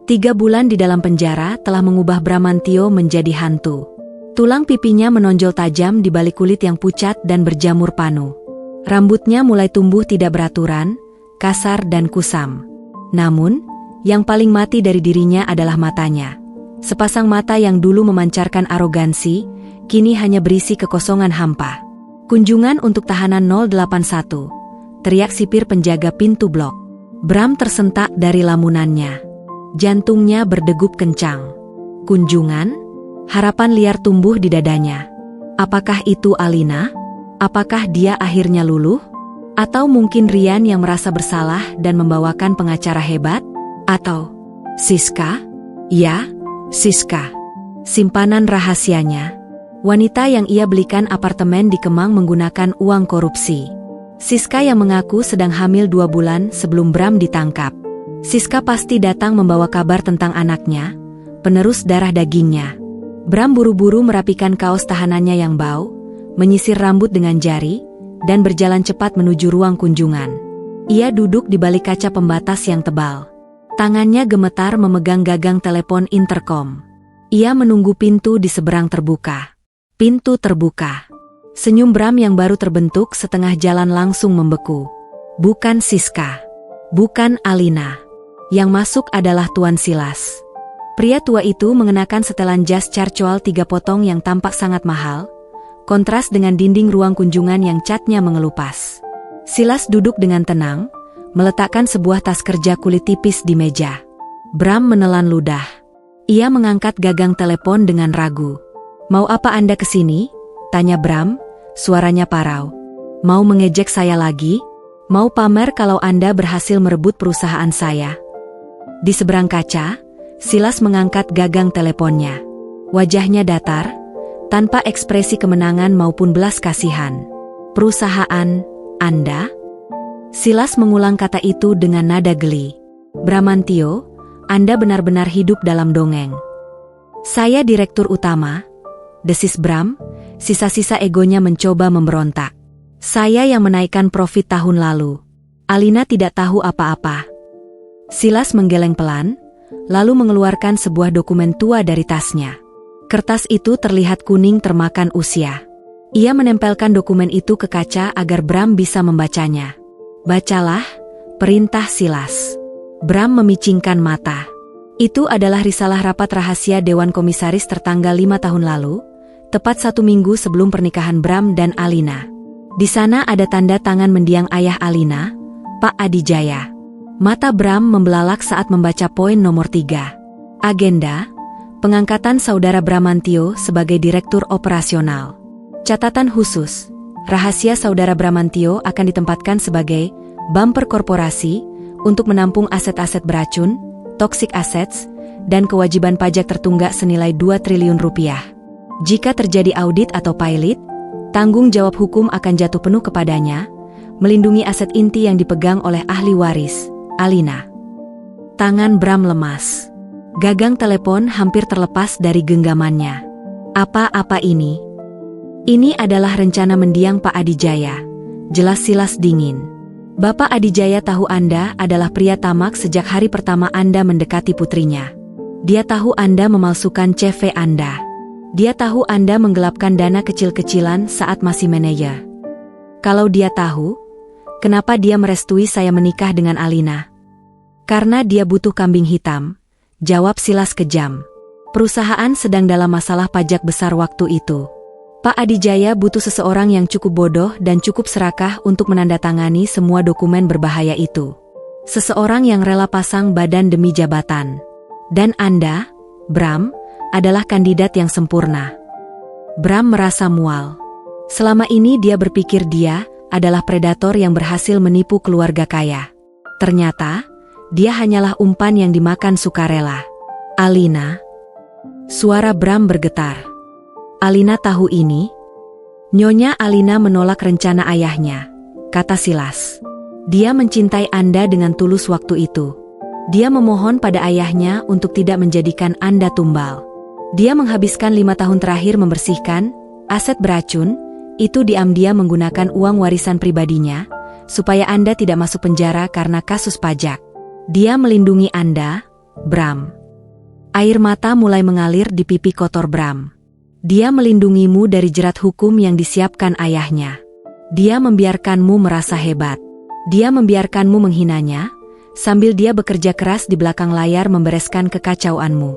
3 bulan di dalam penjara telah mengubah Bramantio menjadi hantu. Tulang pipinya menonjol tajam di balik kulit yang pucat dan berjamur panu. Rambutnya mulai tumbuh tidak beraturan, kasar dan kusam. Namun, yang paling mati dari dirinya adalah matanya. Sepasang mata yang dulu memancarkan arogansi, kini hanya berisi kekosongan hampa. "Kunjungan untuk tahanan 081, teriak sipir penjaga pintu blok. Bram tersentak dari lamunannya. Jantungnya berdegup kencang. Kunjungan? Harapan liar tumbuh di dadanya. Apakah itu Alina? Apakah dia akhirnya luluh? Atau mungkin Rian yang merasa bersalah dan membawakan pengacara hebat? Atau Siska? Ya, Siska. Simpanan rahasianya. Wanita yang ia belikan apartemen di Kemang menggunakan uang korupsi. Siska yang mengaku sedang hamil 2 bulan sebelum Bram ditangkap. Siska pasti datang membawa kabar tentang anaknya, penerus darah dagingnya. Bram buru-buru merapikan kaos tahanannya yang bau, menyisir rambut dengan jari, dan berjalan cepat menuju ruang kunjungan. Ia duduk di balik kaca pembatas yang tebal. Tangannya gemetar memegang gagang telepon interkom. Ia menunggu pintu di seberang terbuka. Pintu terbuka. Senyum Bram yang baru terbentuk setengah jalan langsung membeku. Bukan Siska. Bukan Alina. Yang masuk adalah Tuan Silas. Pria tua itu mengenakan setelan jas carcoal 3 potong yang tampak sangat mahal, kontras dengan dinding ruang kunjungan yang catnya mengelupas. Silas duduk dengan tenang, meletakkan sebuah tas kerja kulit tipis di meja. Bram menelan ludah. Ia mengangkat gagang telepon dengan ragu. "Mau apa Anda kesini?" tanya Bram, suaranya parau. "Mau mengejek saya lagi? Mau pamer kalau Anda berhasil merebut perusahaan saya?" Di seberang kaca, Silas mengangkat gagang teleponnya. Wajahnya datar, tanpa ekspresi kemenangan maupun belas kasihan. "Perusahaan Anda?" Silas mengulang kata itu dengan nada geli. "Bramantio, Anda benar-benar hidup dalam dongeng." "Saya direktur utama," desis Bram, sisa-sisa egonya mencoba memberontak. "Saya yang menaikkan profit tahun lalu. Alina tidak tahu apa-apa." Silas menggeleng pelan, lalu mengeluarkan sebuah dokumen tua dari tasnya. Kertas itu terlihat kuning termakan usia. Ia menempelkan dokumen itu ke kaca agar Bram bisa membacanya. "Bacalah," perintah Silas. Bram memicingkan mata. Itu adalah risalah rapat rahasia Dewan Komisaris tertanggal 5 tahun lalu, tepat 1 minggu sebelum pernikahan Bram dan Alina. Di sana ada tanda tangan mendiang ayah Alina, Pak Adijaya. Mata Bram membelalak saat membaca poin nomor 3. Agenda, pengangkatan saudara Bramantio sebagai direktur operasional. Catatan khusus, rahasia saudara Bramantio akan ditempatkan sebagai bumper korporasi untuk menampung aset-aset beracun, toxic assets, dan kewajiban pajak tertunggak senilai 2 triliun rupiah. Jika terjadi audit atau pilot, tanggung jawab hukum akan jatuh penuh kepadanya, melindungi aset inti yang dipegang oleh ahli waris, Alina. Tangan Bram lemas. Gagang telepon hampir terlepas dari genggamannya. "Apa-apa ini?" "Ini adalah rencana mendiang Pak Adijaya," jelas Silas dingin. "Bapak Adijaya tahu Anda adalah pria tamak sejak hari pertama Anda mendekati putrinya. Dia tahu Anda memalsukan CV Anda. Dia tahu Anda menggelapkan dana kecil-kecilan saat masih manajer. Kalau dia tahu, kenapa dia merestui saya menikah dengan Alina?" "Karena dia butuh kambing hitam," jawab Silas kejam. "Perusahaan sedang dalam masalah pajak besar waktu itu. Pak Adijaya butuh seseorang yang cukup bodoh dan cukup serakah untuk menandatangani semua dokumen berbahaya itu. Seseorang yang rela pasang badan demi jabatan. Dan Anda, Bram, adalah kandidat yang sempurna." Bram merasa mual. Selama ini dia berpikir dia adalah predator yang berhasil menipu keluarga kaya. Ternyata, dia hanyalah umpan yang dimakan sukarela. "Alina?" Suara Bram bergetar. "Alina tahu ini?" "Nyonya Alina menolak rencana ayahnya," kata Silas. "Dia mencintai Anda dengan tulus waktu itu. Dia memohon pada ayahnya untuk tidak menjadikan Anda tumbal. Dia menghabiskan 5 tahun terakhir membersihkan aset beracun, Itu diam-diam menggunakan uang warisan pribadinya, supaya Anda tidak masuk penjara karena kasus pajak. Dia melindungi Anda, Bram. Air mata mulai mengalir di pipi kotor Bram. Dia melindungimu dari jerat hukum yang disiapkan ayahnya. Dia membiarkanmu merasa hebat. Dia membiarkanmu menghinanya, sambil dia bekerja keras di belakang layar membereskan kekacauanmu.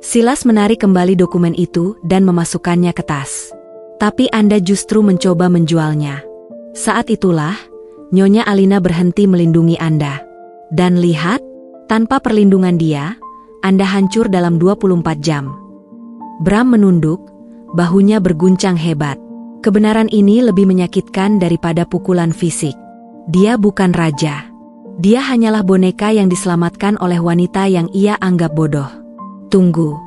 Silas menarik kembali dokumen itu dan memasukkannya ke tas. Tapi Anda justru mencoba menjualnya. Saat itulah, Nyonya Alina berhenti melindungi Anda. Dan lihat, tanpa perlindungan dia, Anda hancur dalam 24 jam. Bram menunduk, bahunya berguncang hebat. Kebenaran ini lebih menyakitkan daripada pukulan fisik. Dia bukan raja. Dia hanyalah boneka yang diselamatkan oleh wanita yang ia anggap bodoh. Tunggu.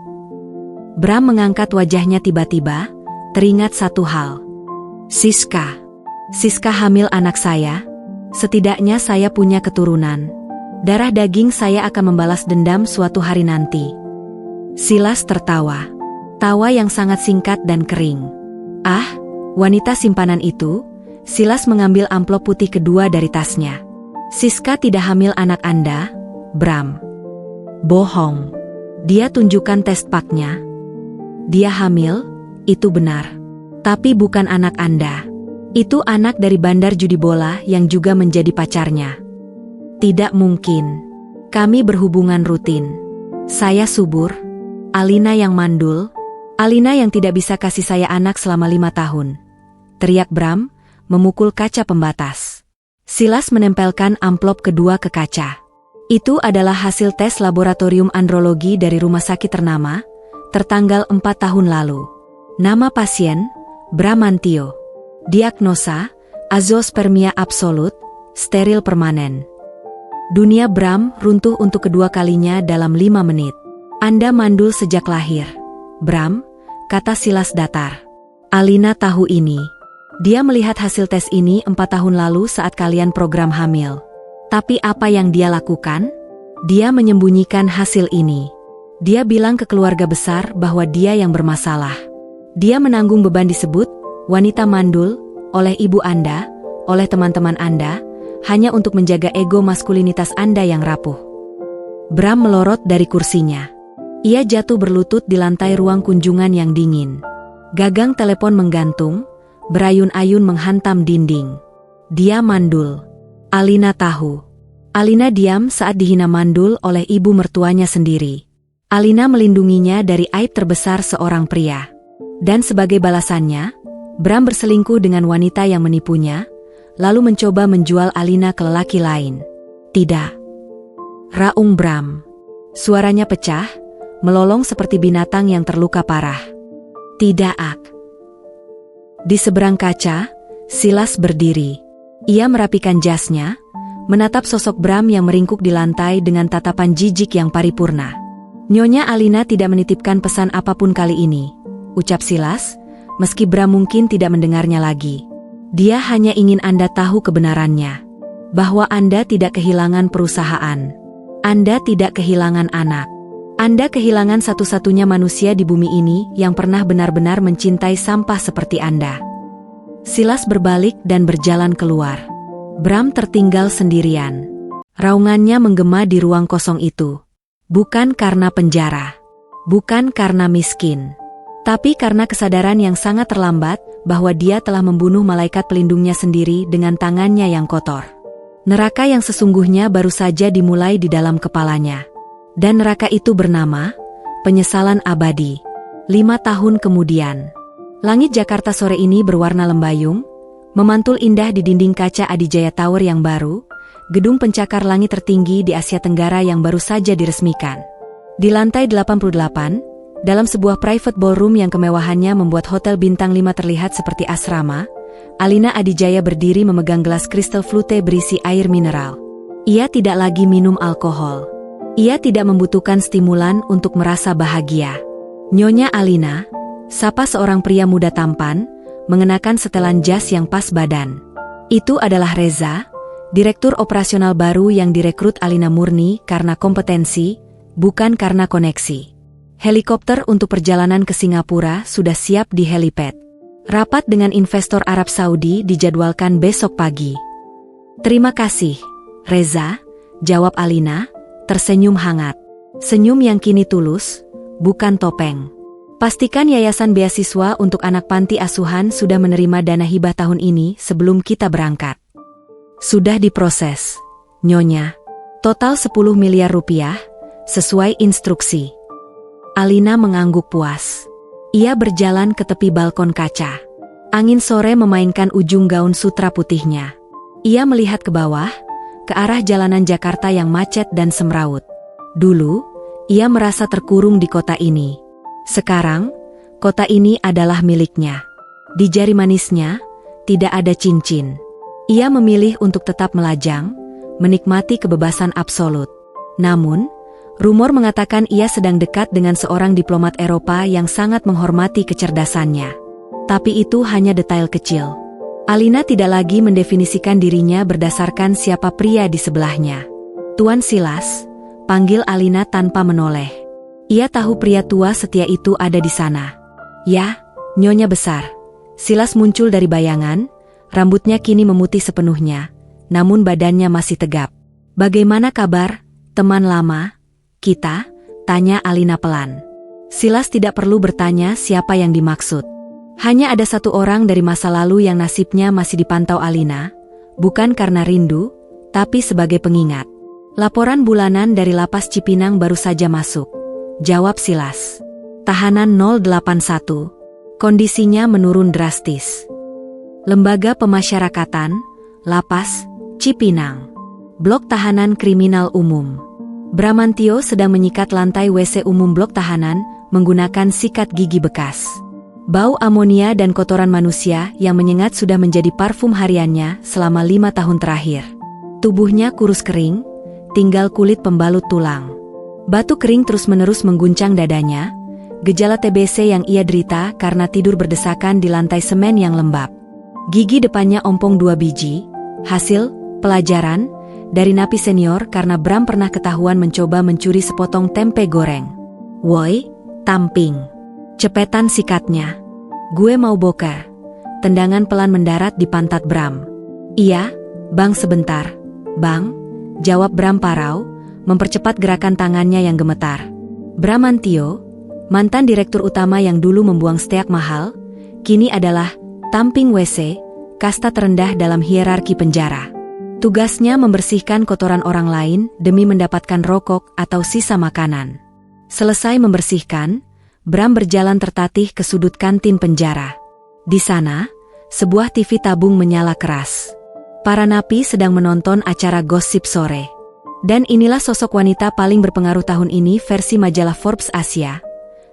Bram mengangkat wajahnya tiba-tiba, teringat satu hal. Siska. Siska hamil anak saya. Setidaknya saya punya keturunan. Darah daging saya akan membalas dendam suatu hari nanti. Silas tertawa. Tawa yang sangat singkat dan kering. Ah, wanita simpanan itu. Silas mengambil amplop putih kedua dari tasnya. Siska tidak hamil anak Anda, Bram. Bohong. Dia tunjukkan test paknya. Dia hamil, itu benar. Tapi bukan anak Anda. Itu anak dari bandar judi bola yang juga menjadi pacarnya. Tidak mungkin. Kami berhubungan rutin. Saya subur. Alina yang mandul. Alina yang tidak bisa kasih saya anak selama 5 tahun. Teriak Bram, memukul kaca pembatas. Silas menempelkan amplop kedua ke kaca. Itu adalah hasil tes laboratorium andrologi dari rumah sakit ternama, tertanggal 4 tahun lalu. Nama pasien, Bramantio. Diagnosa, azoospermia absolut, steril permanen. Dunia Bram runtuh untuk kedua kalinya dalam 5 menit. Anda mandul sejak lahir, Bram, kata Silas datar. Alina tahu ini. Dia melihat hasil tes ini 4 tahun lalu saat kalian program hamil. Tapi apa yang dia lakukan? Dia menyembunyikan hasil ini. Dia bilang ke keluarga besar bahwa dia yang bermasalah. Dia menanggung beban disebut wanita mandul oleh ibu Anda, oleh teman-teman Anda, hanya untuk menjaga ego maskulinitas Anda yang rapuh. Bram melorot dari kursinya. Ia jatuh berlutut di lantai ruang kunjungan yang dingin. Gagang telepon menggantung, berayun-ayun menghantam dinding. Dia mandul. Alina tahu. Alina diam saat dihina mandul oleh ibu mertuanya sendiri. Alina melindunginya dari aib terbesar seorang pria. Dan sebagai balasannya, Bram berselingkuh dengan wanita yang menipunya, lalu mencoba menjual Alina ke lelaki lain. Tidak. Raung Bram. Suaranya pecah, melolong seperti binatang yang terluka parah. Tidak, Ak. Di seberang kaca, Silas berdiri. Ia merapikan jasnya, menatap sosok Bram yang meringkuk di lantai dengan tatapan jijik yang paripurna. Nyonya Alina tidak menitipkan pesan apapun kali ini, ucap Silas, meski Bram mungkin tidak mendengarnya lagi. Dia hanya ingin Anda tahu kebenarannya. Bahwa Anda tidak kehilangan perusahaan. Anda tidak kehilangan anak. Anda kehilangan satu-satunya manusia di bumi ini yang pernah benar-benar mencintai sampah seperti Anda. Silas berbalik dan berjalan keluar. Bram tertinggal sendirian. Raungannya menggema di ruang kosong itu. Bukan karena penjara. Bukan karena miskin. Tapi karena kesadaran yang sangat terlambat bahwa dia telah membunuh malaikat pelindungnya sendiri dengan tangannya yang kotor. Neraka yang sesungguhnya baru saja dimulai di dalam kepalanya. Dan neraka itu bernama penyesalan abadi. 5 tahun kemudian. Langit Jakarta sore ini berwarna lembayung, memantul indah di dinding kaca Adijaya Tower yang baru, gedung pencakar langit tertinggi di Asia Tenggara yang baru saja diresmikan. Di lantai 88, dalam sebuah private ballroom yang kemewahannya membuat hotel bintang 5 terlihat seperti asrama, Alina Adijaya berdiri memegang gelas kristal flute berisi air mineral. Ia tidak lagi minum alkohol. Ia tidak membutuhkan stimulan untuk merasa bahagia. Nyonya Alina, sapa seorang pria muda tampan, mengenakan setelan jas yang pas badan. Itu adalah Reza, direktur operasional baru yang direkrut Alina murni karena kompetensi, bukan karena koneksi. Helikopter untuk perjalanan ke Singapura sudah siap di helipad. Rapat dengan investor Arab Saudi dijadwalkan besok pagi. Terima kasih, Reza, jawab Alina, tersenyum hangat. Senyum yang kini tulus, bukan topeng. Pastikan Yayasan Beasiswa untuk Anak Panti Asuhan sudah menerima dana hibah tahun ini sebelum kita berangkat. Sudah diproses, Nyonya. Total 10 miliar rupiah, sesuai instruksi. Alina mengangguk puas. Ia berjalan ke tepi balkon kaca. Angin sore memainkan ujung gaun sutra putihnya. Ia melihat ke bawah, ke arah jalanan Jakarta yang macet dan semrawut. Dulu, ia merasa terkurung di kota ini. Sekarang, kota ini adalah miliknya. Di jari manisnya, tidak ada cincin. Ia memilih untuk tetap melajang, menikmati kebebasan absolut. Namun, rumor mengatakan ia sedang dekat dengan seorang diplomat Eropa yang sangat menghormati kecerdasannya. Tapi itu hanya detail kecil. Alina tidak lagi mendefinisikan dirinya berdasarkan siapa pria di sebelahnya. Tuan Silas, panggil Alina tanpa menoleh. Ia tahu pria tua setia itu ada di sana. Ya, Nyonya besar. Silas muncul dari bayangan, rambutnya kini memutih sepenuhnya, namun badannya masih tegap. Bagaimana kabar, teman lama? Kita, tanya Alina pelan. Silas tidak perlu bertanya siapa yang dimaksud. Hanya ada satu orang dari masa lalu yang nasibnya masih dipantau Alina, bukan karena rindu, tapi sebagai pengingat. Laporan bulanan dari Lapas Cipinang baru saja masuk. Jawab Silas. Tahanan 081. Kondisinya menurun drastis. Lembaga Pemasyarakatan, Lapas Cipinang. Blok Tahanan Kriminal Umum. Bramantio sedang menyikat lantai WC umum blok tahanan menggunakan sikat gigi bekas. Bau amonia dan kotoran manusia yang menyengat sudah menjadi parfum hariannya selama 5 tahun terakhir. Tubuhnya kurus kering, tinggal kulit pembalut tulang. Batu kering terus-menerus mengguncang dadanya, gejala TBC yang ia derita karena tidur berdesakan di lantai semen yang lembab. Gigi depannya ompong 2 biji, hasil pelajaran dari napi senior karena Bram pernah ketahuan mencoba mencuri sepotong tempe goreng. Woi, tamping. Cepetan sikatnya. Gue mau boker. Tendangan pelan mendarat di pantat Bram. Iya, bang sebentar. Bang, jawab Bram parau, mempercepat gerakan tangannya yang gemetar. Bramantio, mantan direktur utama yang dulu membuang steak mahal, kini adalah tamping WC, kasta terendah dalam hierarki penjara. Tugasnya membersihkan kotoran orang lain demi mendapatkan rokok atau sisa makanan. Selesai membersihkan, Bram berjalan tertatih ke sudut kantin penjara. Di sana, sebuah TV tabung menyala keras. Para napi sedang menonton acara gosip sore. Dan inilah sosok wanita paling berpengaruh tahun ini versi majalah Forbes Asia.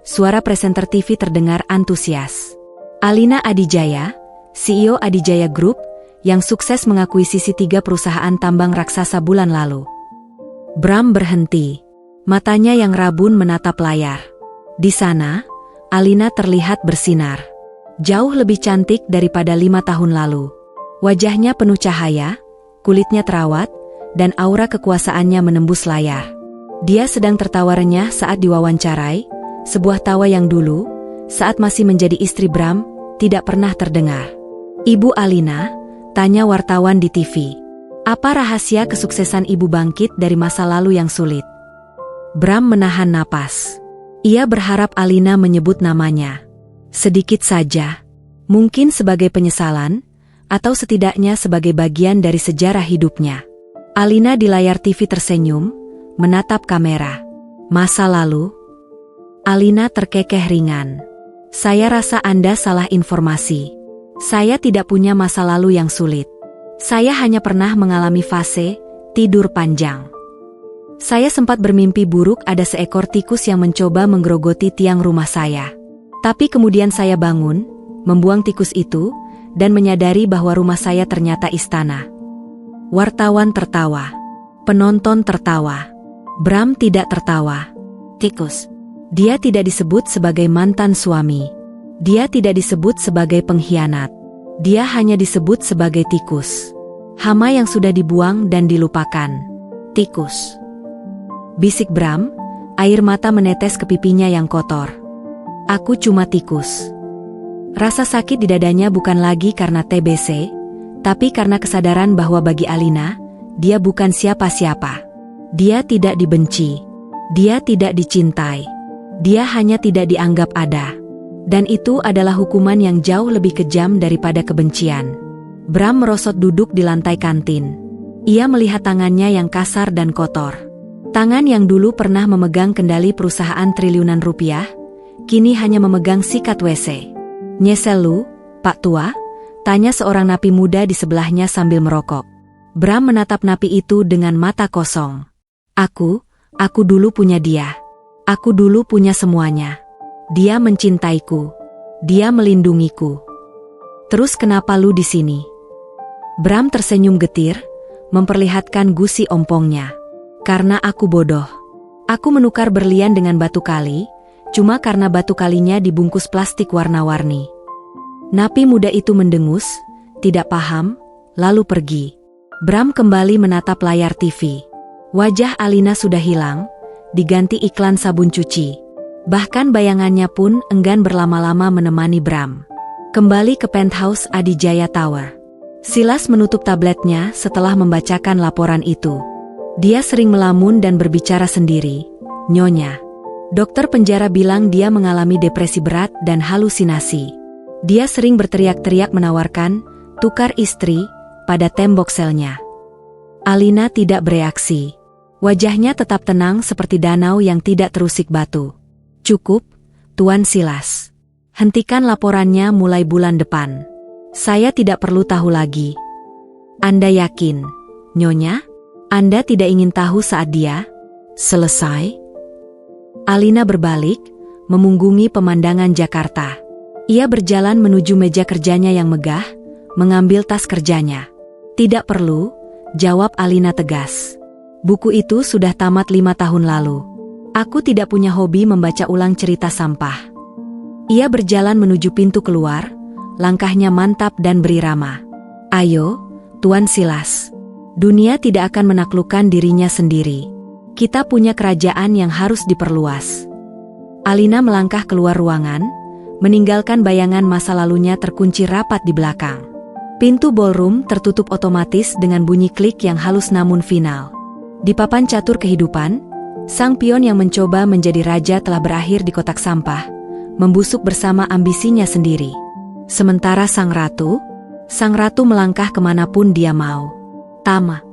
Suara presenter TV terdengar antusias. Alina Adijaya, CEO Adijaya Group, yang sukses mengakuisisi 3 perusahaan tambang raksasa bulan lalu. Bram berhenti. Matanya yang rabun menatap layar. Di sana, Alina terlihat bersinar. Jauh lebih cantik daripada 5 tahun lalu. Wajahnya penuh cahaya, kulitnya terawat, dan aura kekuasaannya menembus layar. Dia sedang tertawa renyah saat diwawancarai, sebuah tawa yang dulu, saat masih menjadi istri Bram, tidak pernah terdengar. Ibu Alina, tanya wartawan di TV. Apa rahasia kesuksesan ibu bangkit dari masa lalu yang sulit? Bram menahan napas. Ia berharap Alina menyebut namanya. Sedikit saja. Mungkin sebagai penyesalan, atau setidaknya sebagai bagian dari sejarah hidupnya. Alina di layar TV tersenyum, menatap kamera. Masa lalu? Alina terkekeh ringan. Saya rasa Anda salah informasi. Saya tidak punya masa lalu yang sulit. Saya hanya pernah mengalami fase tidur panjang. Saya sempat bermimpi buruk ada seekor tikus yang mencoba menggerogoti tiang rumah saya. Tapi kemudian saya bangun, membuang tikus itu, dan menyadari bahwa rumah saya ternyata istana. Wartawan tertawa. Penonton tertawa. Bram tidak tertawa. Tikus. Dia tidak disebut sebagai mantan suami. Dia tidak disebut sebagai pengkhianat. Dia hanya disebut sebagai tikus. Hama yang sudah dibuang dan dilupakan. Tikus. Bisik Bram, air mata menetes ke pipinya yang kotor. Aku cuma tikus. Rasa sakit di dadanya bukan lagi karena TBC, tapi karena kesadaran bahwa bagi Alina, dia bukan siapa-siapa. Dia tidak dibenci. Dia tidak dicintai. Dia hanya tidak dianggap ada. Dan itu adalah hukuman yang jauh lebih kejam daripada kebencian. Bram merosot duduk di lantai kantin. Ia melihat tangannya yang kasar dan kotor. Tangan yang dulu pernah memegang kendali perusahaan triliunan rupiah, kini hanya memegang sikat WC. "Nyesel lu, Pak Tua?" tanya seorang napi muda di sebelahnya sambil merokok. Bram menatap napi itu dengan mata kosong. Aku dulu punya dia. Aku dulu punya semuanya. Dia mencintaiku. Dia melindungiku. Terus kenapa lu di sini?" Bram tersenyum getir, memperlihatkan gusi ompongnya. "Karena aku bodoh. Aku menukar berlian dengan batu kali, cuma karena batu kalinya dibungkus plastik warna-warni." Napi muda itu mendengus, tidak paham, lalu pergi. Bram kembali menatap layar TV. Wajah Alina sudah hilang, diganti iklan sabun cuci. Bahkan bayangannya pun enggan berlama-lama menemani Bram. Kembali ke penthouse Adijaya Tower. Silas menutup tabletnya setelah membacakan laporan itu. Dia sering melamun dan berbicara sendiri. "Nyonya, dokter penjara bilang dia mengalami depresi berat dan halusinasi. Dia sering berteriak-teriak menawarkan, tukar istri, pada tembok selnya." Alina tidak bereaksi. Wajahnya tetap tenang seperti danau yang tidak terusik batu. "Cukup, Tuan Silas. Hentikan laporannya mulai bulan depan. Saya tidak perlu tahu lagi." "Anda yakin, Nyonya? Anda tidak ingin tahu saat dia selesai?" Alina berbalik, memunggungi pemandangan Jakarta. Ia berjalan menuju meja kerjanya yang megah, mengambil tas kerjanya. "Tidak perlu," jawab Alina tegas. "Buku itu sudah tamat 5 tahun lalu. Aku tidak punya hobi membaca ulang cerita sampah." Ia berjalan menuju pintu keluar, langkahnya mantap dan berirama. "Ayo, Tuan Silas. Dunia tidak akan menaklukkan dirinya sendiri. Kita punya kerajaan yang harus diperluas." Alina melangkah keluar ruangan, meninggalkan bayangan masa lalunya terkunci rapat di belakang. Pintu ballroom tertutup otomatis dengan bunyi klik yang halus namun final. Di papan catur kehidupan, sang pion yang mencoba menjadi raja telah berakhir di kotak sampah, membusuk bersama ambisinya sendiri. Sementara sang ratu melangkah kemanapun dia mau. Tama.